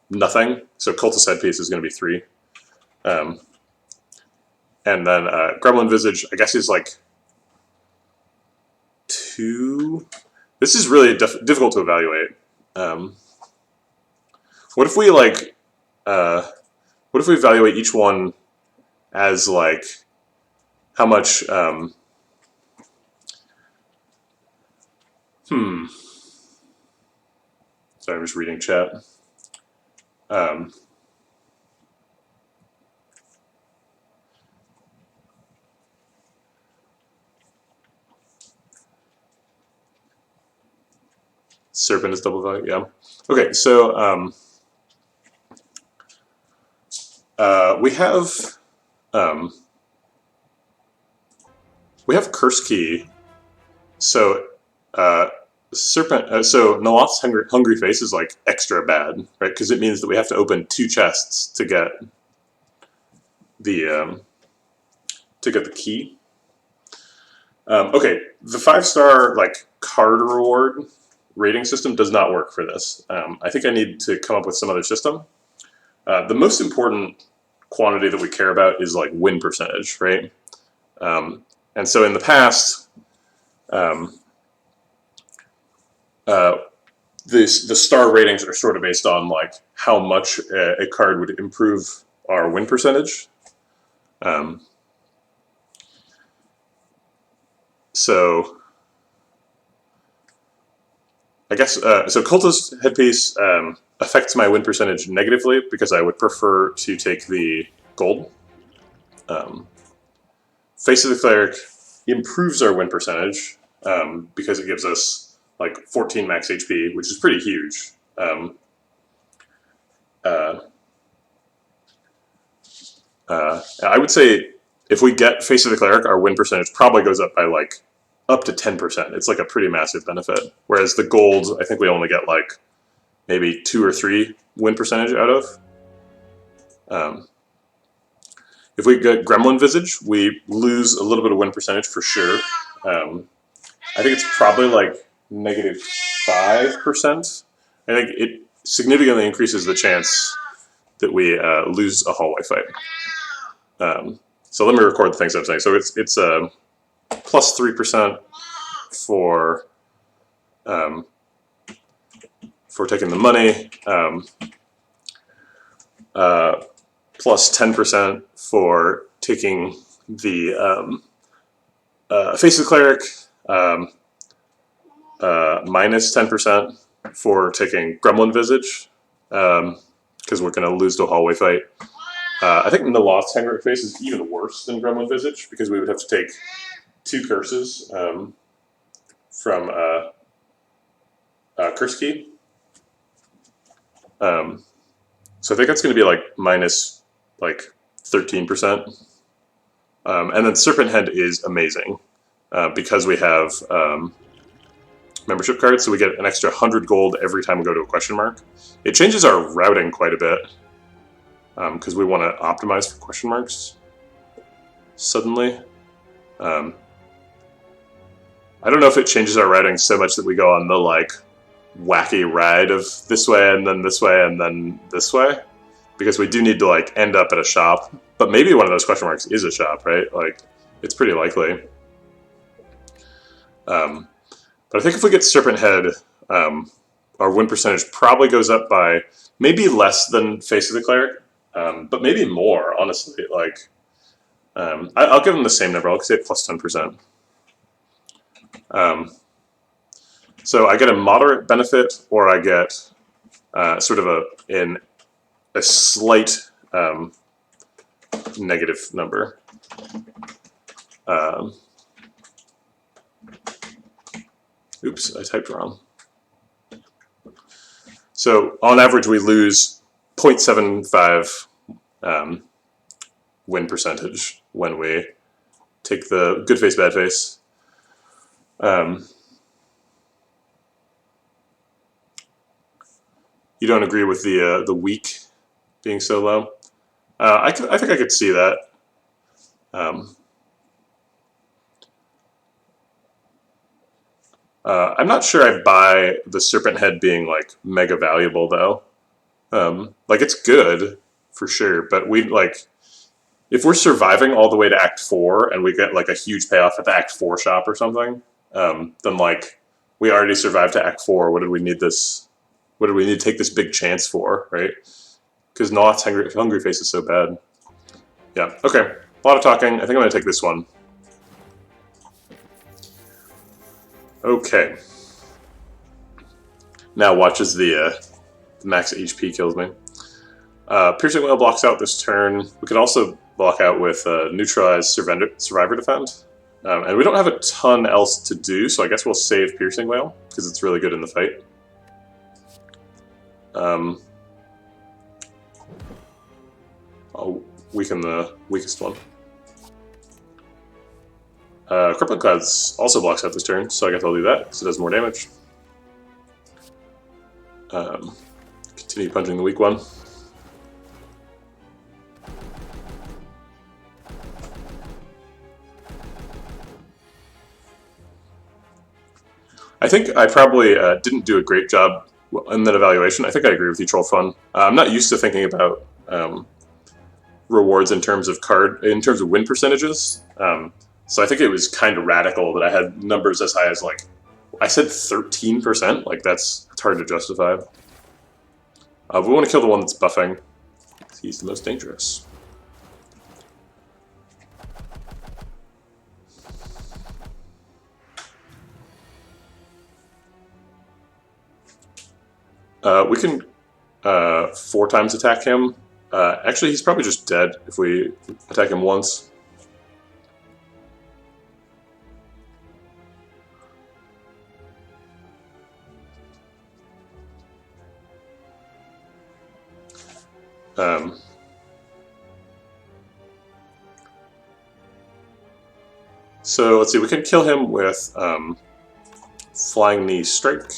nothing. So Cultist Headpiece is going to be 3. And then Gremlin Visage, I guess, is like 2. This is really difficult to evaluate. What if we like? What if we evaluate each one as like how much? Sorry, I'm just reading chat. Serpent is double value, yeah. Okay, so we have Curse Key. So Serpent. So Naloth's hungry face is like extra bad, right? Because it means that we have to open 2 chests to get the key. Okay, the 5-star like card reward rating system does not work for this. I think I need to come up with some other system. The most important quantity that we care about is like win percentage, right? And so in the past, the star ratings are sort of based on like how much a card would improve our win percentage. So I guess so. Cultist Headpiece affects my win percentage negatively because I would prefer to take the gold. Face of the Cleric improves our win percentage because it gives us like 14 max HP, which is pretty huge. I would say if we get Face of the Cleric, our win percentage probably goes up by like up to 10%. It's like a pretty massive benefit. Whereas the gold, I think we only get like maybe 2 or 3 win percentage out of. If we get Gremlin Visage, we lose a little bit of win percentage for sure. I think it's probably like -5%. I think it significantly increases the chance that we lose a hallway fight. So let me record the things I'm saying. So it's +3% for taking the money, +10% for taking the Face of the Cleric, -10% for taking Gremlin Visage, because we're going to lose the hallway fight. I think Naloth's Hungry Face is even worse than Gremlin Visage because we would have to take 2 curses from Curse Key. So I think that's going to be like minus like 13%. And then Serpent Head is amazing because we have membership cards, so we get an extra 100 gold every time we go to a question mark. It changes our routing quite a bit because we want to optimize for question marks suddenly. I don't know if it changes our routing so much that we go on the like wacky ride of this way and then this way and then this way, because we do need to like end up at a shop. But maybe one of those question marks is a shop, right? Like it's pretty likely. But I think if we get Serpent Head, our win percentage probably goes up by maybe less than Face of the Cleric, but maybe more, honestly. Like, I'll give them the same number. I'll say plus 10%. So I get a moderate benefit, or I get sort of a slight negative number. Oops, I typed wrong. So on average, we lose 0.75 win percentage when we take the good face, bad face. You don't agree with the weak being so low? I think I could see that. I'm not sure I buy the Serpent Head being like mega valuable though. Like it's good for sure, but we like if we're surviving all the way to Act 4 and we get like a huge payoff at the Act 4 shop or something, then like we already survived to Act 4. What did we need this? What do we need to take this big chance for, right? Because Noth's Hungry Face is so bad. Yeah, okay. A lot of talking. I think I'm going to take this one. Okay. Now watch as the max HP kills me. Piercing Whale blocks out this turn. We could also block out with Neutralize Survivor Defend. And we don't have a ton else to do, so I guess we'll save Piercing Whale, because it's really good in the fight. I'll weaken the weakest one. Crippling Clouds also blocks out this turn, so I guess I'll do that, because it does more damage. Continue punching the weak one. I think I probably didn't do a great job in that evaluation. I think I agree with you, Troll Fun. I'm not used to thinking about rewards in terms of win percentages. So I think it was kind of radical that I had numbers as high as like I said 13%. Like it's hard to justify. We want to kill the one that's buffing. He's the most dangerous. We can 4 times attack him. Actually, he's probably just dead if we attack him once. So let's see, we can kill him with Flying Knee Strike.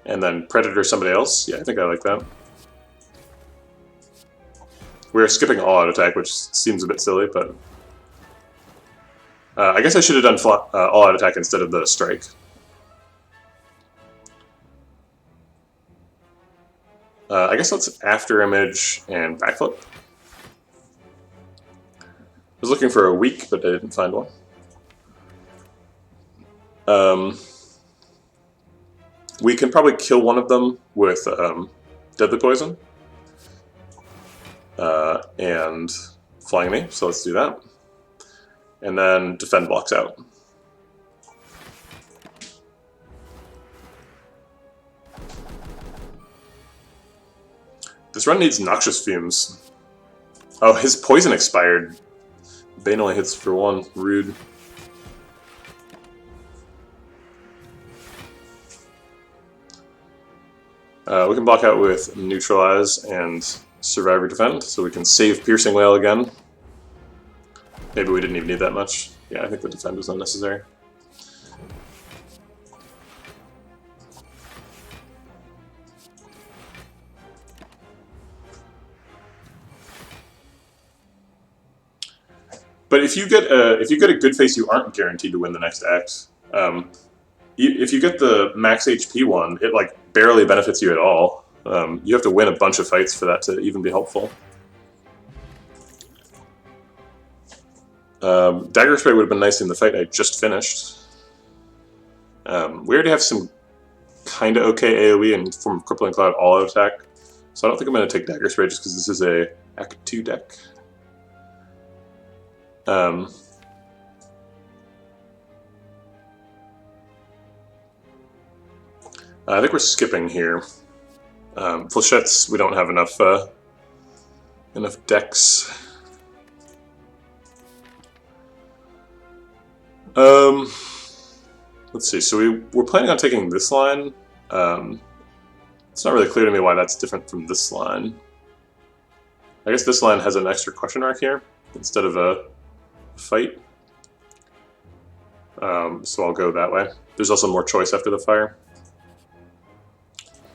And then Predator somebody else. Yeah, I think I like that. We're skipping all-out attack, which seems a bit silly, but... I guess I should have done all-out attack instead of the strike. I guess let's After Image and Backflip. I was looking for a weak, but I didn't find one. We can probably kill one of them with Deadly Poison and Flying Knee, so let's do that. And then Defend blocks out. This run needs Noxious Fumes. Oh, his poison expired. Bane only hits for 1. Rude. We can block out with Neutralize and Survivor Defend, so we can save Piercing Wail again. Maybe we didn't even need that much. Yeah, I think the Defend was unnecessary. But if you get a good face, you aren't guaranteed to win the next act. If you get the max HP one, it like barely benefits you at all. You have to win a bunch of fights for that to even be helpful. Dagger Spray would have been nice in the fight I just finished. We already have some kind of okay AoE and from Crippling Cloud all-out attack, so I don't think I'm going to take Dagger Spray just because this is a Act 2 deck. I think we're skipping here. Flechettes, we don't have enough decks. Let's see. So we're planning on taking this line. It's not really clear to me why that's different from this line. I guess this line has an extra question mark here instead of a fight. So I'll go that way. There's also more choice after the fire.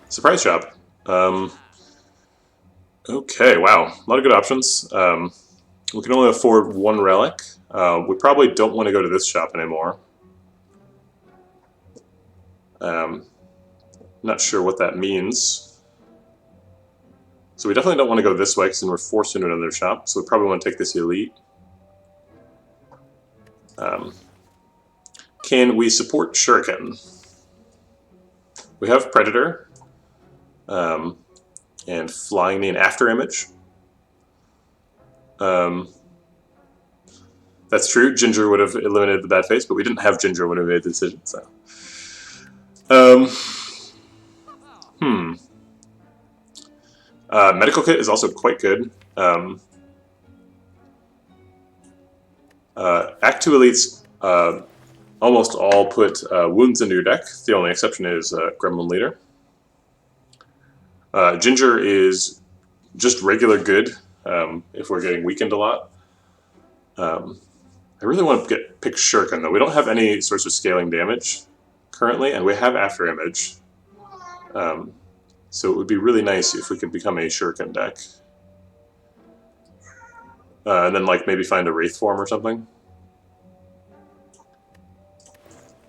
Surprise shop. Okay, wow. A lot of good options. We can only afford one relic. We probably don't want to go to this shop anymore. Not sure what that means. So we definitely don't want to go this way because then we're forced into another shop. So we probably want to take this elite. Can we support Shuriken? We have Predator. And Flying Knee and After Image. That's true. Ginger would have eliminated the bad face, but we didn't have Ginger when we made the decision. So, Medical Kit is also quite good. Act 2 elites almost all put wounds into your deck. The only exception is Gremlin Leader. Ginger is just regular good if we're getting weakened a lot. I really want to pick Shuriken, though. We don't have any sorts of scaling damage currently, and we have After Image. So it would be really nice if we could become a Shuriken deck. And then like maybe find a Wraith form or something.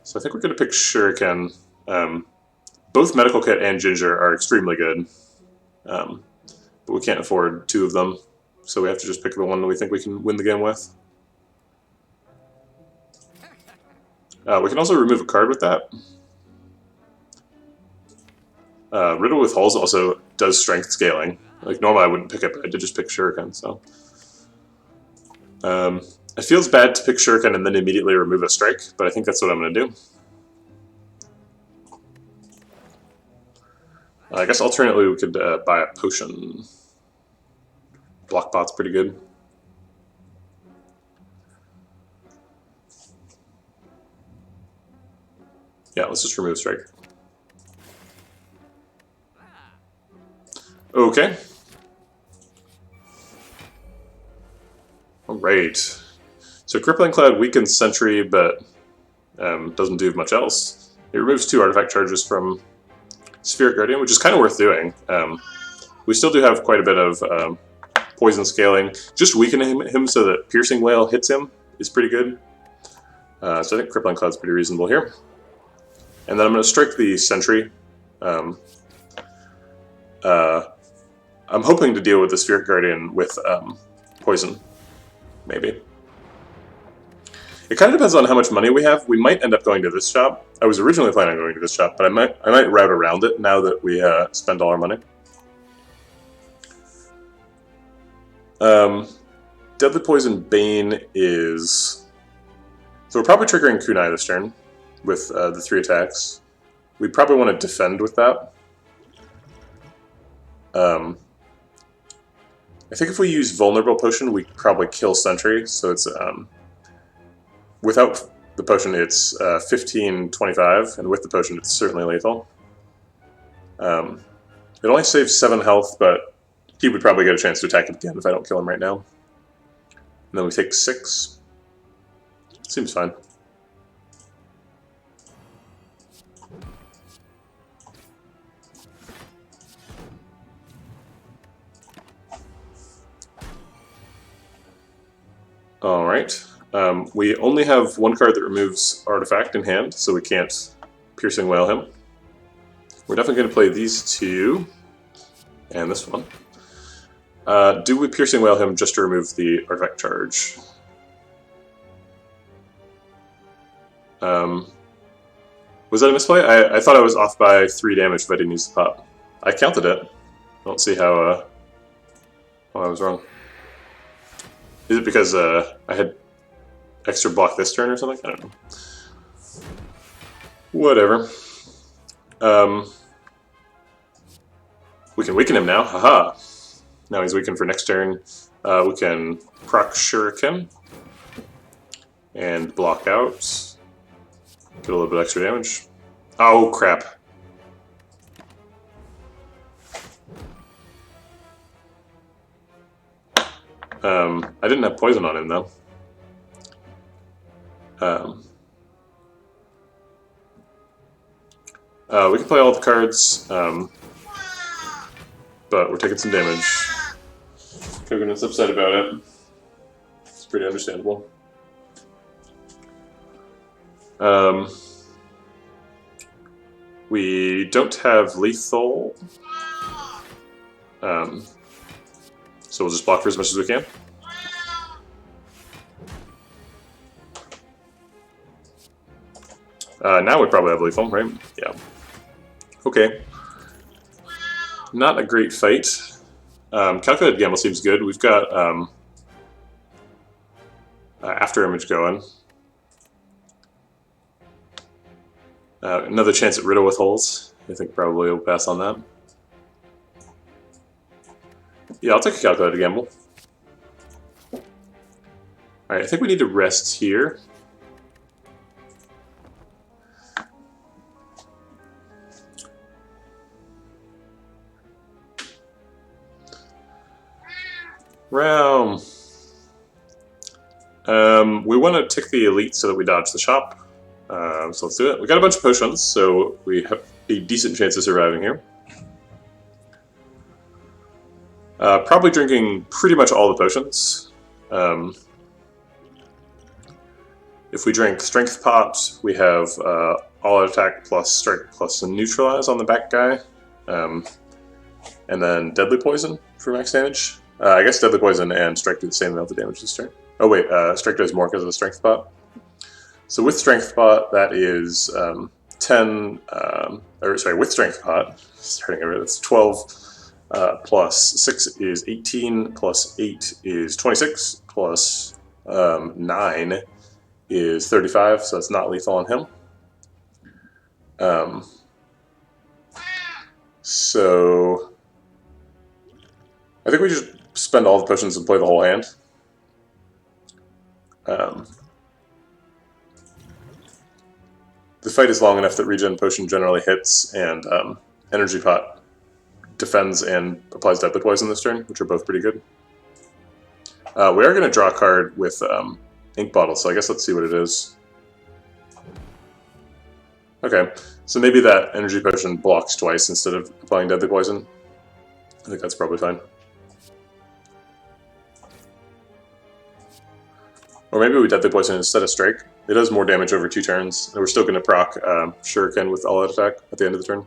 So I think we're going to pick Shuriken. Both Medical Kit and Ginger are extremely good. But we can't afford two of them. So we have to just pick the one that we think we can win the game with. We can also remove a card with that. Riddle with Hulls also does strength scaling. Like normally I wouldn't pick it, but I did just pick Shuriken, so. It feels bad to pick Shuriken and then immediately remove a strike, but I think that's what I'm going to do. I guess alternately we could buy a potion. Blockbot's pretty good. Yeah, let's just remove strike. Okay. Alright. So Crippling Cloud weakens Sentry, but doesn't do much else. It removes 2 artifact charges from Spirit Guardian, which is kind of worth doing. We still do have quite a bit of poison scaling. Just weakening him so that Piercing Wail hits him is pretty good. So I think Crippling Cloud's pretty reasonable here. And then I'm going to strike the Sentry. I'm hoping to deal with the Spirit Guardian with poison, maybe. It kind of depends on how much money we have. We might end up going to this shop. I was originally planning on going to this shop, but I might route around it now that we spend all our money. Deadly Poison Bane is... So we're probably triggering Kunai this turn with the 3 attacks. We probably want to defend with that. I think if we use Vulnerable Potion, we probably kill Sentry, so it's... without the potion, it's 15-25, and with the potion, it's certainly lethal. It only saves 7 health, but he would probably get a chance to attack it again if I don't kill him right now. And then we take 6. Seems fine. Alright. We only have one card that removes Artifact in hand, so we can't Piercing Wail him. We're definitely going to play these two, and this one. Do we Piercing Wail him just to remove the Artifact charge? Was that a misplay? I thought I was off by 3 damage if I didn't use the pop. I counted it. I don't see how I was wrong. Is it because I had extra block this turn or something? I don't know. Whatever. We can weaken him now. Haha. Now he's weakened for next turn. We can proc Shuriken and block out. Get a little bit extra damage. Oh crap. I didn't have poison on him though. We can play all the cards, but we're taking some damage. Coconut's upset about it. It's pretty understandable. We don't have lethal, so we'll just block for as much as we can. Now we probably have lethal, right? Yeah. Okay. Not a great fight. Calculated Gamble seems good. We've got After Image going. Another chance at Riddle with holes. I think probably we'll pass on that. Yeah, I'll take a Calculated Gamble. Alright, I think we need to rest here. Realm. We want to tick the elite so that we dodge the shop. So let's do it. We got a bunch of potions, so we have a decent chance of surviving here. Probably drinking pretty much all the potions. If we drink Strength Pot, we have all attack plus strike plus a neutralize on the back guy. And then Deadly Poison for max damage. I guess Deadly Poison and Strike do the same amount of damage this turn. Oh wait, Strike does more because of the Strength Pot. So with Strength Pot, that is 10, with Strength Pot, starting over, that's 12, plus 6 is 18, plus 8 is 26, plus 9 is 35, so it's not lethal on him. So I think we just spend all the potions and play the whole hand. The fight is long enough that Regen Potion generally hits, and Energy Pot defends and applies Deadly Poison this turn, which are both pretty good. We are going to draw a card with Ink Bottle, so I guess let's see what it is. Okay, so maybe that Energy Potion blocks twice instead of applying Deadly Poison. I think that's probably fine. Or maybe we Deadly Poison instead of Strike. It does more damage over 2 turns, and we're still going to proc Shuriken with all-out attack at the end of the turn.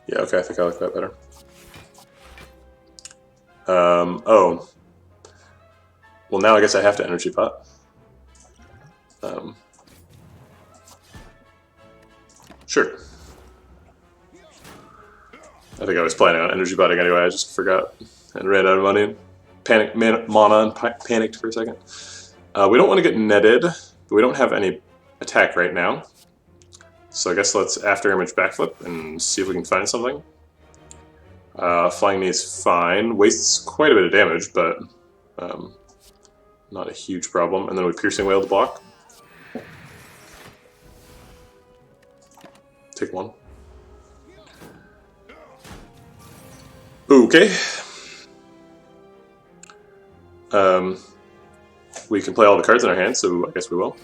Yeah, okay, I think I like that better. Oh. Well, now I guess I have to Energy Pot. Sure. I think I was planning on Energy Potting anyway, I just forgot and ran out of money. Mana and panicked for a second. We don't want to get netted, but we don't have any attack right now. So I guess let's After Image Backflip and see if we can find something. Flying Knee is fine. Wastes quite a bit of damage, but not a huge problem. And then we Piercing Wail to block. Take 1. Okay. We can play all the cards in our hand, so I guess we will.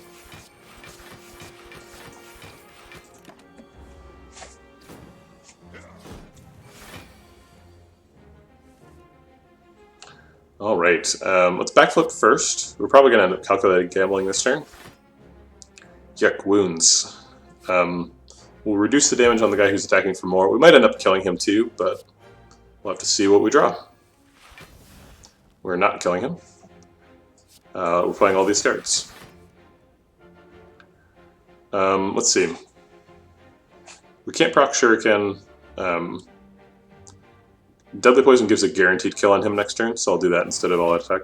All right, let's backflip first. We're probably going to end up calculating gambling this turn. Yuck, wounds. We'll reduce the damage on the guy who's attacking for more. We might end up killing him too, but we'll have to see what we draw. We're not killing him. We're playing all these cards. Let's see. We can't proc Shuriken. Deadly Poison gives a guaranteed kill on him next turn, so I'll do that instead of all attack.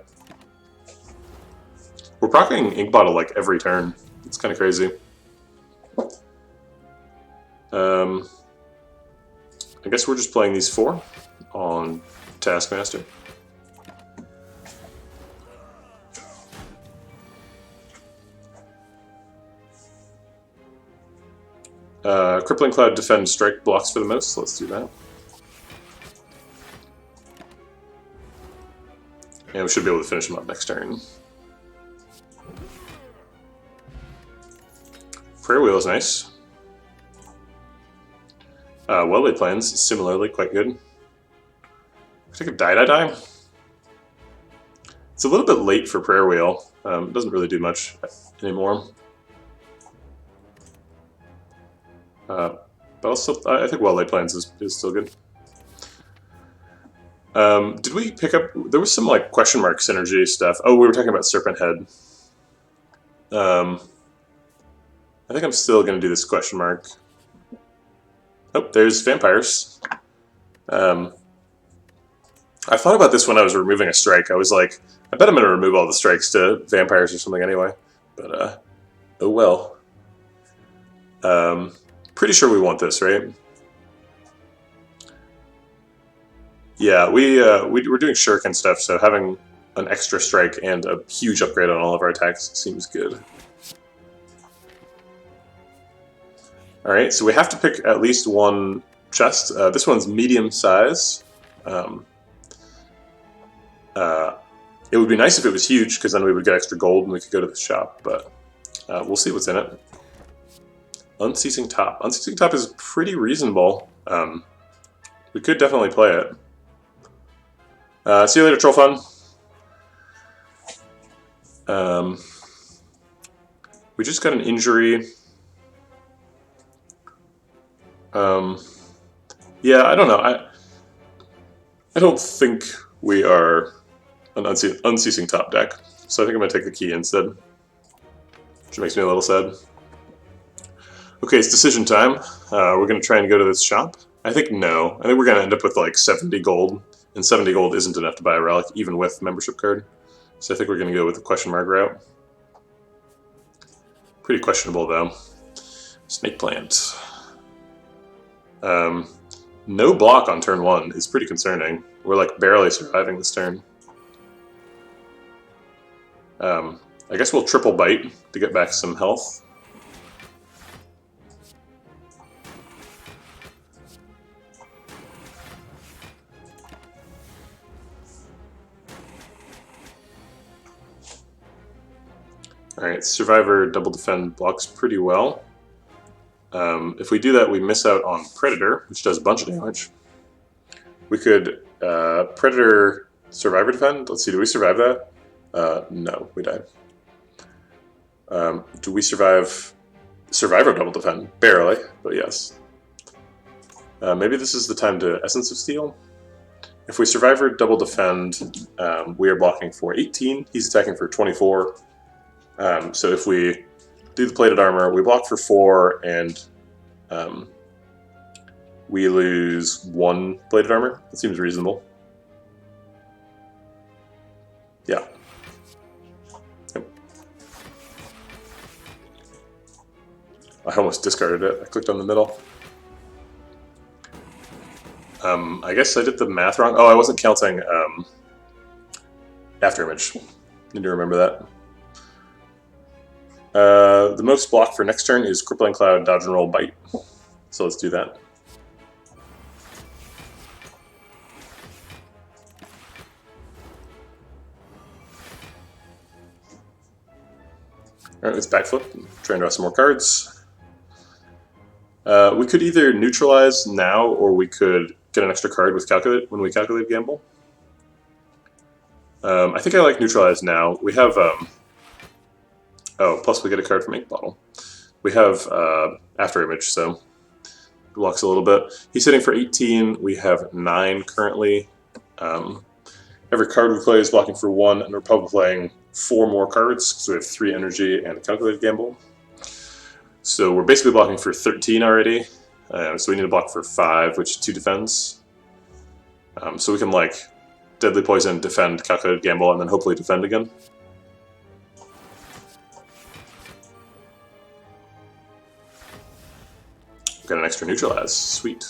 We're proccing Ink Bottle like every turn. It's kind of crazy. I guess we're just playing these 4 on Taskmaster. Crippling Cloud Defend Strike blocks for the most, so let's do that. And we should be able to finish him up next turn. Prayer Wheel is nice. Well-laid Plans, similarly quite good. Take a die. It's a little bit late for Prayer Wheel. It doesn't really do much anymore. But also, I think Well-laid Plans is still good. Did we pick up... There was some like question mark synergy stuff. Oh, we were talking about Serpent Head. I think I'm still going to do this question mark. Oh, there's Vampires. I thought about this when I was removing a strike. I was like, I bet I'm going to remove all the strikes to Vampires or something anyway. But, oh well. Pretty sure we want this, right? Yeah, we're doing Shuriken stuff, so having an extra strike and a huge upgrade on all of our attacks seems good. Alright, so we have to pick at least one chest. This one's medium size. It would be nice if it was huge, because then we would get extra gold and we could go to the shop, but we'll see what's in it. Unceasing Top. Unceasing Top is pretty reasonable. We could definitely play it. See you later, Troll Fun. We just got an injury. Yeah, I don't know. I don't think we are an unceasing top deck, so I think I'm going to take the key instead, which makes me a little sad. Okay, it's decision time. We're going to try and go to this shop. I think no. I think we're going to end up with like 70 gold, and 70 gold isn't enough to buy a relic, even with membership card. So I think we're going to go with the question mark route. Pretty questionable, though. Snake Plant. No block on turn 1 is pretty concerning. We're like barely surviving this turn. I guess we'll triple bite to get back some health. Alright, Survivor double defend blocks pretty well. If we do that, we miss out on Predator, which does a bunch of damage. We could Predator Survivor defend. Let's see, do we survive that? No, we died. Do we survive Survivor double defend? Barely, but yes. Maybe this is the time to Essence of Steel. If we Survivor double defend, we are blocking for 18. He's attacking for 24. So if we do the plated armor, we block for 4, and we lose 1 plated armor. That seems reasonable. Yeah. Yep. I almost discarded it. I clicked on the middle. I guess I did the math wrong. Oh, I wasn't counting Afterimage. Need to remember that. The most block for next turn is Crippling Cloud, Dodge and Roll, Bite. So let's do that. Alright, let's backflip and try and draw some more cards. We could either neutralize now, or we could get an extra card with calculate when we calculate gamble. I think I like neutralize now. We have oh, plus we get a card from Ink Bottle. We have After Image, so blocks a little bit. He's hitting for 18. We have 9 currently. Every card we play is blocking for 1, and we're probably playing 4 more cards, because we have 3 energy and a calculated gamble. So we're basically blocking for 13 already. So we need to block for 5, which is 2 defense. So we can like Deadly Poison, defend, calculated gamble, and then hopefully defend again. Got an extra neutralize. Sweet.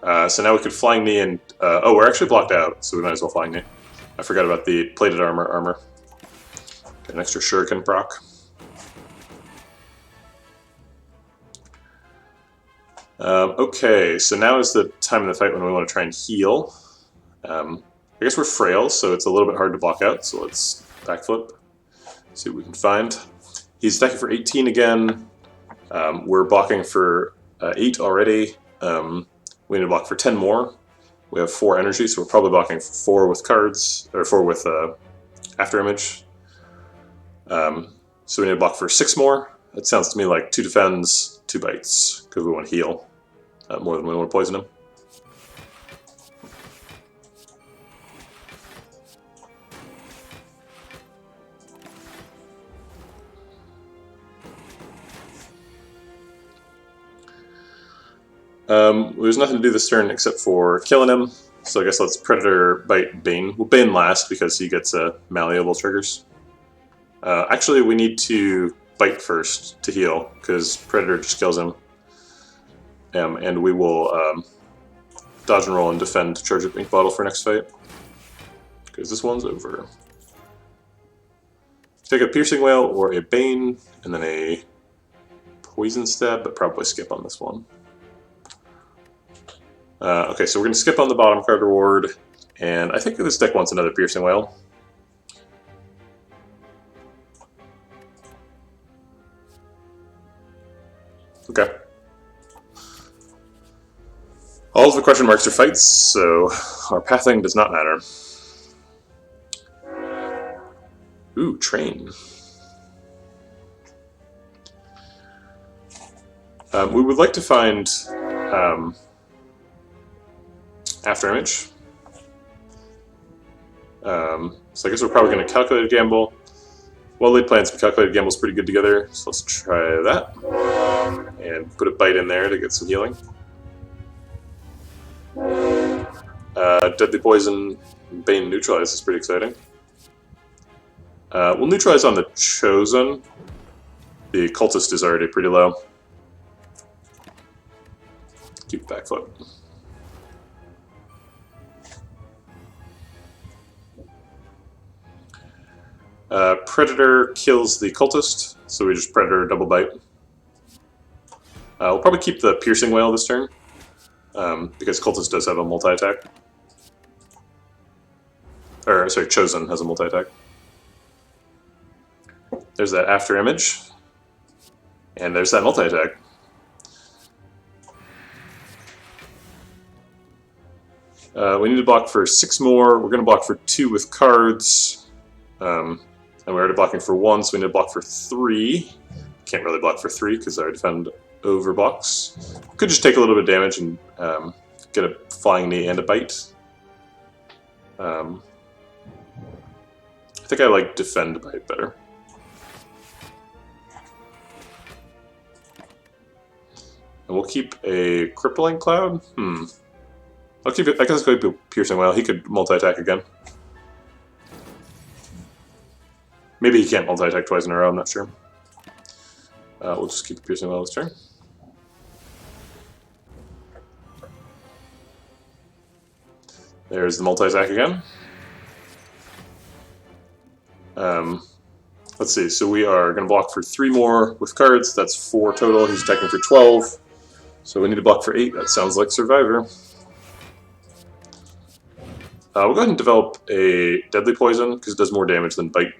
So now we could Flying Knee and... oh, we're actually blocked out, so we might as well Flying Knee. I forgot about the plated armor. Got an extra Shuriken proc. Okay, so now is the time in the fight when we want to try and heal. I guess we're frail, so it's a little bit hard to block out, so let's backflip. See what we can find. He's attacking for 18 again. We're blocking for 8 already. We need to block for 10 more. We have 4 energy, so we're probably blocking for 4 with cards, or 4 with After Image. So we need to block for 6 more. It sounds to me like 2 defends, 2 bites, because we want to heal more than we want to poison him. There's nothing to do this turn except for killing him, so I guess let's Predator, Bite, Bane. We'll Bane last because he gets malleable triggers. Actually, we need to Bite first to heal, because Predator just kills him. And we will dodge and roll and defend Charge Up Ink Bottle for next fight, because this one's over. Take a Piercing Wail or a Bane, and then a Poison Stab, but probably skip on this one. Okay, so we're going to skip on the bottom card reward, and I think this deck wants another Piercing Wail. Okay. All of the question marks are fights, so our pathing does not matter. Ooh, Train. We would like to find After Image. So I guess we're probably going to Calculated Gamble. Well-laid plans, but Calculated Gamble is pretty good together, so let's try that. And put a Bite in there to get some healing. Deadly Poison, Bane Neutralize is pretty exciting. We'll neutralize on the Chosen. The Cultist is already pretty low. Keep backflip. Predator kills the Cultist, so we just Predator double Bite. We'll probably keep the Piercing Wail this turn, because Cultist does have a multi-attack. Or, sorry, Chosen has a multi-attack. There's that After Image, and there's that multi-attack. We need to block for 6 more. We're going to block for 2 with cards. And we're already blocking for 1, so we need to block for 3. Can't really block for 3 because our defend overblocks. Could just take a little bit of damage and get a Flying Knee and a Bite. I think I like defend Bite better. And we'll keep a Crippling Cloud. I'll keep it. I guess I'll keep a Piercing Wail. He could multi-attack again. Maybe he can't multi-attack twice in a row, I'm not sure. We'll just keep the Piercing Wail this turn. There's the multi-attack again. Let's see, so we are going to block for 3 more with cards. That's 4 total. He's attacking for 12. So we need to block for 8. That sounds like Survivor. We'll go ahead and develop a Deadly Poison, because it does more damage than Bite.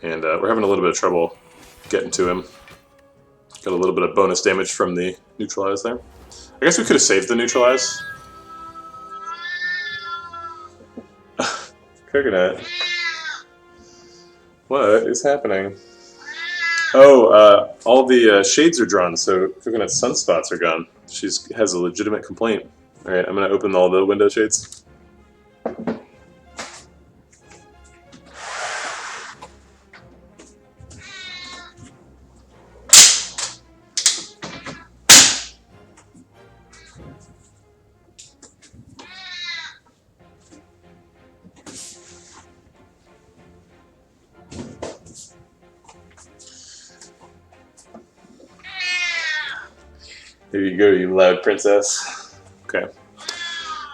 and we're having a little bit of trouble getting to him. Got a little bit of bonus damage from the neutralize there. I guess we could have saved the neutralize. Coconut. What is happening? Oh, all the shades are drawn, so Coconut's sunspots are gone. She has a legitimate complaint. Alright, I'm going to open all the window shades. There you go, you loud princess. Okay.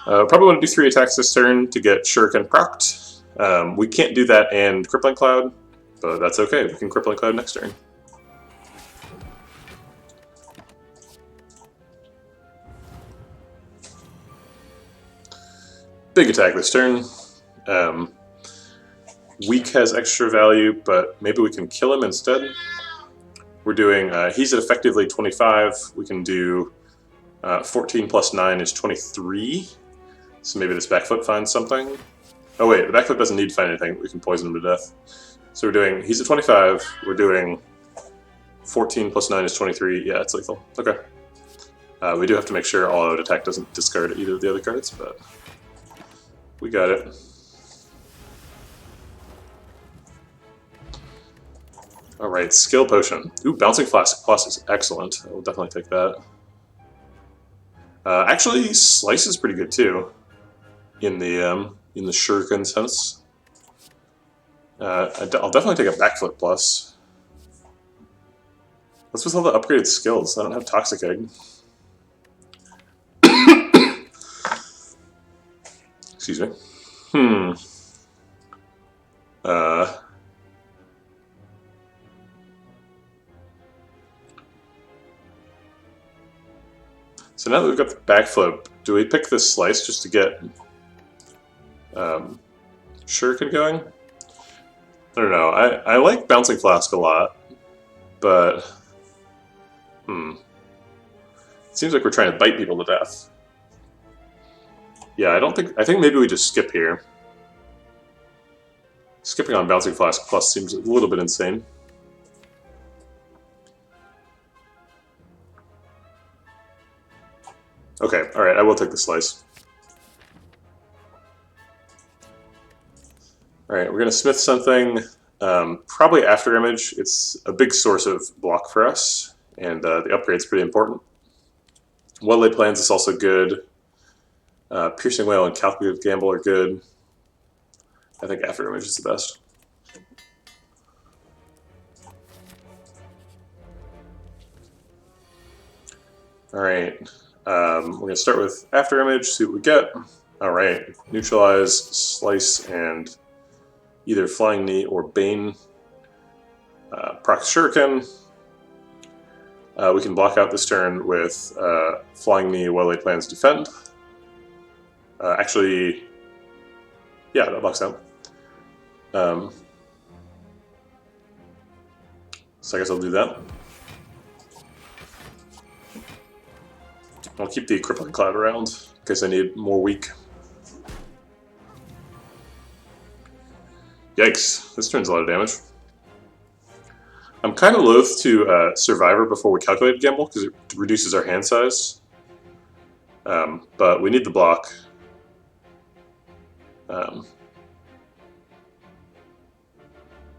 Probably want to do 3 attacks this turn to get Shuriken procced. We can't do that and Crippling Cloud, but that's okay. We can Crippling Cloud next turn. Big attack this turn. Weak has extra value, but maybe we can kill him instead. We're doing, he's at effectively 25. We can do 14 plus 9 is 23. So maybe this backflip finds something. Oh wait, the backflip doesn't need to find anything. We can poison him to death. So we're doing, he's at 25. We're doing 14 plus 9 is 23. Yeah, it's lethal. Okay. We do have to make sure all out attack doesn't discard either of the other cards, but we got it. Alright, skill potion. Ooh, bouncing flask plus is excellent. I will definitely take that. Actually, slice is pretty good too. In the shuriken sense. I'll definitely take a backflip plus. What's with all the upgraded skills? I don't have toxic egg. Excuse me. So now that we've got the backflip, do we pick this slice just to get Shuriken going? I don't know. I like Bouncing Flask a lot, but it seems like we're trying to bite people to death. Yeah, I think maybe we just skip here. Skipping on Bouncing Flask plus seems a little bit insane. Okay, alright, I will take the slice. Alright, we're going to smith something, probably After Image. It's a big source of block for us, and the upgrade's pretty important. Well-laid plans is also good. Piercing Whale and Calculated Gamble are good. I think After Image is the best. Alright. We're going to start with After Image, see what we get. Alright, neutralize, slice, and either Flying Knee or Bane. Proc Shuriken. We can block out this turn with Flying Knee, Well-Laid Plans, Defend. Actually, yeah, that blocks out. So I guess I'll do that. I'll keep the Crippling Cloud around in case I need more weak. Yikes, this turns a lot of damage. I'm kind of loath to Survivor before we Calculated Gamble because it reduces our hand size. But we need the block.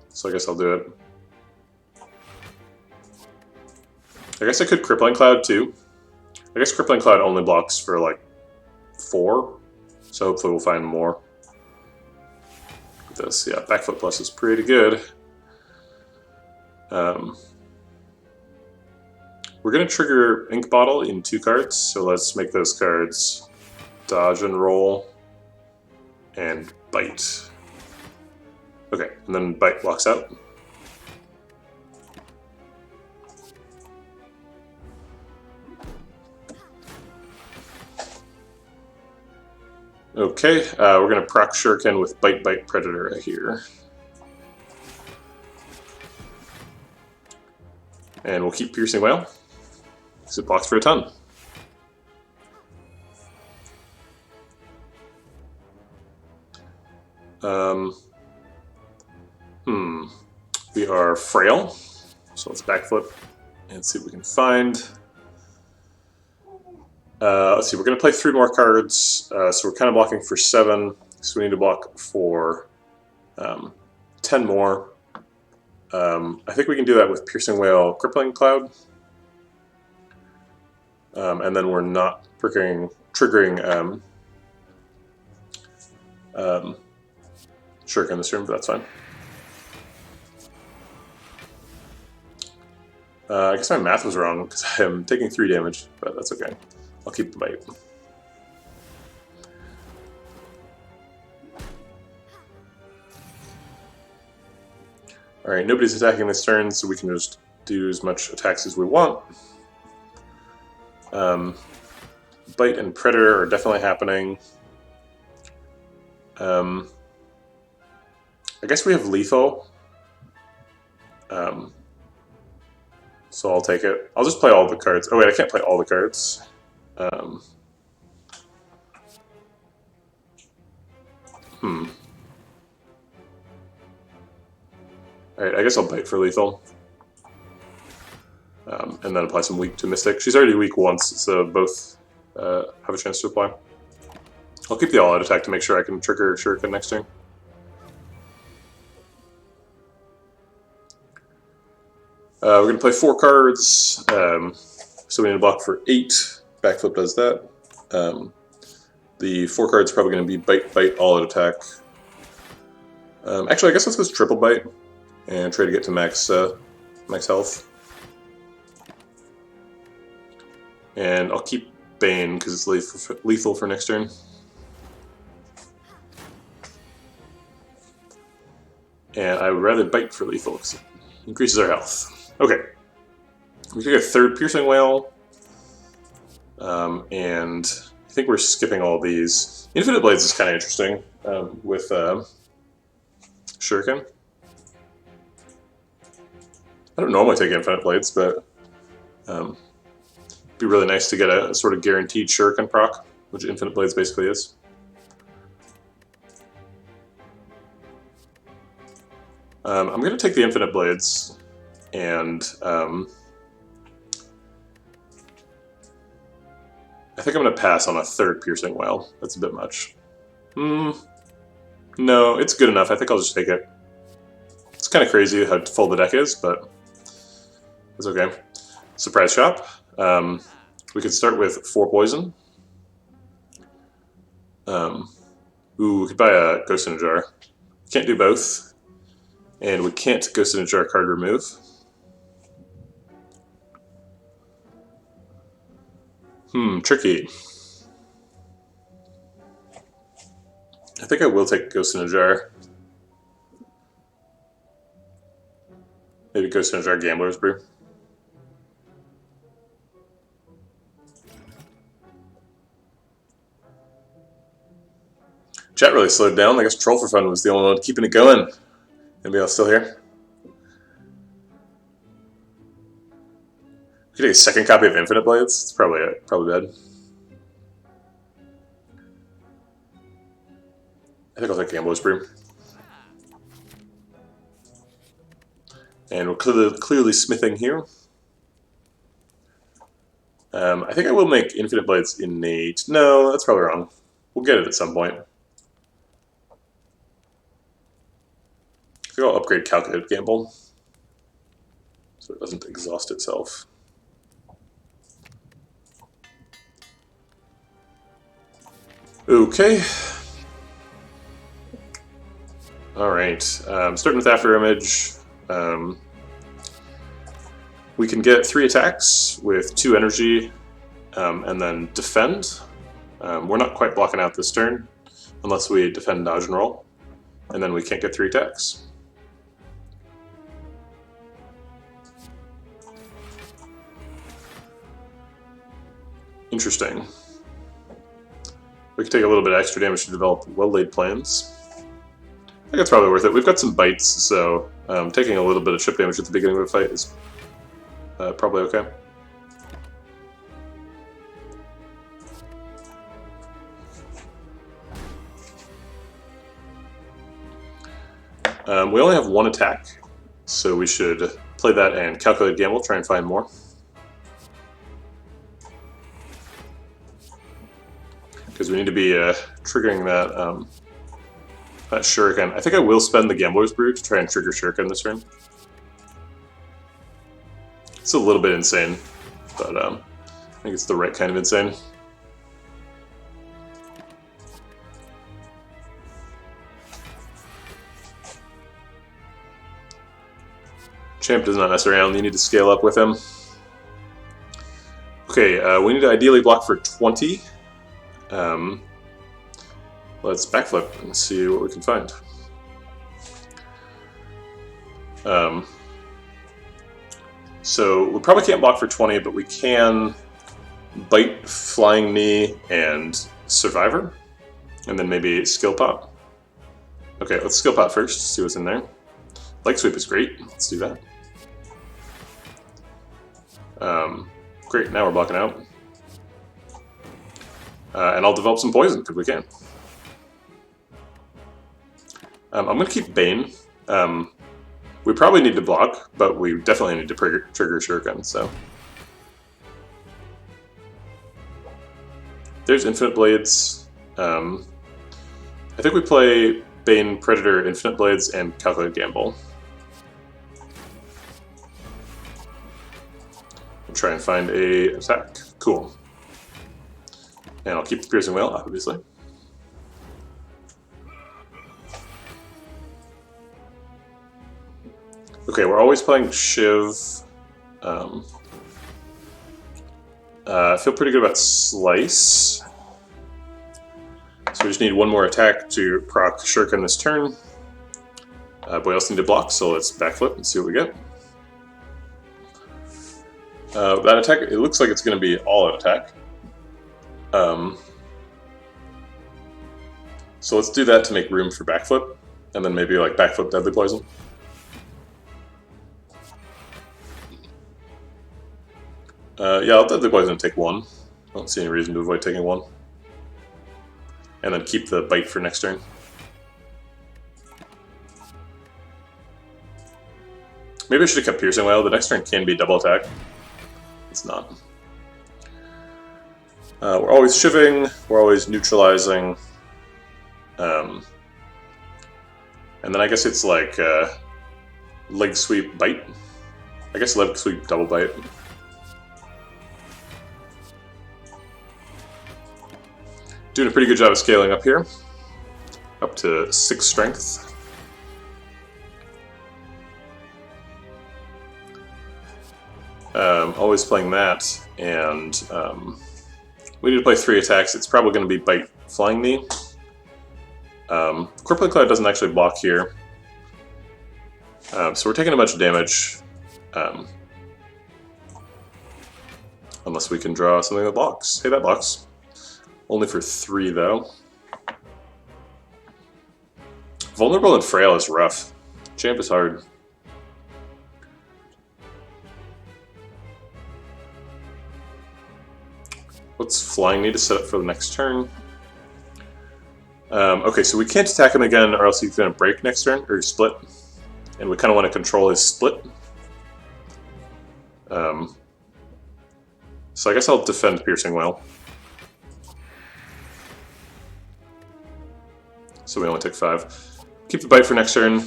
So I guess I'll do it. I guess I could Crippling Cloud too. I guess Crippling Cloud only blocks for like 4, so hopefully we'll find more. This, yeah, Backflip Plus is pretty good. We're going to trigger Ink Bottle in 2 cards, so let's make those cards Dodge and Roll and Bite. Okay, and then Bite blocks out. Okay, we're going to proc Shuriken with Bite Bite Predator here. And we'll keep Piercing Wail, because it blocks for a ton. We are frail, so let's backflip and see what we can find. Let's see, we're going to play 3 more cards, so we're kind of blocking for 7, so we need to block for 10 more. I think we can do that with Piercing Wail, Crippling Cloud, and then we're not triggering Shuriken in this room, but that's fine. I guess my math was wrong, because I'm taking 3 damage, but that's okay. I'll keep the bite. Alright, nobody's attacking this turn, so we can just do as much attacks as we want. Bite and Predator are definitely happening. I guess we have Lethal. So I'll take it. I'll just play all the cards. Oh wait, I can't play all the cards. Alright, I guess I'll bite for Lethal. And then apply some weak to Mystic. She's already weak once, so both have a chance to apply. I'll keep the all-out attack to make sure I can trigger Shuriken next turn. We're going to play 4 cards, so we need to block for 8. Backflip does that. The 4 cards are probably going to be Bite, Bite, all-out attack. Actually, I guess let's go triple Bite and try to get to max health. And I'll keep Bane because it's lethal for next turn. And I would rather Bite for lethal because it increases our health. Okay. We take a 3rd Piercing Wail. And I think we're skipping all these. Infinite Blades is kind of interesting with Shuriken. I don't normally take Infinite Blades, but it'd be really nice to get a sort of guaranteed Shuriken proc, which Infinite Blades basically is. I'm going to take the Infinite Blades, and I think I'm going to pass on a 3rd Piercing Wail. That's a bit much. No, it's good enough. I think I'll just take it. It's kind of crazy how full the deck is, but it's okay. Surprise Shop. We could start with 4 poison. Ooh, we could buy a Ghost in a Jar. Can't do both. And we can't Ghost in a Jar card remove. Tricky. I think I will take Ghost in a Jar. Maybe Ghost in a Jar Gambler's Brew. Chat really slowed down. I guess Troll for Fun was the only one keeping it going. Anybody else still here? We could take a 2nd copy of Infinite Blades. It's probably bad. I think I'll take Gambler's Brew. And we're clearly smithing here. I think I will make Infinite Blades innate. No, that's probably wrong. We'll get it at some point. I think I'll upgrade Calculated Gamble so it doesn't exhaust itself. Okay. Alright, starting with After Image. We can get 3 attacks with 2 energy and then defend. We're not quite blocking out this turn unless we defend, dodge, and roll. And then we can't get 3 attacks. Interesting. We could take a little bit of extra damage to develop well-laid plans. I think it's probably worth it. We've got some bites, so taking a little bit of chip damage at the beginning of a fight is probably okay. We only have one attack, so we should play that and calculate gamble, try and find more. Because we need to be triggering that shuriken. I think I will spend the Gambler's Brew to try and trigger shuriken this turn. It's a little bit insane, but I think it's the right kind of insane. Champ does not mess around, you need to scale up with him. Okay, we need to ideally block for 20. Let's backflip and see what we can find. So we probably can't block for 20, but we can bite, flying knee, and survivor, and then maybe skill pot. Okay, let's skill pot first, see what's in there. Leg sweep is great, let's do that. Great, now we're blocking out. And I'll develop some poison, because we can. I'm going to keep Bane. We probably need to block, but we definitely need to trigger Shuriken, so. There's Infinite Blades. I think we play Bane, Predator, Infinite Blades, and Calculate Gamble. We'll try and find a attack. Cool. And I'll keep the Piercing Wail, obviously. Okay, we're always playing Shiv. I feel pretty good about Slice. So we just need one more attack to proc Shuriken this turn. But we also need to block, so let's backflip and see what we get. That attack, it looks like it's going to be all-out attack. So let's do that to make room for backflip, and then maybe like backflip Deadly Poison. Yeah, I'll Deadly Poison and take one. I don't see any reason to avoid taking one. And then keep the bite for next turn. Maybe I should have kept Piercing Wail. The next turn can be double attack. It's not. We're always shiving, we're always neutralizing. And then I guess it's like leg sweep bite. I guess leg sweep double bite. Doing a pretty good job of scaling up here. Up to 6 strength. Always playing that, and we need to play 3 attacks. It's probably going to be bite, flying knee. Crippling Cloud doesn't actually block here. So we're taking a bunch of damage. Unless we can draw something that blocks. Hey, that blocks. Only for 3, though. Vulnerable and Frail is rough. Champ is hard. What's Flying Knee to set up for the next turn? Okay, so we can't attack him again, or else he's going to break next turn, or split. And we kind of want to control his split. So I guess I'll defend Piercing Wail. So we only took 5. Keep the bite for next turn.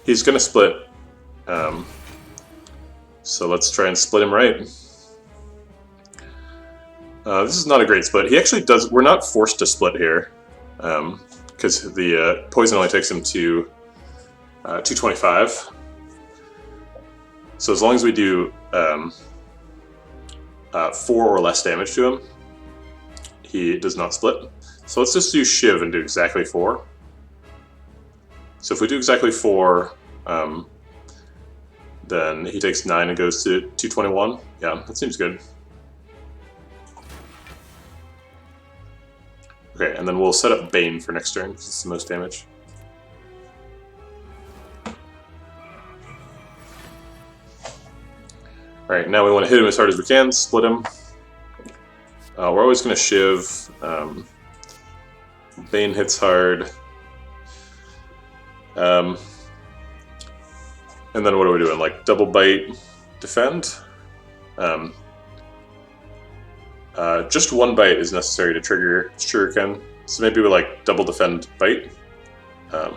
He's going to split. So let's try and split him right. This is not a great split. He actually does... We're not forced to split here. Because the poison only takes him to 225. So as long as we do 4 or less damage to him, he does not split. So let's just do Shiv and do exactly 4. So if we do exactly 4, then he takes 9 and goes to 221. Yeah, that seems good. Okay, and then we'll set up Bane for next turn, because it's the most damage. Alright, now we want to hit him as hard as we can, split him. We're always going to shiv. Bane hits hard. And then what are we doing? Like double bite, defend? Just one bite is necessary to trigger Shuriken. So maybe we like double defend bite. I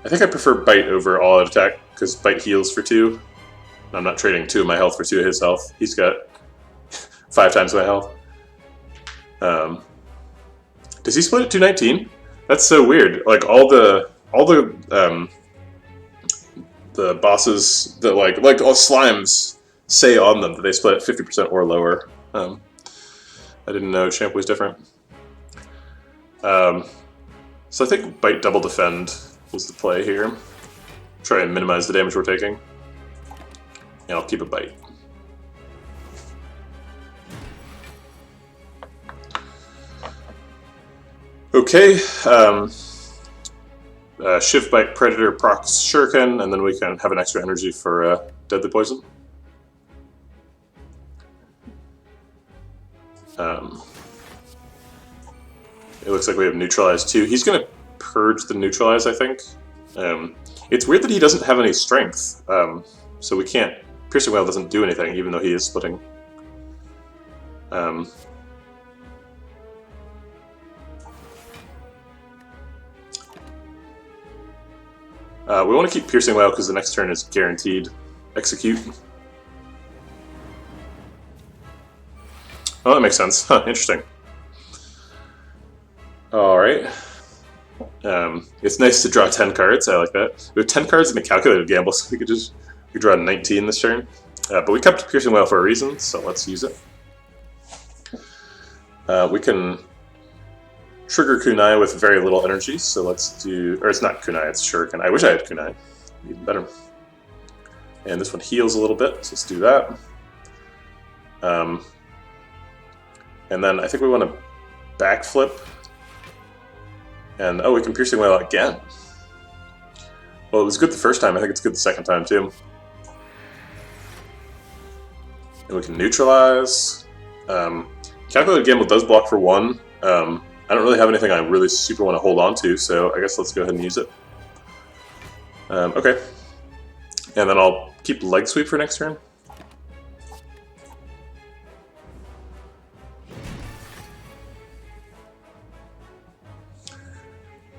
think I prefer bite over all out attack because bite heals for 2. I'm not trading 2 of my health for 2 of his health. He's got 5 times my health. Does he split at 219? That's so weird. Like all the bosses that like all slimes say on them that they split at 50% or lower. I didn't know Champ was different. So I think bite double defend was the play here. Try and minimize the damage we're taking. And I'll keep a bite. Okay, Shift Bite Predator procs Shuriken, and then we can have an extra energy for Deadly Poison. It looks like we have Neutralize too. He's going to purge the Neutralize, I think. It's weird that he doesn't have any strength, so we can't... Piercing Wail doesn't do anything, even though he is splitting. We want to keep Piercing Wail because the next turn is guaranteed execute. Oh, that makes sense. Huh, interesting. Alright. It's nice to draw 10 cards, I like that. We have 10 cards in a calculated gamble, so we could draw 19 this turn. But we kept Piercing Wail for a reason, so let's use it. We can trigger Kunai with very little energy, so let's do... Or it's not Kunai, it's Shuriken. I wish I had Kunai. Even better. And this one heals a little bit, so let's do that. And then I think we want to backflip. And, oh, we can Piercing Wail again. Well, it was good the first time. I think it's good the second time, too. And we can neutralize. Calculated Gamble does block for 1. I don't really have anything I really super want to hold on to, so I guess let's go ahead and use it. Okay. And then I'll keep Leg Sweep for next turn.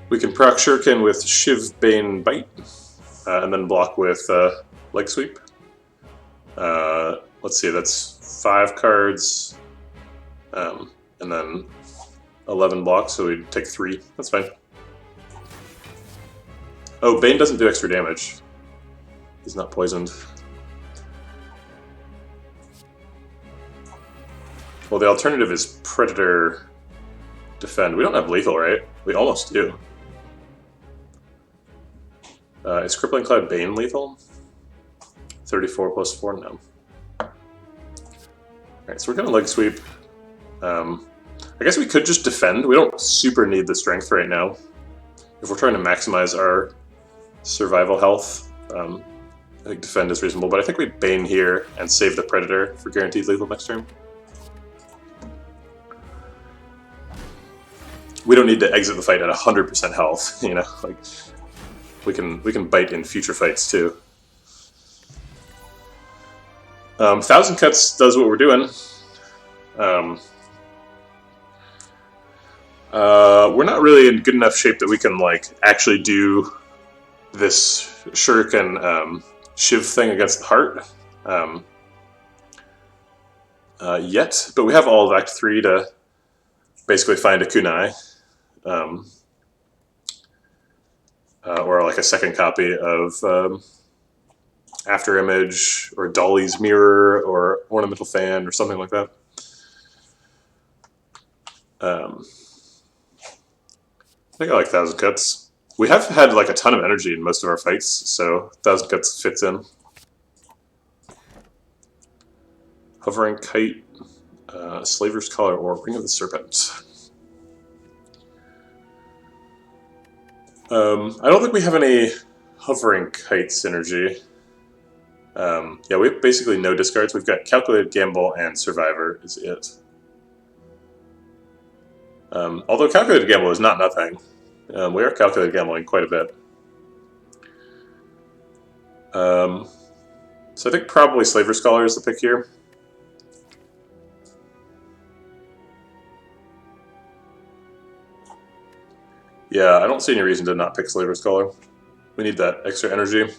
We can proc Shuriken with Shiv, Bane, Bite, and then block with Leg Sweep. Let's see, that's 5 cards, and then 11 blocks, so we take 3. That's fine. Oh, Bane doesn't do extra damage. He's not poisoned. Well, the alternative is Predator Defend. We don't have lethal, right? We almost do. Is Crippling Cloud Bane lethal? 34 plus 4? No. Alright, so we're going to Leg Sweep. I guess we could just defend. We don't super need the strength right now. If we're trying to maximize our survival health, I think defend is reasonable. But I think we Bane here and save the Predator for guaranteed lethal next turn. We don't need to exit the fight at 100% health, you know. Like we can bite in future fights too. 1000 Cuts does what we're doing. We're not really in good enough shape that we can like actually do this Shuriken Shiv thing against the heart yet, but we have all of Act 3 to basically find a Kunai, or like a second copy of After Image or Dolly's Mirror or Ornamental Fan or something like that. I think I like 1000 Cuts. We have had like a ton of energy in most of our fights, so 1000 Cuts fits in. Hovering Kite, Slaver's Collar, or Ring of the Serpent. I don't think we have any Hovering Kite synergy. Yeah, we have basically no discards. We've got Calculated Gamble and Survivor is it. Although Calculated Gamble is not nothing. We are Calculated Gambling quite a bit. So I think probably Slaver Scholar is the pick here. Yeah, I don't see any reason to not pick Slaver Scholar. We need that extra energy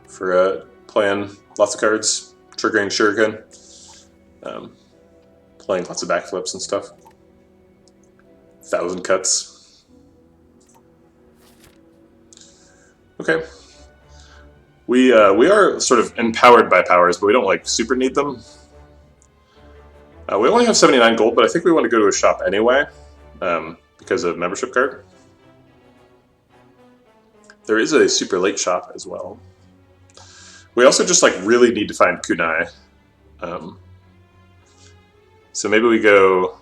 for playing lots of cards, triggering Shuriken, playing lots of backflips and stuff. 1,000 cuts. Okay. We are sort of empowered by powers, but we don't like super need them. We only have 79 gold, but I think we want to go to a shop anyway because of membership card. There is a super late shop as well. We also just like really need to find kunai. So maybe we go.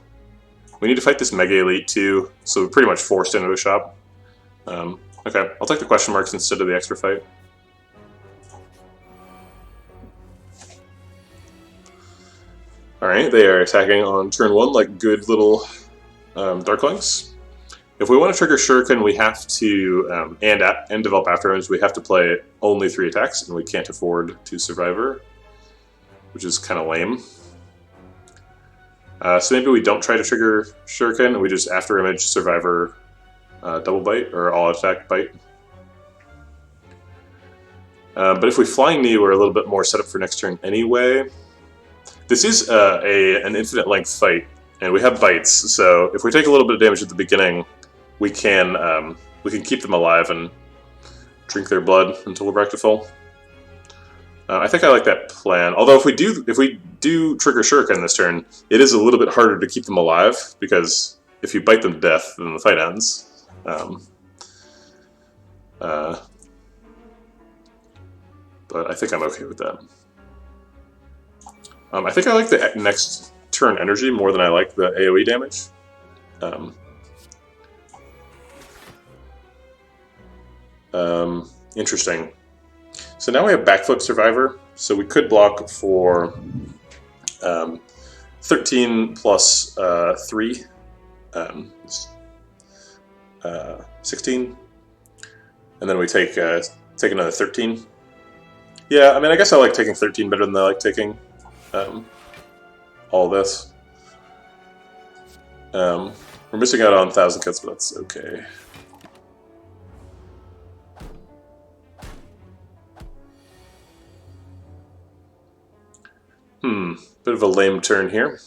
We need to fight this Mega Elite too, so we're pretty much forced into a shop. Okay, I'll take the question marks instead of the extra fight. Alright, they are attacking on turn 1 like good little Darklings. If we want to trigger Shuriken, we have to, and develop afterwards, we have to play only 3 attacks, and we can't afford to Survivor, which is kind of lame. So maybe we don't try to trigger Shuriken, and we just after image Survivor double bite, or all attack bite. But if we Flying Knee, we're a little bit more set up for next turn anyway. This is an infinite length fight, and we have bites, so if we take a little bit of damage at the beginning, we can keep them alive and drink their blood until we're back to full. I think I like that plan. Although if we do trigger Shuriken this turn, it is a little bit harder to keep them alive because if you bite them to death, then the fight ends. But I think I'm okay with that. I think I like the next turn energy more than I like the AoE damage. Interesting. So now we have Backflip Survivor, so we could block for 13 plus 3, 16, and then we take another 13. Yeah, I mean, I guess I like taking 13 better than I like taking all this. We're missing out on 1,000 cuts, but that's okay. Bit of a lame turn here.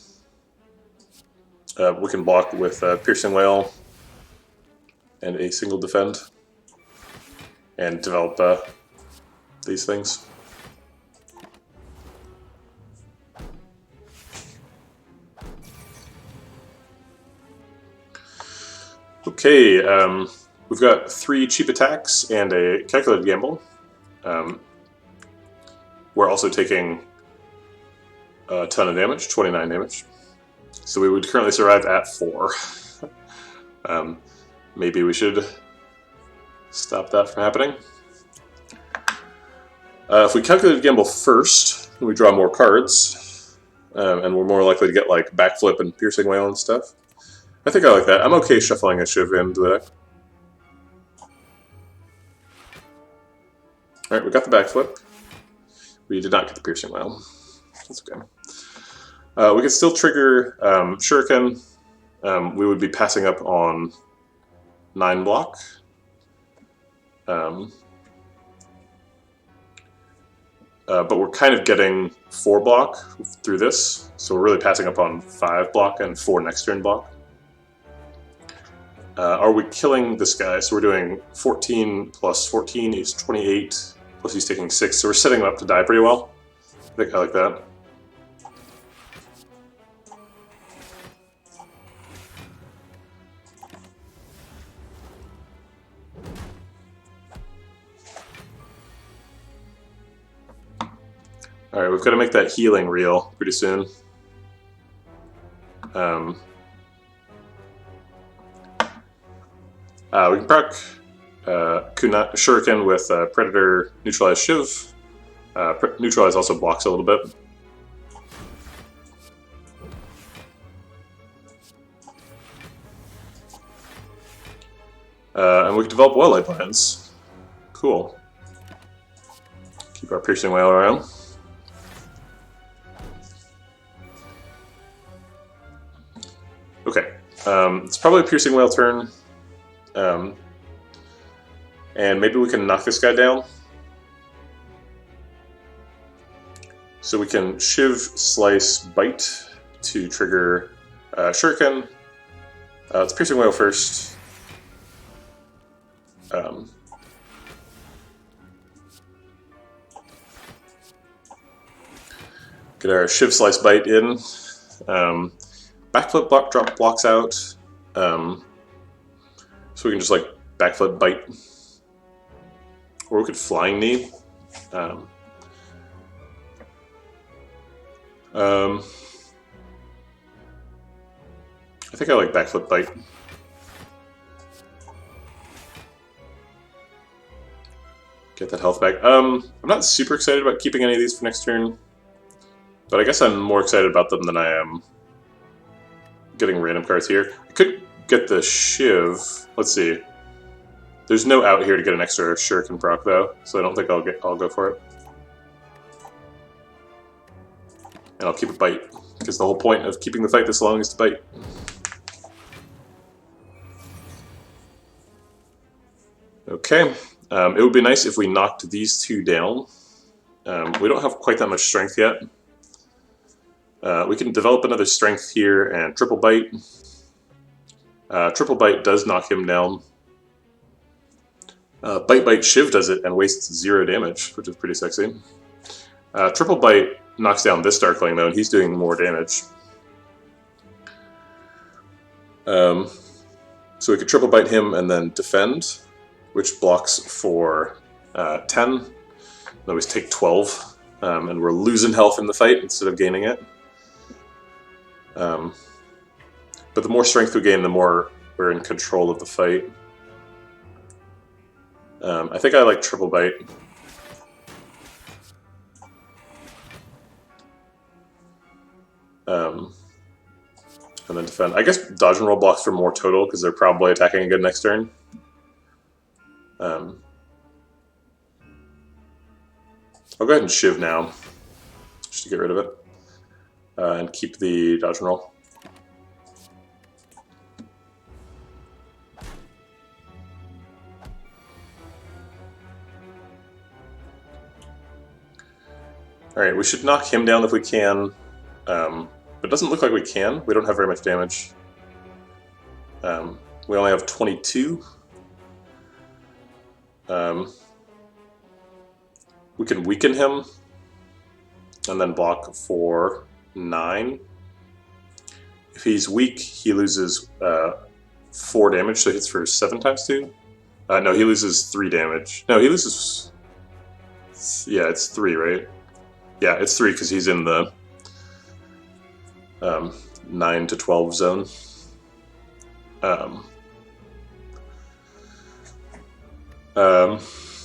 We can block with Piercing Whale and a single defend and develop these things. Okay, we've got 3 cheap attacks and a calculated gamble. We're also taking a ton of damage, 29 damage. So we would currently survive at 4. Maybe we should stop that from happening. If we calculated gamble first, we draw more cards, and we're more likely to get like backflip and piercing whale and stuff. I think I like that. I'm okay shuffling a Shiv into the deck. Alright, we got the backflip. We did not get the piercing whale. That's okay. We could still trigger Shuriken. We would be passing up on 9 block. But we're kind of getting 4 block through this, so we're really passing up on 5 block and 4 next turn block. Are we killing this guy? So we're doing 14 plus 14 is 28, plus he's taking 6, so we're setting him up to die pretty well. I think I like that. Alright, we've got to make that healing real pretty soon. We can proc Shuriken with Predator Neutralized Shiv, Neutralize also blocks a little bit. And we can develop wildlife plans. Cool. Keep our piercing whale around. Okay, it's probably a piercing whale turn. And maybe we can knock this guy down. So we can Shiv, Slice, Bite to trigger Shuriken. Let's piercing whale first. Get our Shiv, Slice, Bite in. Backflip block drop blocks out. So we can just like backflip bite. Or we could flying knee. I think I like backflip bite. Get that health back. I'm not super excited about keeping any of these for next turn. But I guess I'm more excited about them than I am getting random cards here. I could get the Shiv. Let's see. There's no out here to get an extra Shuriken proc though, so I don't think I'll go for it. And I'll keep it bite, because the whole point of keeping the fight this long is to bite. Okay, it would be nice if we knocked these two down. We don't have quite that much strength yet. We can develop another strength here and triple bite. Triple bite does knock him down. Bite Shiv does it and wastes 0 damage, which is pretty sexy. Triple bite knocks down this Darkling though, and he's doing more damage. So we could triple bite him and then defend, which blocks for 10. Then we take 12, and we're losing health in the fight instead of gaining it. But the more strength we gain, the more we're in control of the fight. I think I like triple bite. And then defend. I guess dodge and roll blocks for more total because they're probably attacking again next turn. I'll go ahead and Shiv now, just to get rid of it, and keep the dodge and roll. Alright, we should knock him down if we can, but it doesn't look like we can. We don't have very much damage. We only have 22. We can weaken him, and then block for 9. If he's weak, he loses 4 damage, so he hits for 7 times 2. No, he loses 3 damage. No, he loses... Yeah, it's 3, right? Yeah, it's 3 because he's in the 9 to 12 zone.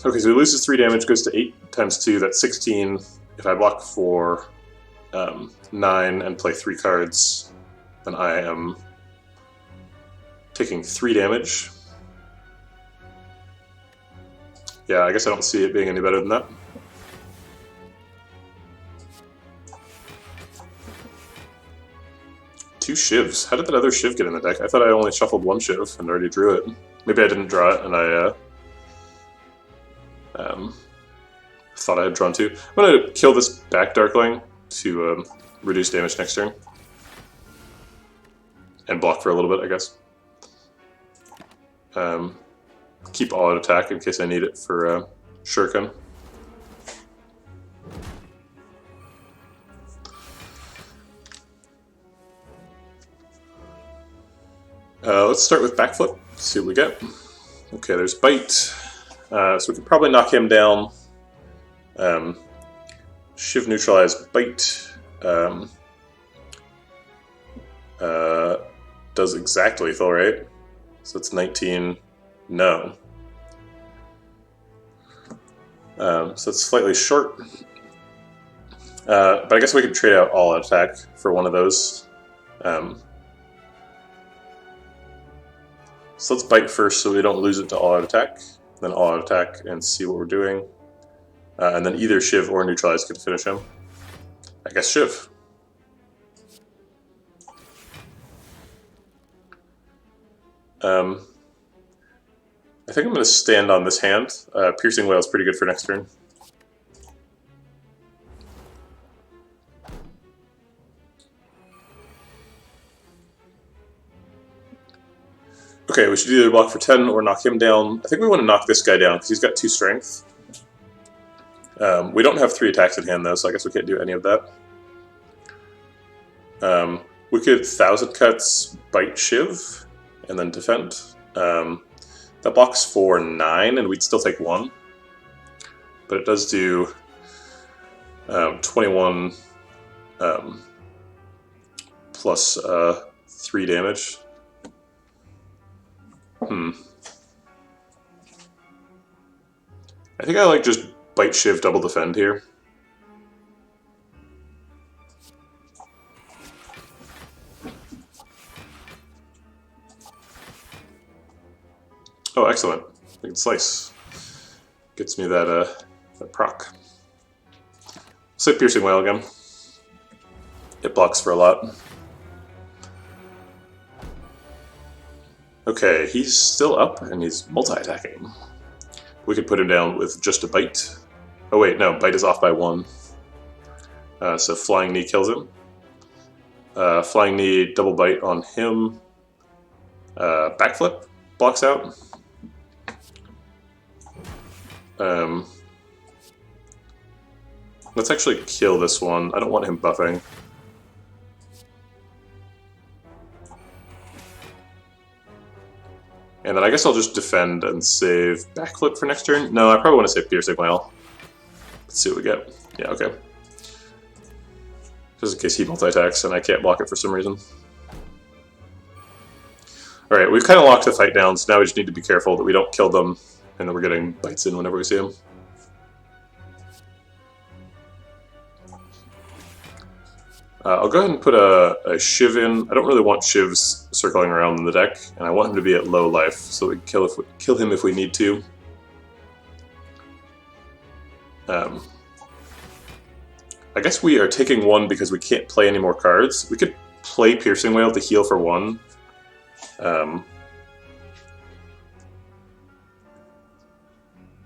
Okay, so he loses 3 damage, goes to 8 times 2, that's 16. If I block for 9 and play 3 cards, then I am taking 3 damage. Yeah, I guess I don't see it being any better than that. Two Shivs. How did that other Shiv get in the deck? I thought I only shuffled 1 Shiv and already drew it. Maybe I didn't draw it and I thought I had drawn 2. I'm going to kill this back Darkling to reduce damage next turn. And block for a little bit, I guess. Keep all out attack in case I need it for Shuriken. Let's start with backflip, see what we get. Okay, there's bite. So we can probably knock him down. Shiv neutralize bite. Does exact lethal, right? So it's 19. No. So it's slightly short. But I guess we could trade out all out attack for one of those. So let's bite first so we don't lose it to all out attack. Then all out attack and see what we're doing. And then either Shiv or Neutralize could finish him. I guess Shiv. I think I'm going to stand on this hand. Piercing Wail is pretty good for next turn. Okay, we should either block for 10 or knock him down. I think we want to knock this guy down because he's got 2 strength. We don't have 3 attacks in hand though, so I guess we can't do any of that. We could 1000 Cuts, bite Shiv, and then defend. That blocks for 9, and we'd still take 1. But it does do 21 plus 3 damage. I think I like just bite Shiv, double defend here. Oh, excellent. We can slice. Gets me that proc. Say Piercing Wail again. It blocks for a lot. Okay, he's still up and he's multi-attacking. We could put him down with just a bite. Oh wait, no, bite is off by 1. So Flying Knee kills him. Flying Knee, double bite on him. Backflip blocks out. Let's actually kill this one. I don't want him buffing. And then I guess I'll just defend and save backflip for next turn. No, I probably want to save Piercing Wail. Let's see what we get. Yeah, okay. Just in case he multi-attacks and I can't block it for some reason. Alright, we've kind of locked the fight down, so now we just need to be careful that we don't kill them and that we're getting bites in whenever we see them. I'll go ahead and put a Shiv in. I don't really want Shivs circling around in the deck, and I want him to be at low life, so we can kill him if we need to. I guess we are taking 1 because we can't play any more cards. We could play Piercing Wail to heal for 1.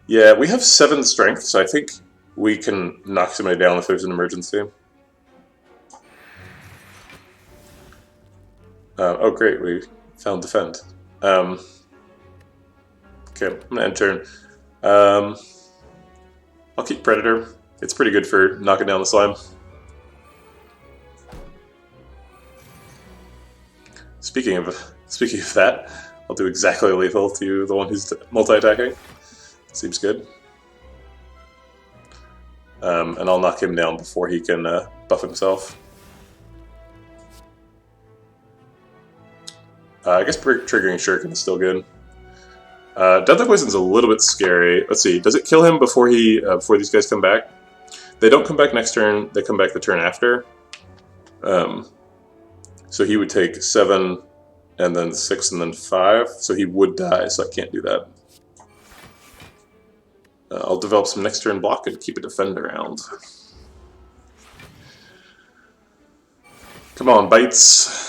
Yeah, we have 7 strength, so I think we can knock somebody down if there's an emergency. Oh great, we found defend. Okay, I'm gonna end turn. I'll keep Predator. It's pretty good for knocking down the slime. Speaking of that, I'll do exactly lethal to the one who's multi-attacking. Seems good. And I'll knock him down before he can buff himself. I guess triggering Shuriken is still good. Deadly Poison's a little bit scary. Let's see, does it kill him before these guys come back? They don't come back next turn, they come back the turn after. So he would take 7, and then 6, and then 5, so he would die, so I can't do that. I'll develop some next turn block and keep a defend around. Come on, bites.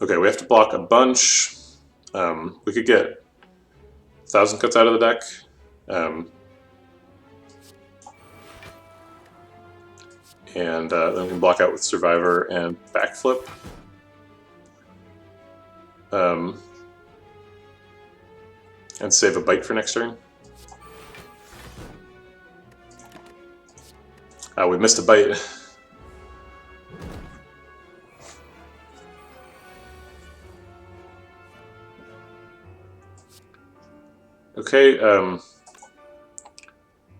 Okay, we have to block a bunch. We could get 1000 Cuts out of the deck. And then we can block out with Survivor and Backflip. And save a bite for next turn. We missed a bite. Okay,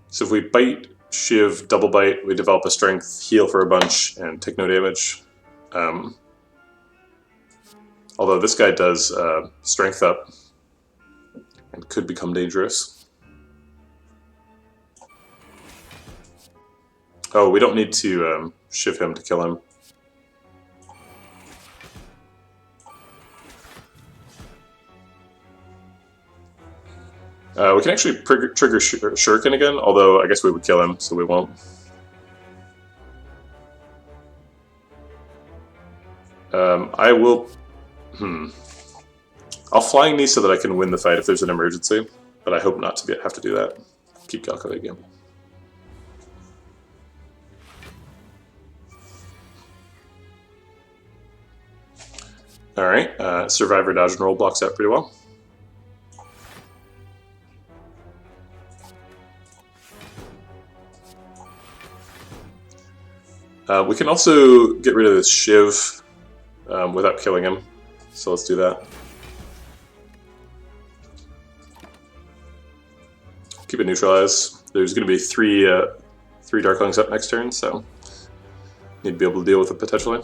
so if we bite, Shiv, double bite, we develop a strength, heal for a bunch, and take no damage. Although this guy does strength up and could become dangerous. Oh, we don't need to shiv him to kill him. We can actually trigger Shuriken again, although I guess we would kill him, so we won't. I will... I'll Flying Knee so that I can win the fight if there's an emergency, but I hope not to have to do that. Keep calculating. Alright, Survivor Dodge and Roll blocks out pretty well. We can also get rid of this Shiv without killing him, so let's do that. Keep it neutralized. There's going to be three Darklings up next turn, so need to be able to deal with it potentially.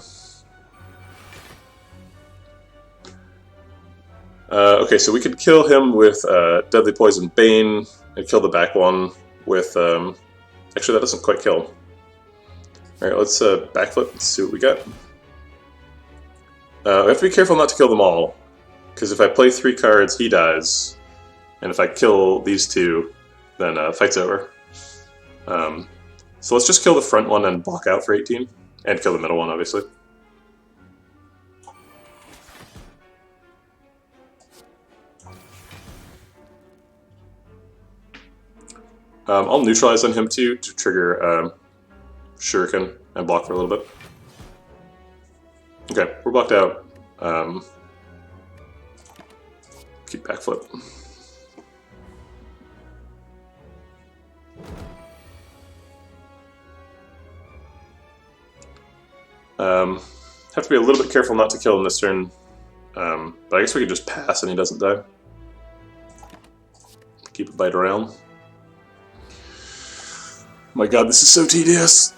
Okay, so we could kill him with Deadly Poison Bane and kill the back one with... actually, that doesn't quite kill. Alright, let's backflip and see what we got. We have to be careful not to kill them all, because if I play 3 cards, he dies, and if I kill these 2, then fight's over. So let's just kill the front one and block out for 18, and kill the middle one, obviously. I'll neutralize on him too to trigger Shuriken and block for a little bit. Okay, we're blocked out. Keep backflip. Have to be a little bit careful not to kill him this turn, but I guess we could just pass and he doesn't die. Keep it bite around. My god, this is so tedious.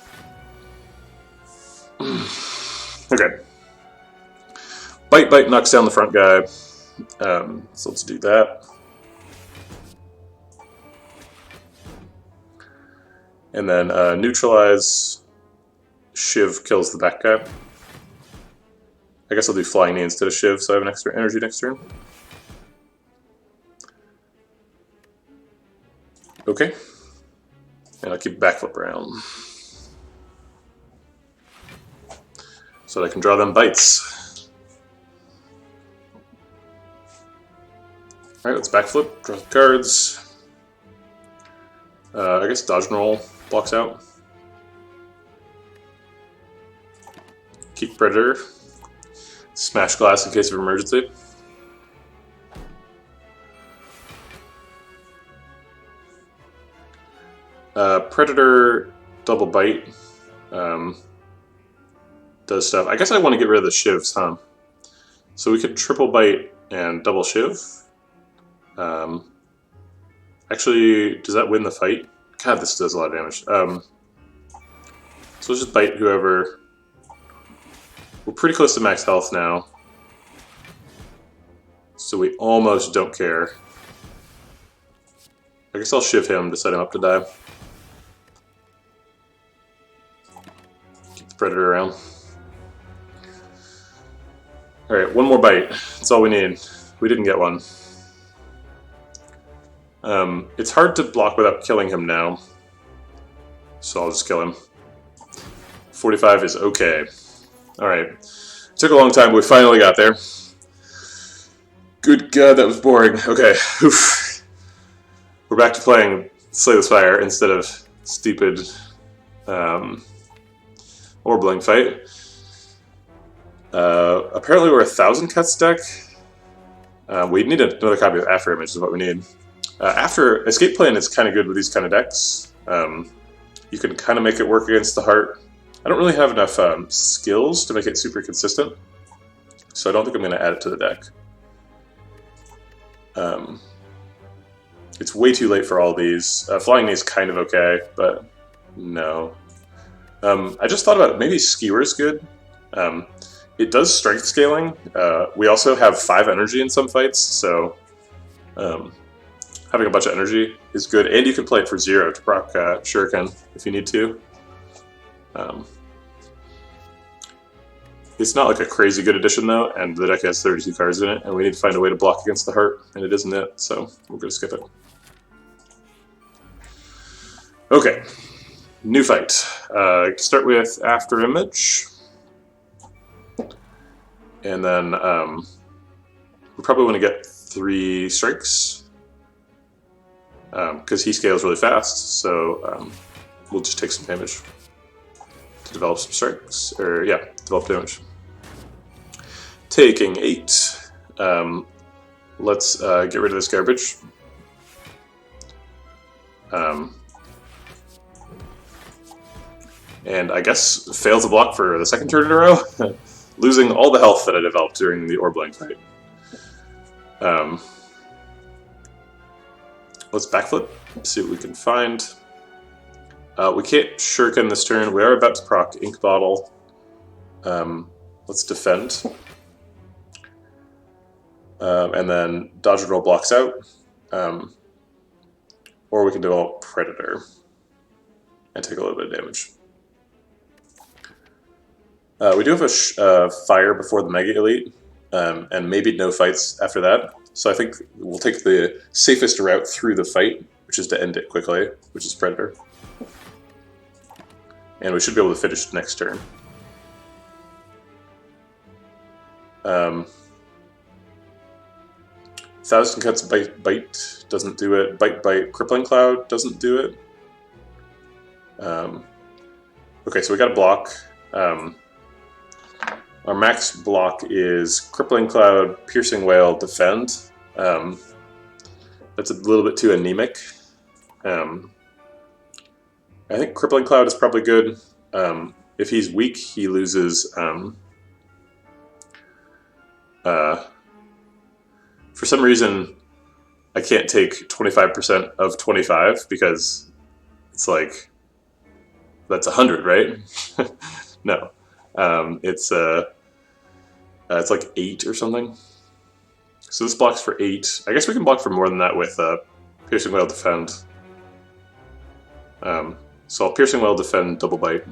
Okay. Bite knocks down the front guy. So let's do that. And then neutralize. Shiv kills the back guy. I guess I'll do Flying Knee instead of Shiv, so I have an extra energy next turn. Okay. And I'll keep backflip around, so that I can draw them bites. Alright, let's backflip, draw the cards. I guess Dodge and Roll blocks out. Keep Predator. Smash Glass in case of emergency. Predator double bite does stuff. I guess I want to get rid of the shivs, huh? So we could triple bite and double shiv. Actually, does that win the fight? God, this does a lot of damage. So let's just bite whoever. We're pretty close to max health now, so we almost don't care. I guess I'll shiv him to set him up to die. Keep the Predator around. Alright, one more bite. That's all we need. We didn't get one. It's hard to block without killing him now, so I'll just kill him. 45 is okay. Alright. Took a long time, but we finally got there. Good god, that was boring. Okay. Oof. We're back to playing Slay the Spire instead of stupid Orbling fight. Apparently we're a 1,000 cuts deck. We need another copy of After Image is what we need. After Escape Plan is kind of good with these kind of decks. You can kind of make it work against the heart. I don't really have enough skills to make it super consistent, so I don't think I'm going to add it to the deck. It's way too late for all these. Flying Knee is kind of okay, but no. I just thought about maybe Skewer's good. It does strength scaling. We also have 5 energy in some fights, so having a bunch of energy is good, and you can play it for 0 to proc Shuriken if you need to. Um, it's not like a crazy good addition though, and the deck has 32 cards in it, and we need to find a way to block against the heart, and it isn't it, so we're going to skip it. Okay, new fight. Start with After Image, and then we probably want to get 3 strikes because he scales really fast, so we'll just take some damage to develop some strikes, or yeah, develop damage. Taking 8. Let's get rid of this garbage. And I guess fail to block for the second turn in a row, losing all the health that I developed during the Orblank fight. Let's backflip, see what we can find. We can't shuriken this turn. We are about to proc Ink Bottle. Let's defend. And then dodge and roll blocks out. Or we can develop Predator and take a little bit of damage. We do have a fire before the Mega Elite, and maybe no fights after that. So I think we'll take the safest route through the fight, which is to end it quickly, which is Predator. And we should be able to finish next turn. Thousand Cuts Bite doesn't do it. Bite Crippling Cloud doesn't do it. Okay, so we got a block. Our max block is Crippling Cloud, Piercing Wail, Defend. That's a little bit too anemic. I think Crippling Cloud is probably good. If he's weak, he loses. For some reason, I can't take 25% of 25 because it's like that's 100, right? No, it's like 8 or something. So this blocks for 8. I guess we can block for more than that with Piercing Wail, Defend. So I'll Piercing Wail, Defend, Double Bite.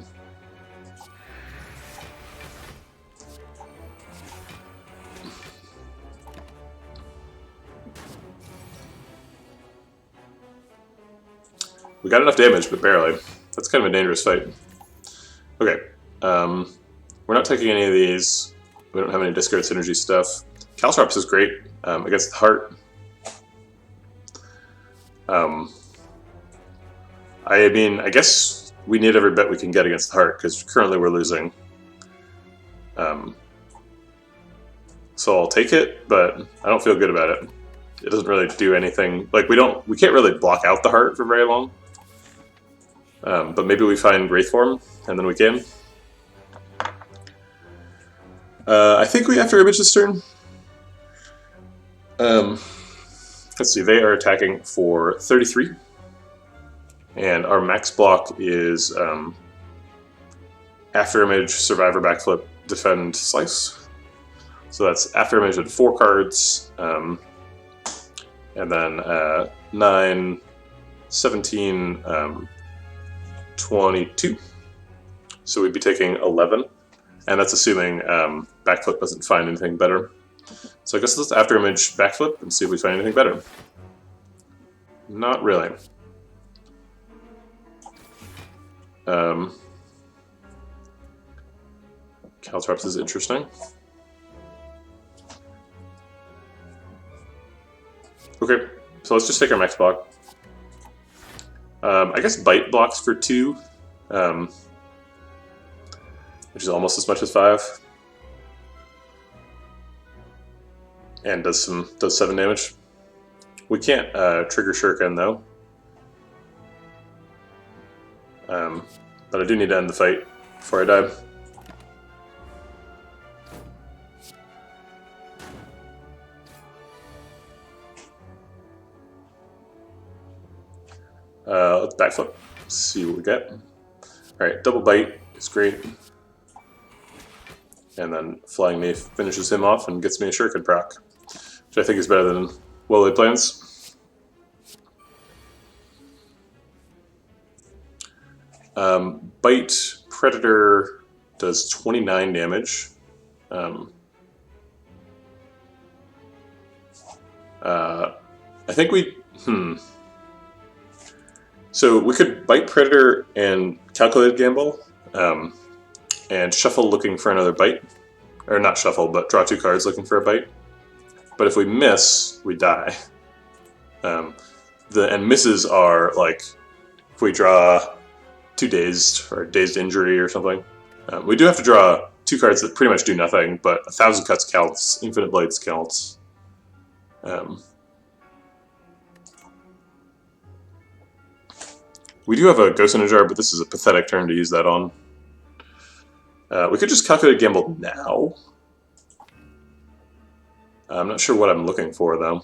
We got enough damage, but barely. That's kind of a dangerous fight. Okay, we're not taking any of these. We don't have any discard synergy stuff. Caltrops is great against the heart. I mean, I guess we need every bet we can get against the heart because currently we're losing. So I'll take it, but I don't feel good about it. It doesn't really do anything. Like we can't really block out the heart for very long. But maybe we find Wraith Form and then we can. I think we have to image this turn. Let's see, they are attacking for 33. And our max block is After Image, Survivor, Backflip, Defend, Slice. So that's After Image at 4 cards. And then 9, 17, 22. So we'd be taking 11. And that's assuming Backflip doesn't find anything better. So I guess let's After Image Backflip and see if we find anything better. Not really. Caltrops is interesting. Okay, so let's just take our max block. I guess Bite blocks for 2, which is almost as much as 5. And does 7 damage. We can't trigger Shuriken though. But I do need to end the fight before I die. Let's backflip, see what we get. Alright, double bite is great. And then Flying Knee finishes him off and gets me a Shuriken proc, which I think is better than well-laid plans. Bite Predator does 29 damage. I think we... So we could bite Predator and calculated gamble, and shuffle looking for another bite. Or not shuffle, but draw 2 cards looking for a bite. But if we miss, we die. And misses are like if we draw 2 dazed or dazed injury or something. We do have to draw 2 cards that pretty much do nothing, but 1,000 cuts counts, infinite blades counts. We do have a Ghost in a Jar, but this is a pathetic turn to use that on. We could just calculate gamble now. I'm not sure what I'm looking for, though.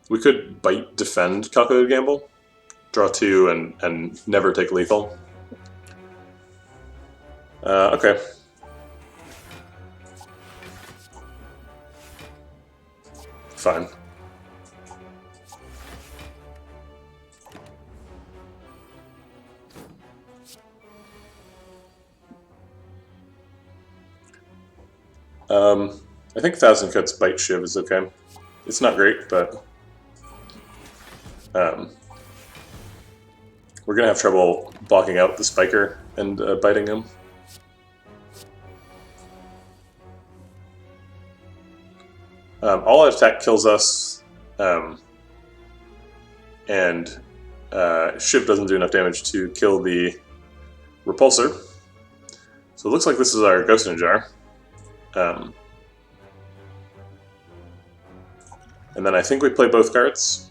We could bite, defend, calculated gamble, draw 2, and never take lethal. Okay. Fine. I think 1,000 cuts bite shiv is okay. It's not great, but we're gonna have trouble blocking out the spiker and biting him. All out attack kills us, and shiv doesn't do enough damage to kill the repulsor. So it looks like this is our Ghost in a Jar. And then I think we play both cards.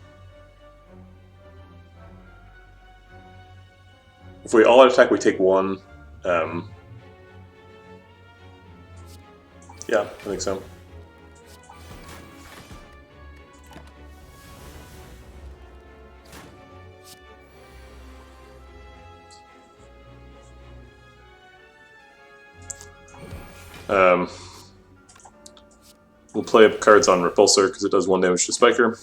If we all out attack, we take 1. Yeah, I think so. We'll play cards on Repulsor because it does 1 damage to Spiker.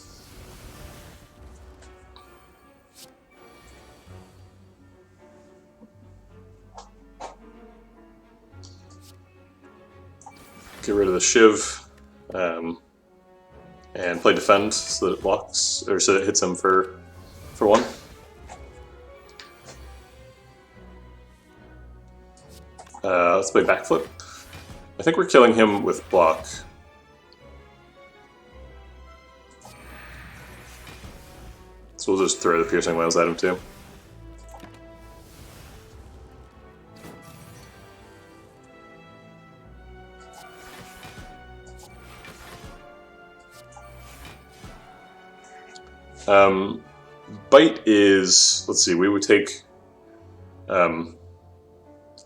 Get rid of the Shiv, and play Defend so that it blocks, or so that it hits him for 1. Let's play Backflip. I think we're killing him with block. So we'll just throw the Piercing Wails at him too. Bite is, let's see, we would take, I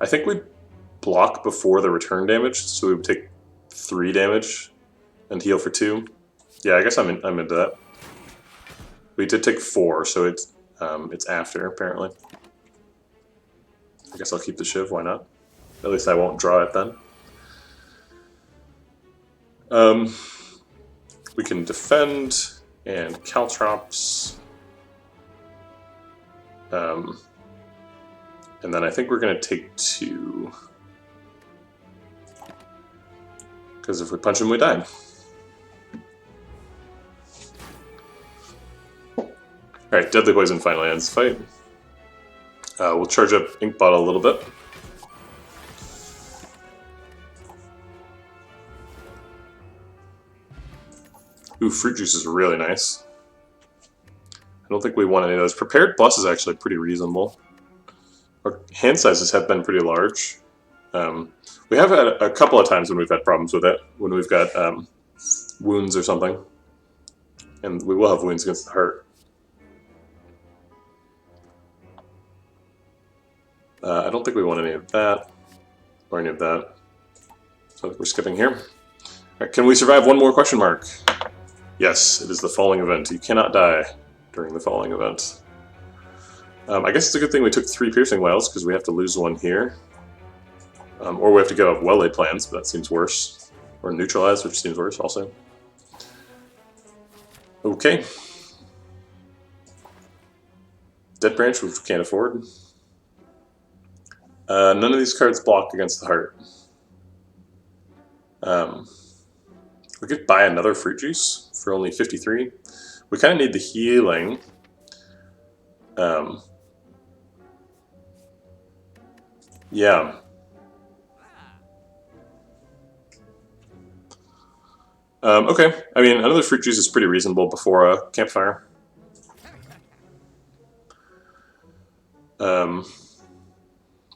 think we'd block before the return damage, so we would take 3 damage and heal for 2. Yeah, I guess I'm into that. We did take 4, so it's after, apparently. I guess I'll keep the Shiv, why not? At least I won't draw it then. We can defend and Caltrops. And then I think we're going to take 2. Because if we punch him, we die. Alright, Deadly Poison finally ends the fight. We'll charge up Ink Bottle a little bit. Ooh, Fruit Juice is really nice. I don't think we want any of those. Prepared Plus is actually pretty reasonable. Our hand sizes have been pretty large. We have had a couple of times when we've had problems with it, when we've got wounds or something. And we will have wounds against the heart. I don't think we want any of that, or any of that. So I think we're skipping here. Alright, can we survive one more question mark? Yes, it is the falling event. You cannot die during the falling event. I guess it's a good thing we took 3 Piercing Wails, because we have to lose 1 here. Or we have to give up Well-Laid Plans, but that seems worse. Or Neutralize, which seems worse also. Okay. Dead Branch, which we can't afford. None of these cards block against the heart. We could buy another fruit juice for only 53. We kind of need the healing. Yeah. Okay. I mean, another fruit juice is pretty reasonable before a campfire.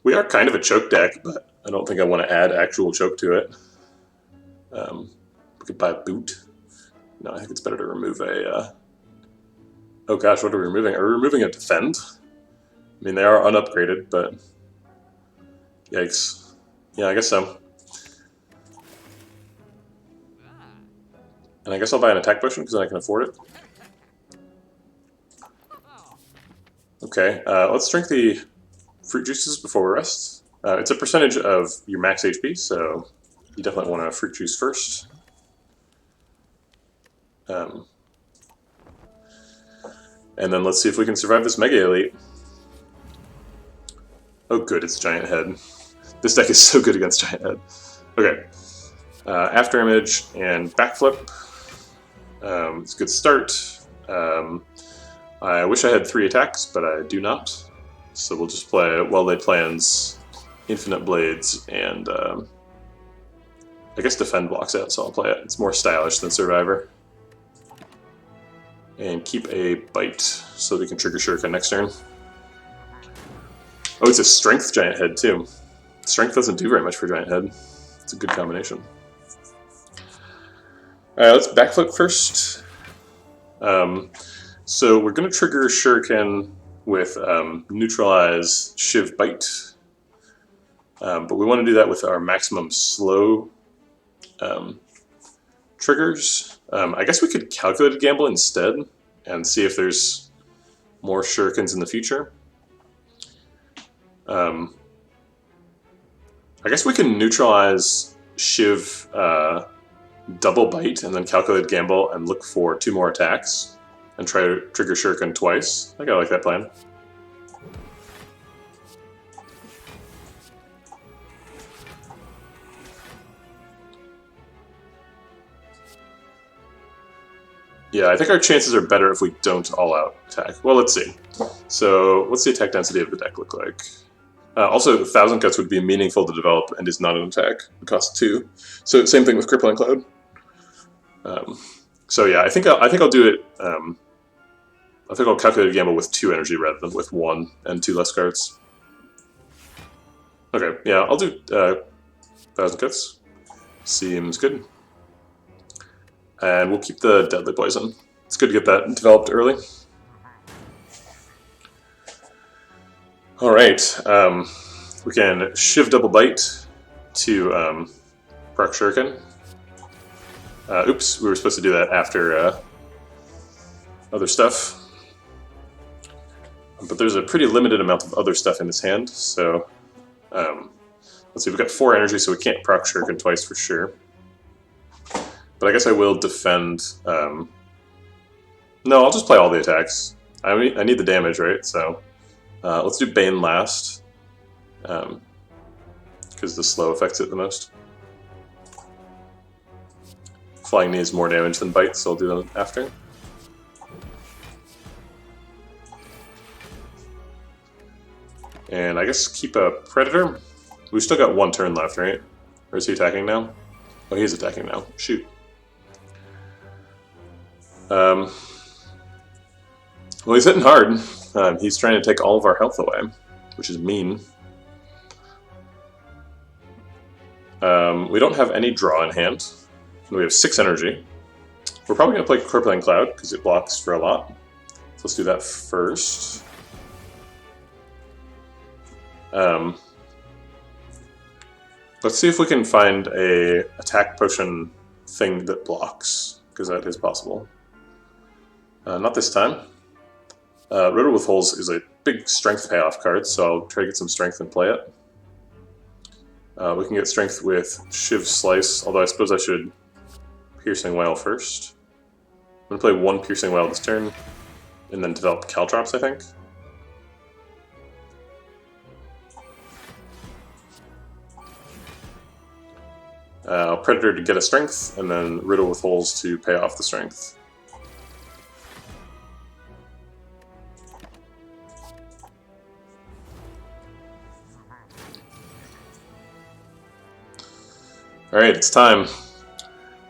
We are kind of a choke deck, but I don't think I want to add actual choke to it. We could buy a boot. No, I think it's better to remove a... Oh gosh, what are we removing? Are we removing a defend? I mean, they are unupgraded, but... Yikes. Yeah, I guess so. And I guess I'll buy an attack potion because then I can afford it. Okay, let's drink the fruit juices before we rest. It's a percentage of your max HP, so you definitely want a fruit juice first. And then let's see if we can survive this Mega Elite. Oh good, it's Giant Head. This deck is so good against Giant Head. Okay, After Image and Backflip. It's a good start. I wish I had 3 attacks, but I do not. So we'll just play Well-Laid Plans, Infinite Blades, and I guess Defend blocks out, so I'll play it. It's more stylish than Survivor. And keep a Bite, so we can trigger Shuriken next turn. Oh, it's a Strength Giant Head, too. Strength doesn't do very much for Giant Head. It's a good combination. Alright, let's Backflip first. So we're going to trigger Shuriken with Neutralize, Shiv, Bite. But we want to do that with our maximum slow triggers. I guess we could Calculated Gamble instead and see if there's more Shurikens in the future. I guess we can Neutralize, Shiv, double Bite, and then Calculated Gamble and look for 2 more attacks and try to trigger Shuriken twice. I think I like that plan. Yeah, I think our chances are better if we don't all-out attack. Well, let's see. So, what's the attack density of the deck look like? Also, 1,000 Cuts would be meaningful to develop and is not an attack. It costs 2. So, same thing with Crippling Cloud. So yeah, I think I'll do it. I think I'll Calculate a Gamble with 2 energy rather than with 1 and 2 less cards. Okay, yeah, I'll do 1,000 Cuts. Seems good. And we'll keep the Deadly Poison. It's good to get that developed early. Alright, we can Shiv Double Bite to proc Shuriken. Oops, we were supposed to do that after other stuff. But there's a pretty limited amount of other stuff in his hand, so... let's see, we've got 4 energy, so we can't proc Shuriken twice for sure. But I guess I will defend... No, I'll just play all the attacks. I need the damage, right? So let's do Bane last, because the slow affects it the most. Flying needs more damage than Bite, so I'll do them after. And I guess keep a Predator. We've still got 1 turn left, right? Or is he attacking now? Oh, he's attacking now. Shoot. Well, he's hitting hard. He's trying to take all of our health away, which is mean. We don't have any draw in hand. And we have 6 energy. We're probably going to play Crippling Cloud, because it blocks for a lot. So let's do that first. Let's see if we can find a attack potion thing that blocks, because that is possible. Not this time. Riddle with Holes is a big strength payoff card, so I'll try to get some strength and play it. We can get strength with Shiv Slice, although I suppose I should Piercing Wail first. I'm going to play 1 Piercing Wail this turn, and then develop Caltrops, I think. Predator to get a strength, and then Riddle with Holes to pay off the strength. Alright, it's time.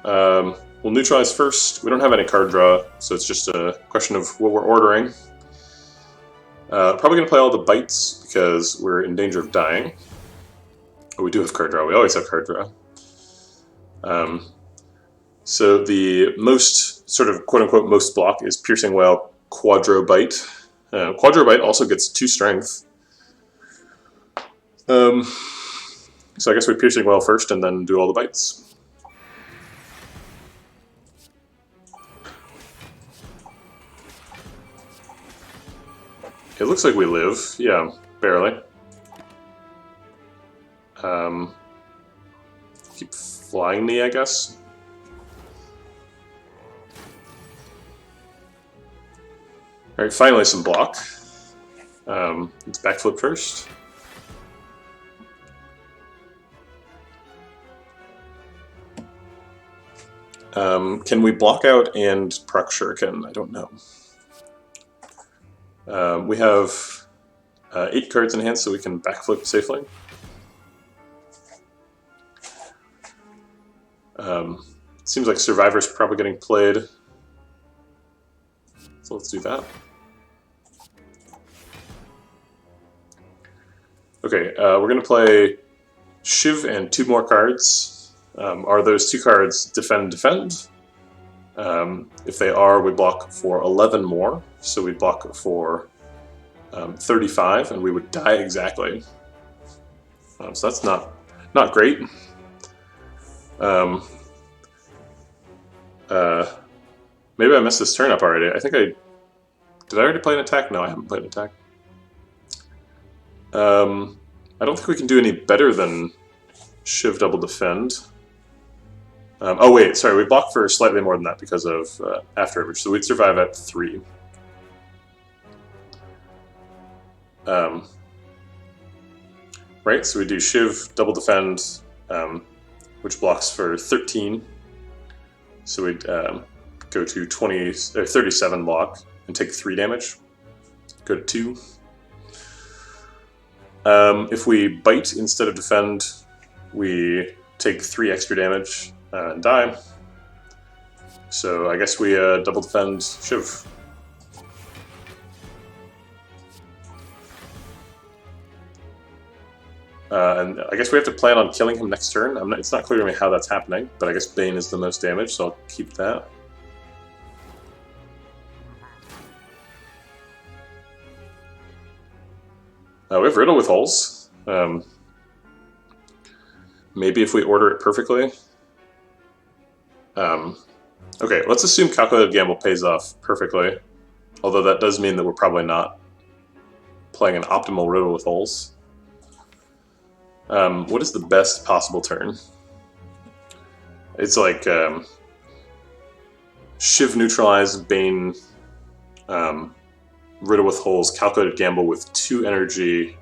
We'll neutralize first. We don't have any card draw, so it's just a question of what we're ordering. Probably going to play all the bites because we're in danger of dying. Oh, we do have card draw. We always have card draw. So the most, sort of quote-unquote, most block is Piercing Whale Quadro Bite. Quadro Bite also gets 2 strength. So I guess we Piercing Whale first and then do all the bites. It looks like we live. Yeah, barely. Keep flying knee, I guess. Alright, finally some block. Let's backflip first. Can we block out and proc Shuriken? I don't know. We have 8 cards in hand, so we can backflip safely. Seems like Survivor's probably getting played. So let's do that. Okay, we're going to play Shiv and 2 more cards. Are those 2 cards Defend, Defend? If they are, we block for 11 more. So we block for 35, and we would die exactly. So that's not great. Maybe I messed this turn up already. I think did I already play an attack? No, I haven't played an attack. I don't think we can do any better than Shiv double defend. Oh wait, sorry, we block for slightly more than that because of after average, so we'd survive at 3. Right, so we do Shiv double defend, which blocks for 13. So we'd go to 37 block and take 3 damage. Go to 2. If we bite instead of defend, we take 3 extra damage and die. So I guess we double defend Shiv. And I guess we have to plan on killing him next turn. It's not clear to me how that's happening, but I guess Bane is the most damage, so I'll keep that. We have Riddle with Holes. Maybe if we order it perfectly. Okay, let's assume Calculated Gamble pays off perfectly. Although that does mean that we're probably not playing an optimal Riddle with Holes. What is the best possible turn? It's like Shiv neutralize, Bane, Riddle with Holes, Calculated Gamble with 2 energy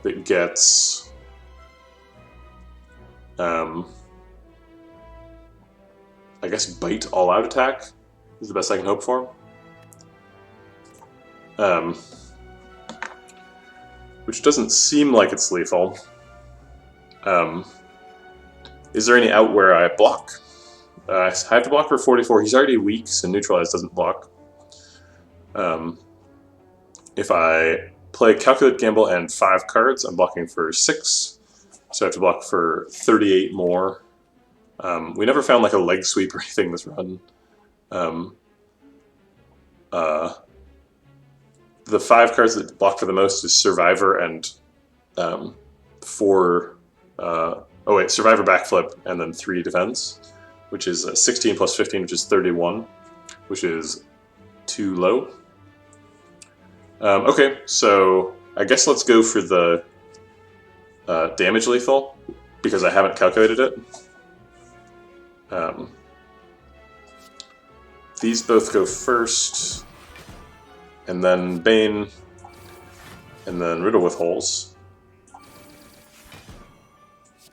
that gets I guess Bite all out attack is the best I can hope for. Which doesn't seem like it's lethal. Is there any out where I block? I have to block for 44. He's already weak, so neutralize doesn't block. If I play Calculate Gamble and 5 cards, I'm blocking for 6. So I have to block for 38 more. We never found like a leg sweep or anything this run. The 5 cards that block for the most is Survivor and 4... oh wait, Survivor Backflip and then 3 Defense, which is 16 plus 15, which is 31, which is too low. Okay, so I guess let's go for the damage lethal, because I haven't calculated it. These both go first, and then Bane, and then Riddle with Holes.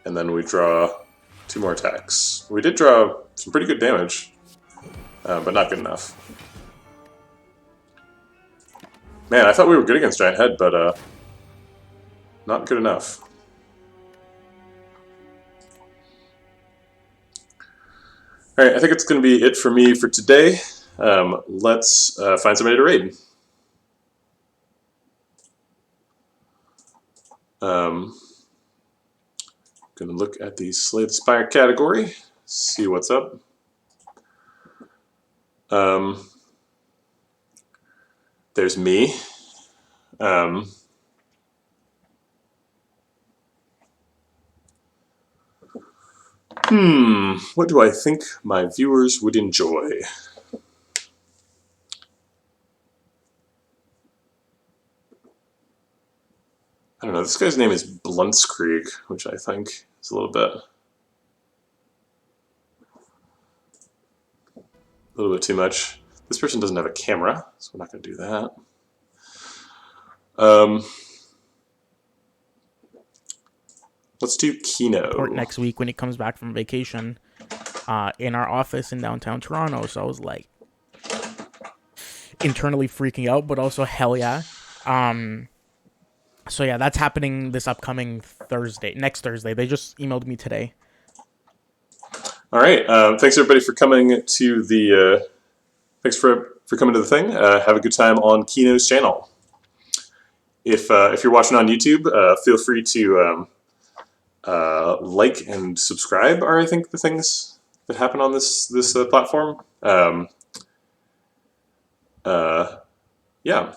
And then we draw 2 more attacks. We did draw some pretty good damage, but not good enough. Man, I thought we were good against Giant Head, but not good enough. Alright, I think it's going to be it for me for today. Let's find somebody to raid. Gonna look at the Slay the Spire category, see what's up. There's me. What do I think my viewers would enjoy? I don't know, this guy's name is Bluntzkrieg, which I think is a little bit too much. This person doesn't have a camera, so we're not going to do that. Let's do Kino. Next week when he comes back from vacation in our office in downtown Toronto. So I was like internally freaking out, but also hell yeah. So yeah, that's happening this upcoming Thursday, next Thursday. They just emailed me today. All right. Thanks everybody for coming to the. Thanks for coming to the thing. Have a good time on Kino's channel. If you're watching on YouTube, feel free to like and subscribe. Are I think the things that happen on this platform. Yeah.